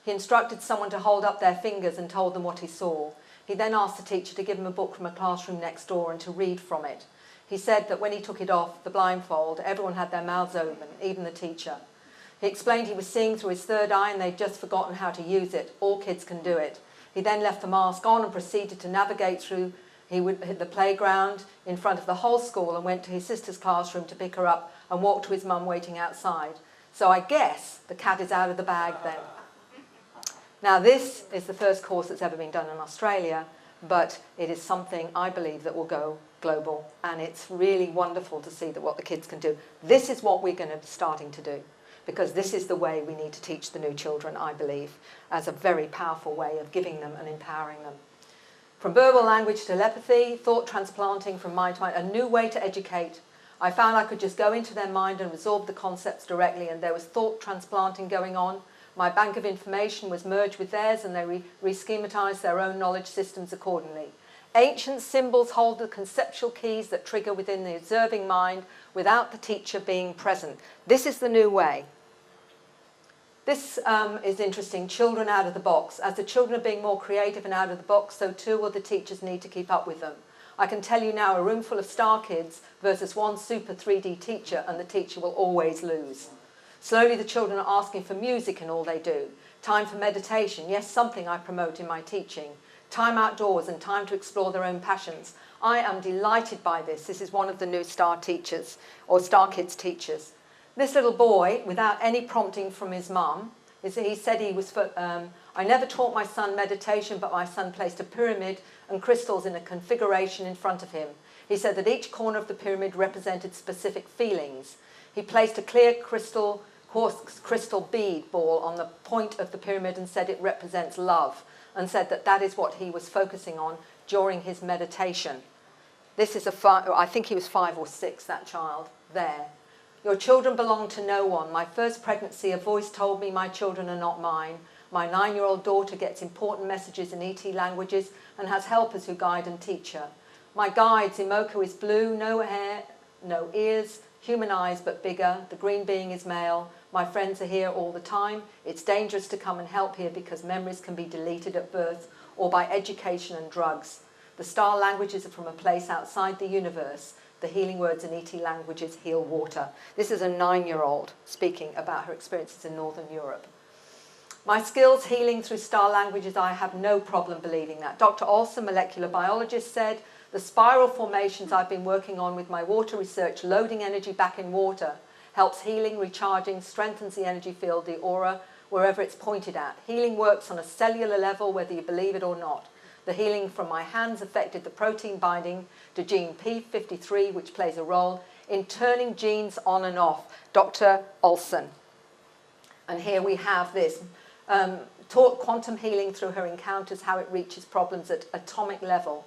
He instructed someone to hold up their fingers and told them what he saw. He then asked the teacher to give him a book from a classroom next door and to read from it. He said that when he took it off, the blindfold, everyone had their mouths open, even the teacher. He explained he was seeing through his third eye and they'd just forgotten how to use it. All kids can do it. He then left the mask on and proceeded to navigate through the playground in front of the whole school and went to his sister's classroom to pick her up and walked to his mum waiting outside. So I guess the cat is out of the bag then. Now this is the first course that's ever been done in Australia, but it is something I believe that will go global, and it's really wonderful to see that what the kids can do. This is what we're going to be starting to do, because this is the way we need to teach the new children, I believe, as a very powerful way of giving them and empowering them. From verbal language to telepathy, thought transplanting from mind to mind, a new way to educate. I found I could just go into their mind and absorb the concepts directly, and there was thought transplanting going on My bank of information was merged with theirs and they re-schematized their own knowledge systems accordingly. Ancient symbols hold the conceptual keys that trigger within the observing mind without the teacher being present. This is the new way. This is interesting, children out of the box. As the children are being more creative and out of the box, so too will the teachers need to keep up with them. I can tell you now, a room full of star kids versus one super 3D teacher, and the teacher will always lose. Slowly the children are asking for music in all they do. Time for meditation, yes, something I promote in my teaching. Time outdoors and time to explore their own passions. I am delighted by this. This is one of the new star teachers, or star kids teachers. This little boy, without any prompting from his mum, he said he was I never taught my son meditation, but my son placed a pyramid and crystals in a configuration in front of him. He said that each corner of the pyramid represented specific feelings. He placed a clear crystal bead ball on the point of the pyramid and said it represents love, and said that that is what he was focusing on during his meditation. This is I think he was 5 or 6, that child, there. Your children belong to no one. My first pregnancy, a voice told me my children are not mine. My 9-year-old daughter gets important messages in ET languages and has helpers who guide and teach her. My guides, Imoko is blue, no hair, no ears, human eyes but bigger. The green being is male. My friends are here all the time. It's dangerous to come and help here because memories can be deleted at birth or by education and drugs. The star languages are from a place outside the universe. The healing words in ET languages heal water. This is a 9-year-old speaking about her experiences in Northern Europe. My skills healing through star languages, I have no problem believing that. Dr. Olsen, molecular biologist, said, the spiral formations I've been working on with my water research, loading energy back in water, helps healing, recharging, strengthens the energy field, the aura, wherever it's pointed at. Healing works on a cellular level, whether you believe it or not. The healing from my hands affected the protein binding to gene P53, which plays a role in turning genes on and off. Dr. Olsen. And here we have this. Taught quantum healing through her encounters, how it reaches problems at atomic level.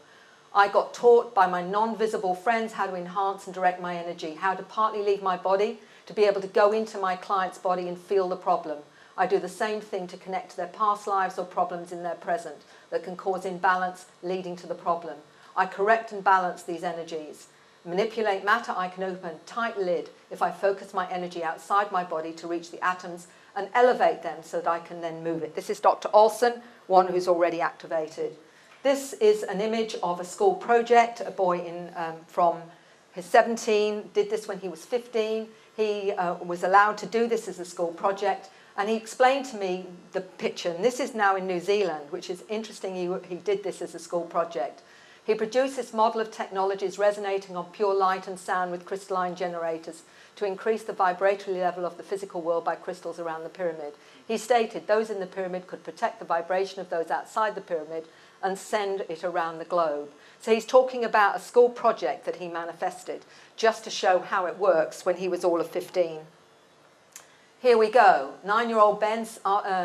I got taught by my non-visible friends how to enhance and direct my energy, how to partly leave my body to be able to go into my client's body and feel the problem. I do the same thing to connect to their past lives or problems in their present that can cause imbalance leading to the problem. I correct and balance these energies. Manipulate matter, I can open a tight lid if I focus my energy outside my body to reach the atoms and elevate them so that I can then move it. This is Dr. Olsen, one who's already activated. This is an image of a school project. A boy from his 17 did this when he was 15. He was allowed to do this as a school project, and he explained to me the picture. And this is now in New Zealand, which is interesting. He did this as a school project. He produced this model of technologies resonating on pure light and sound with crystalline generators to increase the vibratory level of the physical world by crystals around the pyramid. He stated those in the pyramid could protect the vibration of those outside the pyramid and send it around the globe. So he's talking about a school project that he manifested just to show how it works when he was all of 15. Here we go. 9-year-old Ben's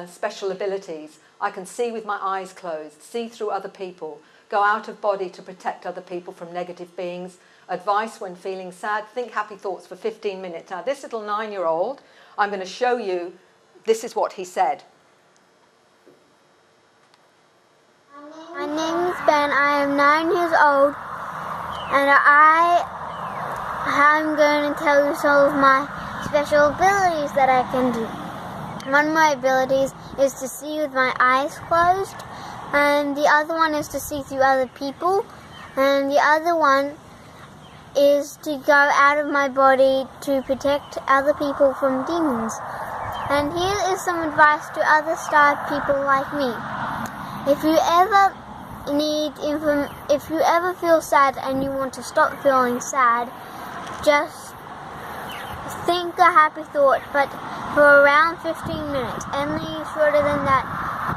special abilities. I can see with my eyes closed, see through other people, go out of body to protect other people from negative beings. Advice when feeling sad, think happy thoughts for 15 minutes. Now this little 9-year-old, I'm going to show you, this is what he said. My name is Ben, I am 9 years old, and I am going to tell you some of my special abilities that I can do. One of my abilities is to see with my eyes closed, and the other one is to see through other people, and the other one is to go out of my body to protect other people from demons. And here is some advice to other star people like me. If you ever feel sad and you want to stop feeling sad, just think a happy thought, but for around 15 minutes. Any shorter than that,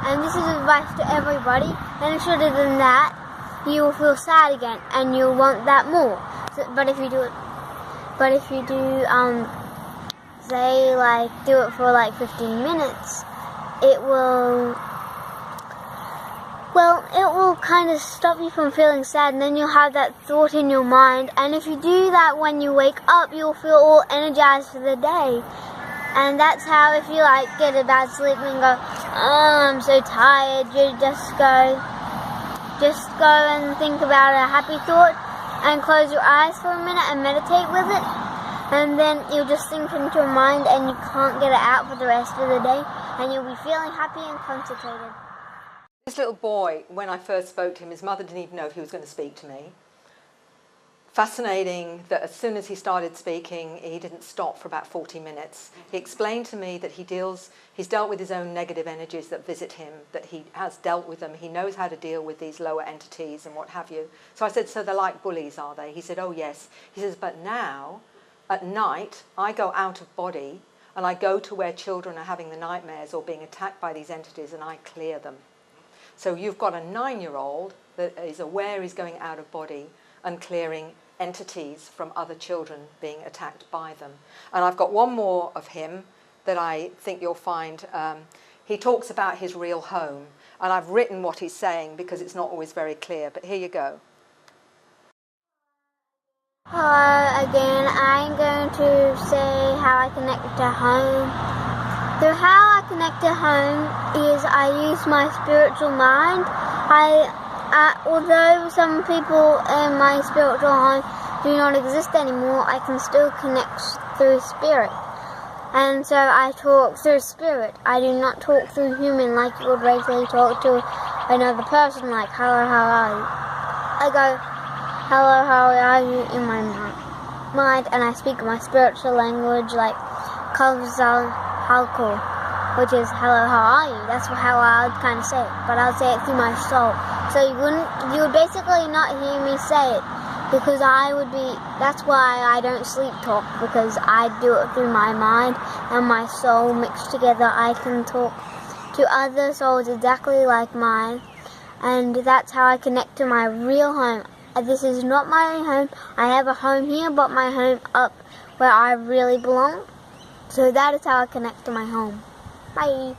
and this is advice to everybody, any shorter than that, you will feel sad again, and you'll want that more. So, but if you do, say like do it for like 15 minutes, it will kind of stop you from feeling sad, and then you'll have that thought in your mind. And if you do that when you wake up, you'll feel all energized for the day. And that's how, if you like get a bad sleep and go, oh, I'm so tired, you just go and think about a happy thought and close your eyes for a minute and meditate with it. And then you'll just sink into your mind and you can't get it out for the rest of the day. And you'll be feeling happy and concentrated. This little boy, when I first spoke to him, his mother didn't even know if he was going to speak to me. Fascinating that as soon as he started speaking, he didn't stop for about 40 minutes. He explained to me that he's dealt with his own negative energies that visit him, that he has dealt with them. He knows how to deal with these lower entities and what have you. So I said, so they're like bullies, are they? He said, oh yes. He says, but now, at night, I go out of body and I go to where children are having the nightmares or being attacked by these entities and I clear them. So you've got a 9-year-old that is aware he's going out of body and clearing entities from other children being attacked by them. And I've got one more of him that I think you'll find. He talks about his real home, and I've written what he's saying because it's not always very clear, but here you go. Hello again. I'm going to say how I connect to home. So how I connect to home is I use my spiritual mind. Although some people in my spiritual home do not exist anymore, I can still connect through spirit. And so I talk through spirit. I do not talk through human like you would regularly talk to another person, like, hello, how are you? I go, hello, how are you, in my mind, and I speak my spiritual language, like, Counselling, which is, hello, how are you? That's how I would kind of say it, but I would say it through my soul. So you would basically not hear me say it, because that's why I don't sleep talk, because I do it through my mind and my soul mixed together. I can talk to other souls exactly like mine, and that's how I connect to my real home. This is not my home. I have a home here, but my home up where I really belong. So that is how I connect to my home. Bye.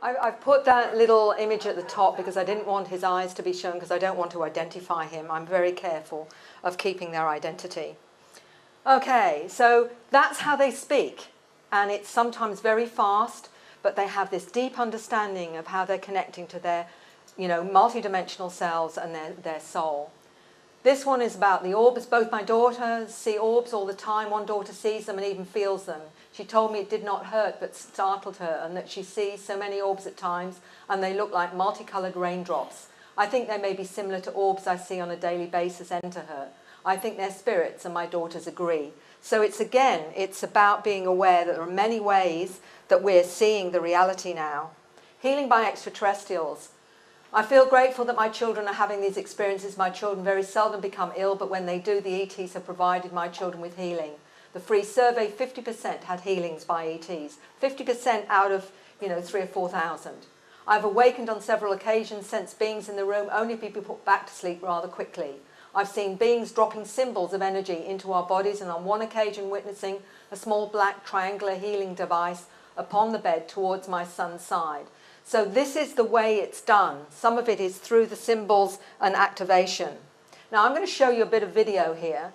I've put that little image at the top because I didn't want his eyes to be shown because I don't want to identify him. I'm very careful of keeping their identity. Okay, so that's how they speak. And it's sometimes very fast, but they have this deep understanding of how they're connecting to their, multidimensional selves and their soul. This one is about the orbs. Both my daughters see orbs all the time. One daughter sees them and even feels them. She told me it did not hurt but startled her, and that she sees so many orbs at times and they look like multicoloured raindrops. I think they may be similar to orbs I see on a daily basis enter her. I think they're spirits, and my daughters agree. So it's about being aware that there are many ways that we're seeing the reality now. Healing by extraterrestrials. I feel grateful that my children are having these experiences. My children very seldom become ill, but when they do, the ETs have provided my children with healing. The free survey, 50% had healings by ETs. 50% out of, 3,000 or 4,000. I've awakened on several occasions, sensed beings in the room, only be put back to sleep rather quickly. I've seen beings dropping symbols of energy into our bodies, and on one occasion witnessing a small black triangular healing device upon the bed towards my son's side. So this is the way it's done. Some of it is through the symbols and activation. Now I'm going to show you a bit of video here.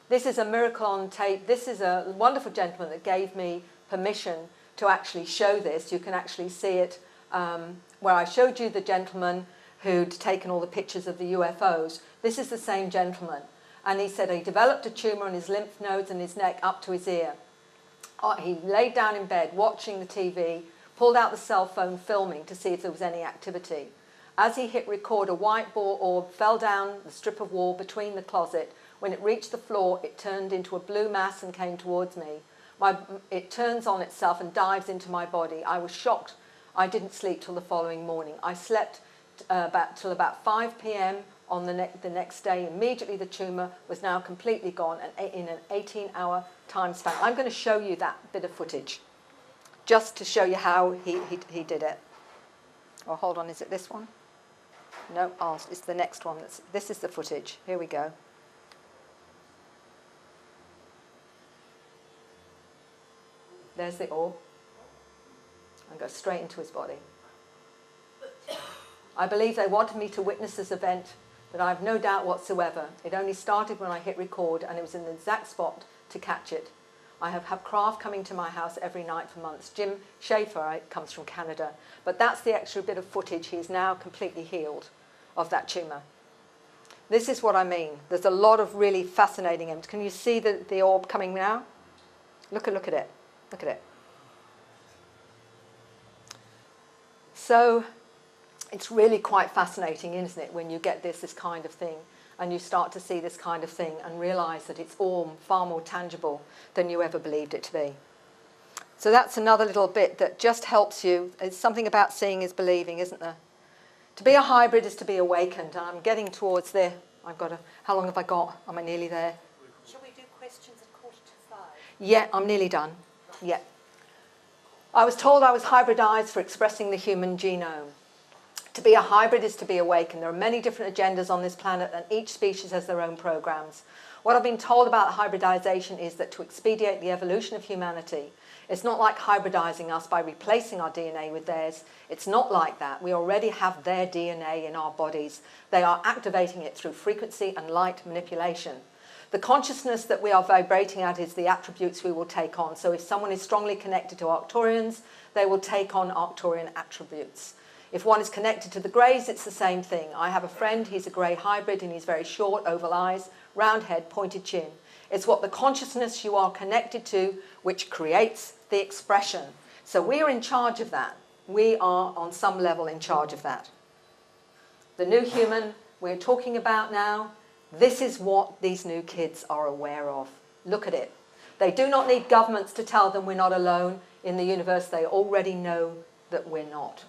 This is a miracle on tape. This is a wonderful gentleman that gave me permission to actually show this. You can actually see it where I showed you the gentleman who'd taken all the pictures of the UFOs. This is the same gentleman. And he said he developed a tumour in his lymph nodes and his neck up to his ear. He laid down in bed watching the TV, pulled out the cell phone filming to see if there was any activity. As he hit record, a white ball orb fell down the strip of wall between the closet. When it reached the floor, it turned into a blue mass and came towards me. It turns on itself and dives into my body. I was shocked. I didn't sleep till the following morning. I slept till about 5 p.m. on the next day. Immediately the tumour was now completely gone, and in an 18-hour time span. I'm going to show you that bit of footage, just to show you how he did it. Oh, hold on, is it this one? No, it's the next one. This is the footage. Here we go. There's the orb. And go straight into his body. I believe they wanted me to witness this event, but I have no doubt whatsoever. It only started when I hit record, and it was in the exact spot to catch it. I have had craft coming to my house every night for months. Jim Schaefer comes from Canada. But that's the extra bit of footage. He's now completely healed of that tumour. This is what I mean. There's a lot of really fascinating images. Can you see the orb coming now? Look at it. Look at it. So it's really quite fascinating, isn't it, when you get this kind of thing and you start to see this kind of thing and realise that it's all far more tangible than you ever believed it to be. So that's another little bit that just helps you. It's something about seeing is believing, isn't there? To be a hybrid is to be awakened. And I'm getting towards there. How long have I got? Am I nearly there? Shall we do questions at 4:45? Yeah, I'm nearly done. Yeah. I was told I was hybridized for expressing the human genome. To be a hybrid is to be awakened. There are many different agendas on this planet and each species has their own programs. What I've been told about hybridization is that to expedite the evolution of humanity, it's not like hybridizing us by replacing our DNA with theirs. It's not like that. We already have their DNA in our bodies. They are activating it through frequency and light manipulation. The consciousness that we are vibrating at is the attributes we will take on. So if someone is strongly connected to Arcturians, they will take on Arcturian attributes. If one is connected to the Greys, it's the same thing. I have a friend, he's a Grey hybrid, and he's very short, oval eyes, round head, pointed chin. It's what the consciousness you are connected to which creates the expression. So we are in charge of that. We are, on some level, in charge of that. The new human we're talking about now, this is what these new kids are aware of. Look at it. They do not need governments to tell them we're not alone in the universe. They already know that we're not.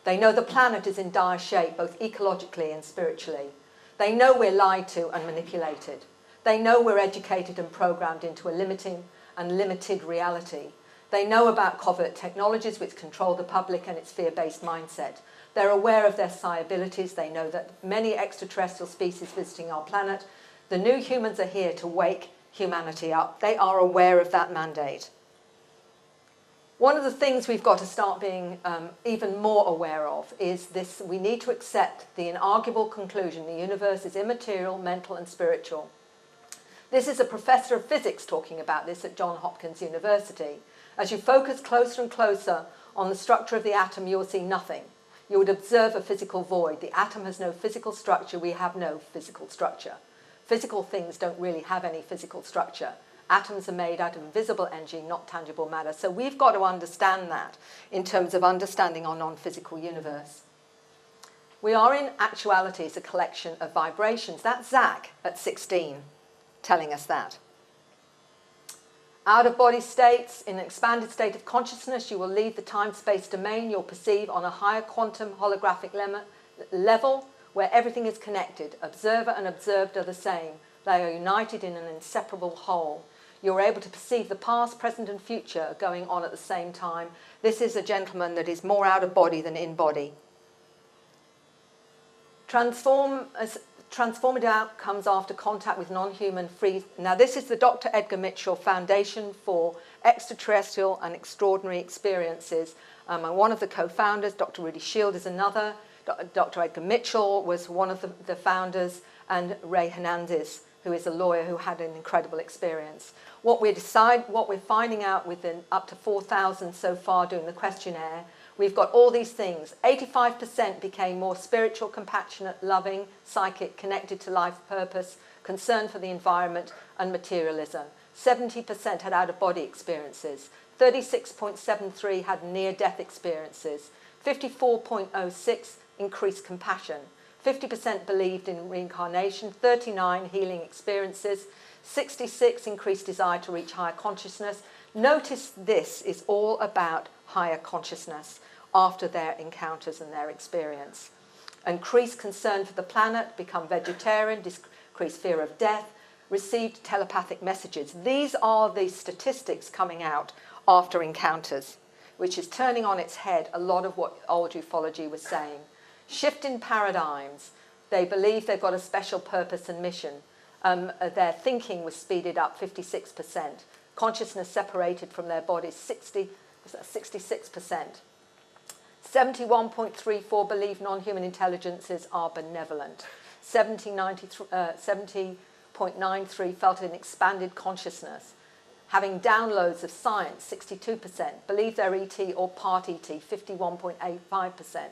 They know the planet is in dire shape, both ecologically and spiritually. They know we're lied to and manipulated. They know we're educated and programmed into a limiting and limited reality. They know about covert technologies which control the public and its fear-based mindset. They're aware of their psi abilities. They know that many extraterrestrial species visiting our planet. The new humans are here to wake humanity up. They are aware of that mandate. One of the things we've got to start being even more aware of is this: we need to accept the inarguable conclusion the universe is immaterial, mental and spiritual. This is a professor of physics talking about this at Johns Hopkins University. As you focus closer and closer on the structure of the atom, you will see nothing. You would observe a physical void. The atom has no physical structure. We have no physical structure. Physical things don't really have any physical structure. Atoms are made out of invisible energy, not tangible matter. So we've got to understand that in terms of understanding our non-physical universe. We are in actuality a collection of vibrations. That's Zach at 16 telling us that. Out-of-body states, in an expanded state of consciousness, you will leave the time-space domain. You'll perceive on a higher quantum holographic level where everything is connected. Observer and observed are the same. They are united in an inseparable whole. You're able to perceive the past, present and future going on at the same time. This is a gentleman that is more out of body than in body. Transformative outcomes after contact with non-human free. Now this is the Dr. Edgar Mitchell Foundation for Extraterrestrial and Extraordinary Experiences. And one of the co-founders, Dr. Rudy Shield, is another. Dr. Edgar Mitchell was one of the founders, and Ray Hernandez, who is a lawyer who had an incredible experience. What we're finding out within up to 4,000 so far doing the questionnaire, we've got all these things. 85% became more spiritual, compassionate, loving, psychic, connected to life purpose, concern for the environment and materialism. 70% had out-of-body experiences. 36.73 had near-death experiences. 54.06 increased compassion. 50% believed in reincarnation, 39 healing experiences, 66 increased desire to reach higher consciousness. Notice this is all about higher consciousness after their encounters and their experience. Increased concern for the planet, become vegetarian, decreased fear of death, received telepathic messages. These are the statistics coming out after encounters, which is turning on its head a lot of what old ufology was saying. Shift in paradigms. They believe they've got a special purpose and mission. Their thinking was speeded up 56%. Consciousness separated from their bodies 66%. 71.34 believe non-human intelligences are benevolent. 70.93 felt an expanded consciousness. Having downloads of science, 62%. Believe they're ET or part ET, 51.85%.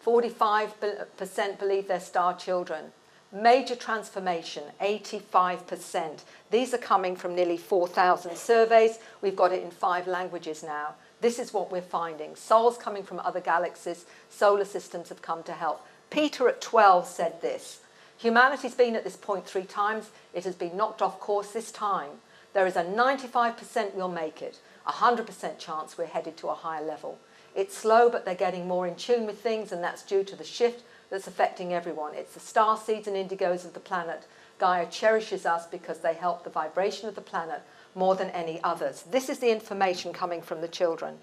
45% believe they're star children. Major transformation, 85%. These are coming from nearly 4,000 surveys. We've got it in 5 languages now. This is what we're finding. Souls coming from other galaxies, solar systems have come to help. Peter at 12 said this: humanity's been at this point 3 times. It has been knocked off course this time. There is a 95% we'll make it, 100% chance we're headed to a higher level. It's slow, but they're getting more in tune with things, and that's due to the shift that's affecting everyone. It's the star seeds and indigos of the planet. Gaia cherishes us because they help the vibration of the planet more than any others. This is the information coming from the children.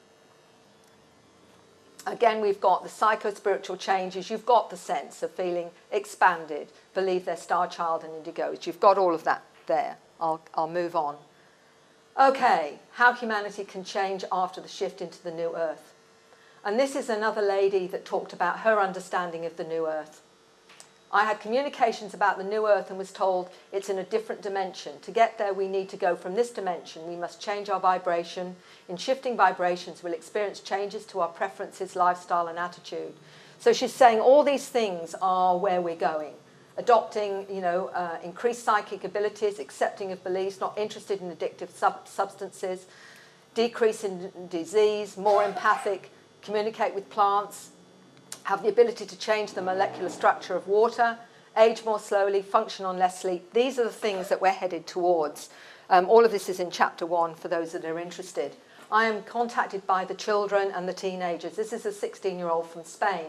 Again, we've got the psycho-spiritual changes. You've got the sense of feeling expanded, believe they're star child and indigos. You've got all of that there. I'll move on. Okay, how humanity can change after the shift into the new Earth. And this is another lady that talked about her understanding of the new Earth. I had communications about the new Earth and was told it's in a different dimension. To get there, we need to go from this dimension. We must change our vibration. In shifting vibrations, we'll experience changes to our preferences, lifestyle, and attitude. So she's saying all these things are where we're going. Adopting, increased psychic abilities, accepting of beliefs, not interested in addictive substances, decrease in disease, more empathic, communicate with plants, have the ability to change the molecular structure of water, age more slowly, function on less sleep. These are the things that we're headed towards. All of this is in chapter 1 for those that are interested. I am contacted by the children and the teenagers. This is a 16-year-old from Spain.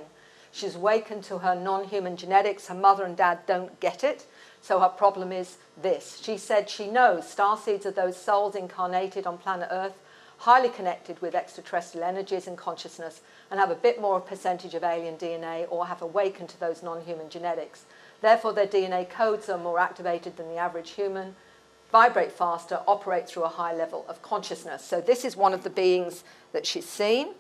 She's awakened to her non-human genetics. Her mother and dad don't get it. So her problem is this. She said she knows starseeds are those souls incarnated on planet Earth, highly connected with extraterrestrial energies and consciousness, and have a bit more percentage of alien DNA or have awakened to those non-human genetics. Therefore, their DNA codes are more activated than the average human, vibrate faster, operate through a high level of consciousness. So this is one of the beings that she's seen.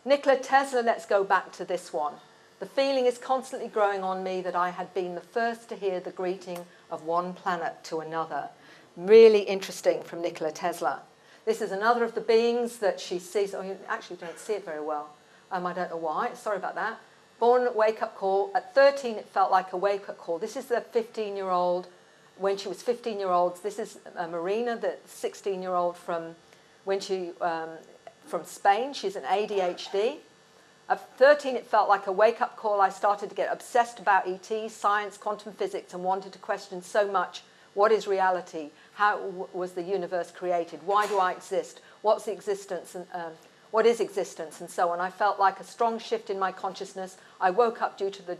Nikola Tesla, let's go back to this one. The feeling is constantly growing on me that I had been the first to hear the greeting of one planet to another. Really interesting from Nikola Tesla. This is another of the beings that she sees. Oh, you actually don't see it very well. I don't know why. Sorry about that. Born at wake-up call. At 13, it felt like a wake-up call. This is the 15-year-old. When she was 15-year-old, this is Marina, the 16-year-old from Spain. She's an ADHD. At 13, it felt like a wake-up call. I started to get obsessed about ET, science, quantum physics, and wanted to question so much. What is reality? How was the universe created? Why do I exist? What's the existence? And what is existence? And so on. I felt like a strong shift in my consciousness. I woke up due to that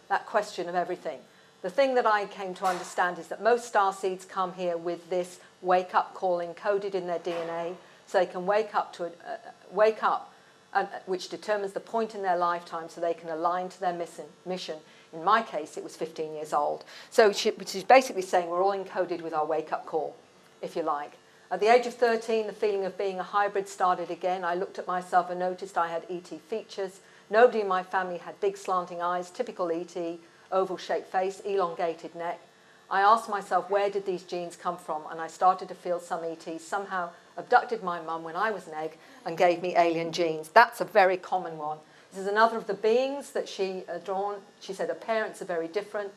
that question of everything. The thing that I came to understand is that most starseeds come here with this wake-up call encoded in their DNA, so they can wake up, which determines the point in their lifetime, so they can align to their mission. In my case, it was 15 years old. So she's basically saying we're all encoded with our wake-up call, if you like. At the age of 13, the feeling of being a hybrid started again. I looked at myself and noticed I had ET features. Nobody in my family had big slanting eyes, typical ET, oval-shaped face, elongated neck. I asked myself, where did these genes come from? And I started to feel some ETs somehow abducted my mum when I was an egg and gave me alien genes. That's a very common one. This is another of the beings that she drawn. She said her parents are very different,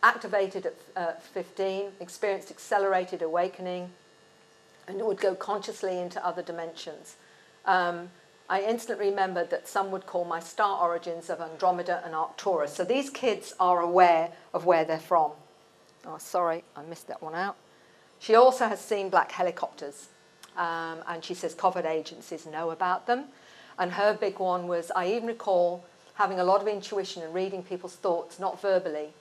activated at 15, experienced accelerated awakening, and would go consciously into other dimensions. I instantly remembered that some would call my star origins of Andromeda and Arcturus. So these kids are aware of where they're from. Oh, sorry, I missed that one out. She also has seen black helicopters. And she says covert agencies know about them. And her big one was, I even recall having a lot of intuition and reading people's thoughts, not verbally,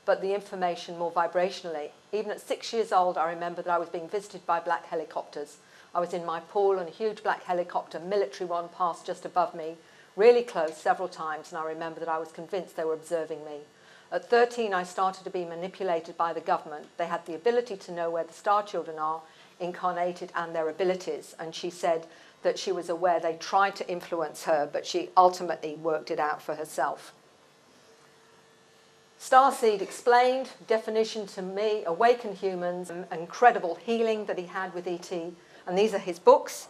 but the information more vibrationally. Even at 6 years old, I remember that I was being visited by black helicopters. I was in my pool and a huge black helicopter, military one, passed just above me, really close several times, and I remember that I was convinced they were observing me. At 13, I started to be manipulated by the government. They had the ability to know where the star children are, incarnated, and their abilities. And she said that she was aware they tried to influence her, but she ultimately worked it out for herself. Starseed explained, definition to me, awakened humans, incredible healing that he had with ET. And these are his books.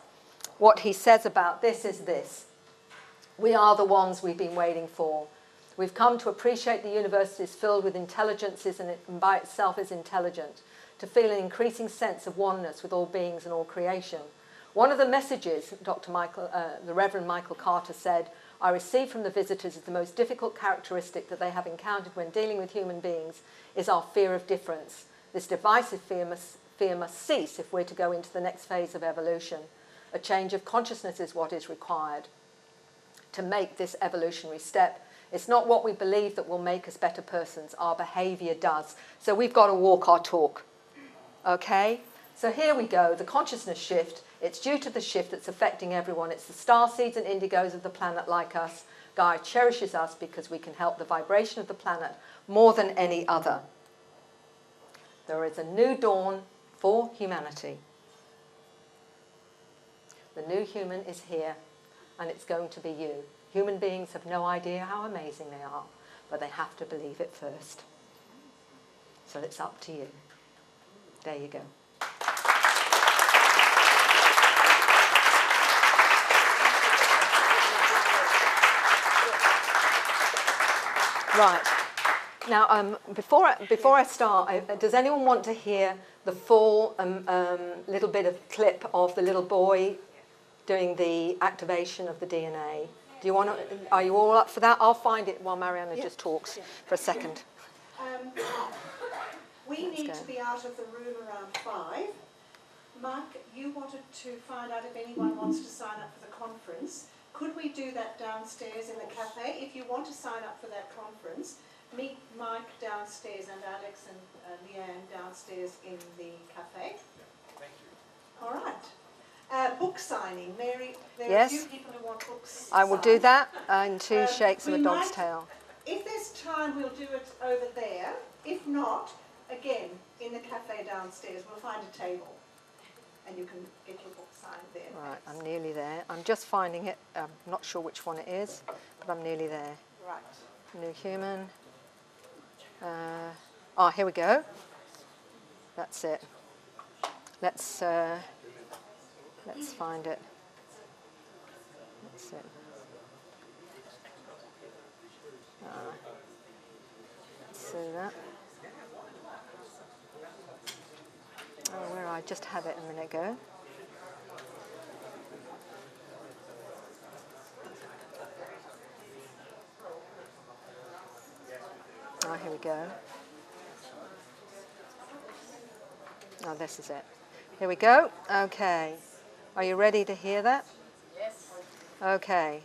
What he says about this is this. We are the ones we've been waiting for. We've come to appreciate the universe is filled with intelligences and it by itself is intelligent, to feel an increasing sense of oneness with all beings and all creation. One of the messages the Reverend Michael Carter said, I received from the visitors is the most difficult characteristic that they have encountered when dealing with human beings is our fear of difference. This divisive fear must cease if we're to go into the next phase of evolution. A change of consciousness is what is required to make this evolutionary step. It's not what we believe that will make us better persons. Our behaviour does. So we've got to walk our talk. Okay? So here we go, the consciousness shift. It's due to the shift that's affecting everyone. It's the starseeds and indigos of the planet like us. Gaia cherishes us because we can help the vibration of the planet more than any other. There is a new dawn for humanity. The new human is here, and it's going to be you. Human beings have no idea how amazing they are, but they have to believe it first. So it's up to you. There you go. Right. Now, before I start, does anyone want to hear the full little bit of clip of the little boy doing the activation of the DNA? Do you want to? Are you all up for that? I'll find it while Mariana just talks for a second. We need to be out of the room around 5. Mark, you wanted to find out if anyone wants to sign up for the conference. Could we do that downstairs in the cafe? If you want to sign up for that conference, meet Mike downstairs and Alex and Leanne downstairs in the cafe. Thank you. All right. Book signing. Mary, there are a few people who want books I will do that in 2 shakes of a dog's tail. If there's time, we'll do it over there. If not, again, in the cafe downstairs, we'll find a table and you can get your book signed there. Right, I'm nearly there. I'm just finding it. I'm not sure which one it is, but I'm nearly there. Right. New human. Here we go. That's it. Let's find it. That's it. Let's see that. Where I just had it a minute ago. Here we go. This is it. Here we go. Okay. Are you ready to hear that? Yes. Okay.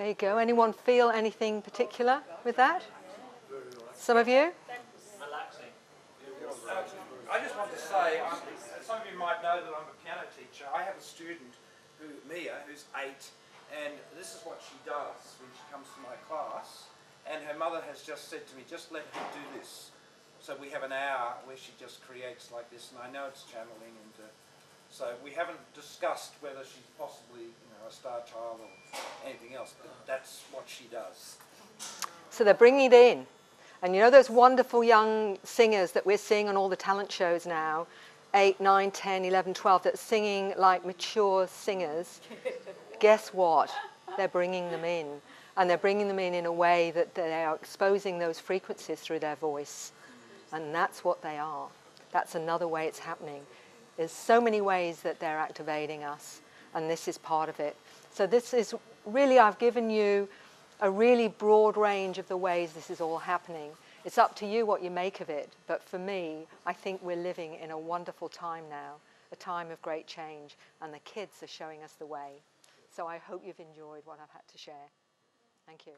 There you go. Anyone feel anything particular with that? Some of you? Relaxing. I just want to say, some of you might know that I'm a piano teacher. I have a student, Mia, who's 8, and this is what she does when she comes to my class. And her mother has just said to me, just let her do this. So we have an hour where she just creates like this, and I know it's channeling, and so we haven't discussed whether she's possibly, a star child or anything else, but that's what she does. So they're bringing it in. And you know those wonderful young singers that we're seeing on all the talent shows now, 8, 9, 10, 11, 12, that are singing like mature singers? Guess what? They're bringing them in. And they're bringing them in a way that they are exposing those frequencies through their voice. And that's what they are. That's another way it's happening. There's so many ways that they're activating us, and this is part of it. So this is really, I've given you a really broad range of the ways this is all happening. It's up to you what you make of it, but for me, I think we're living in a wonderful time now, a time of great change, and the kids are showing us the way. So I hope you've enjoyed what I've had to share. Thank you.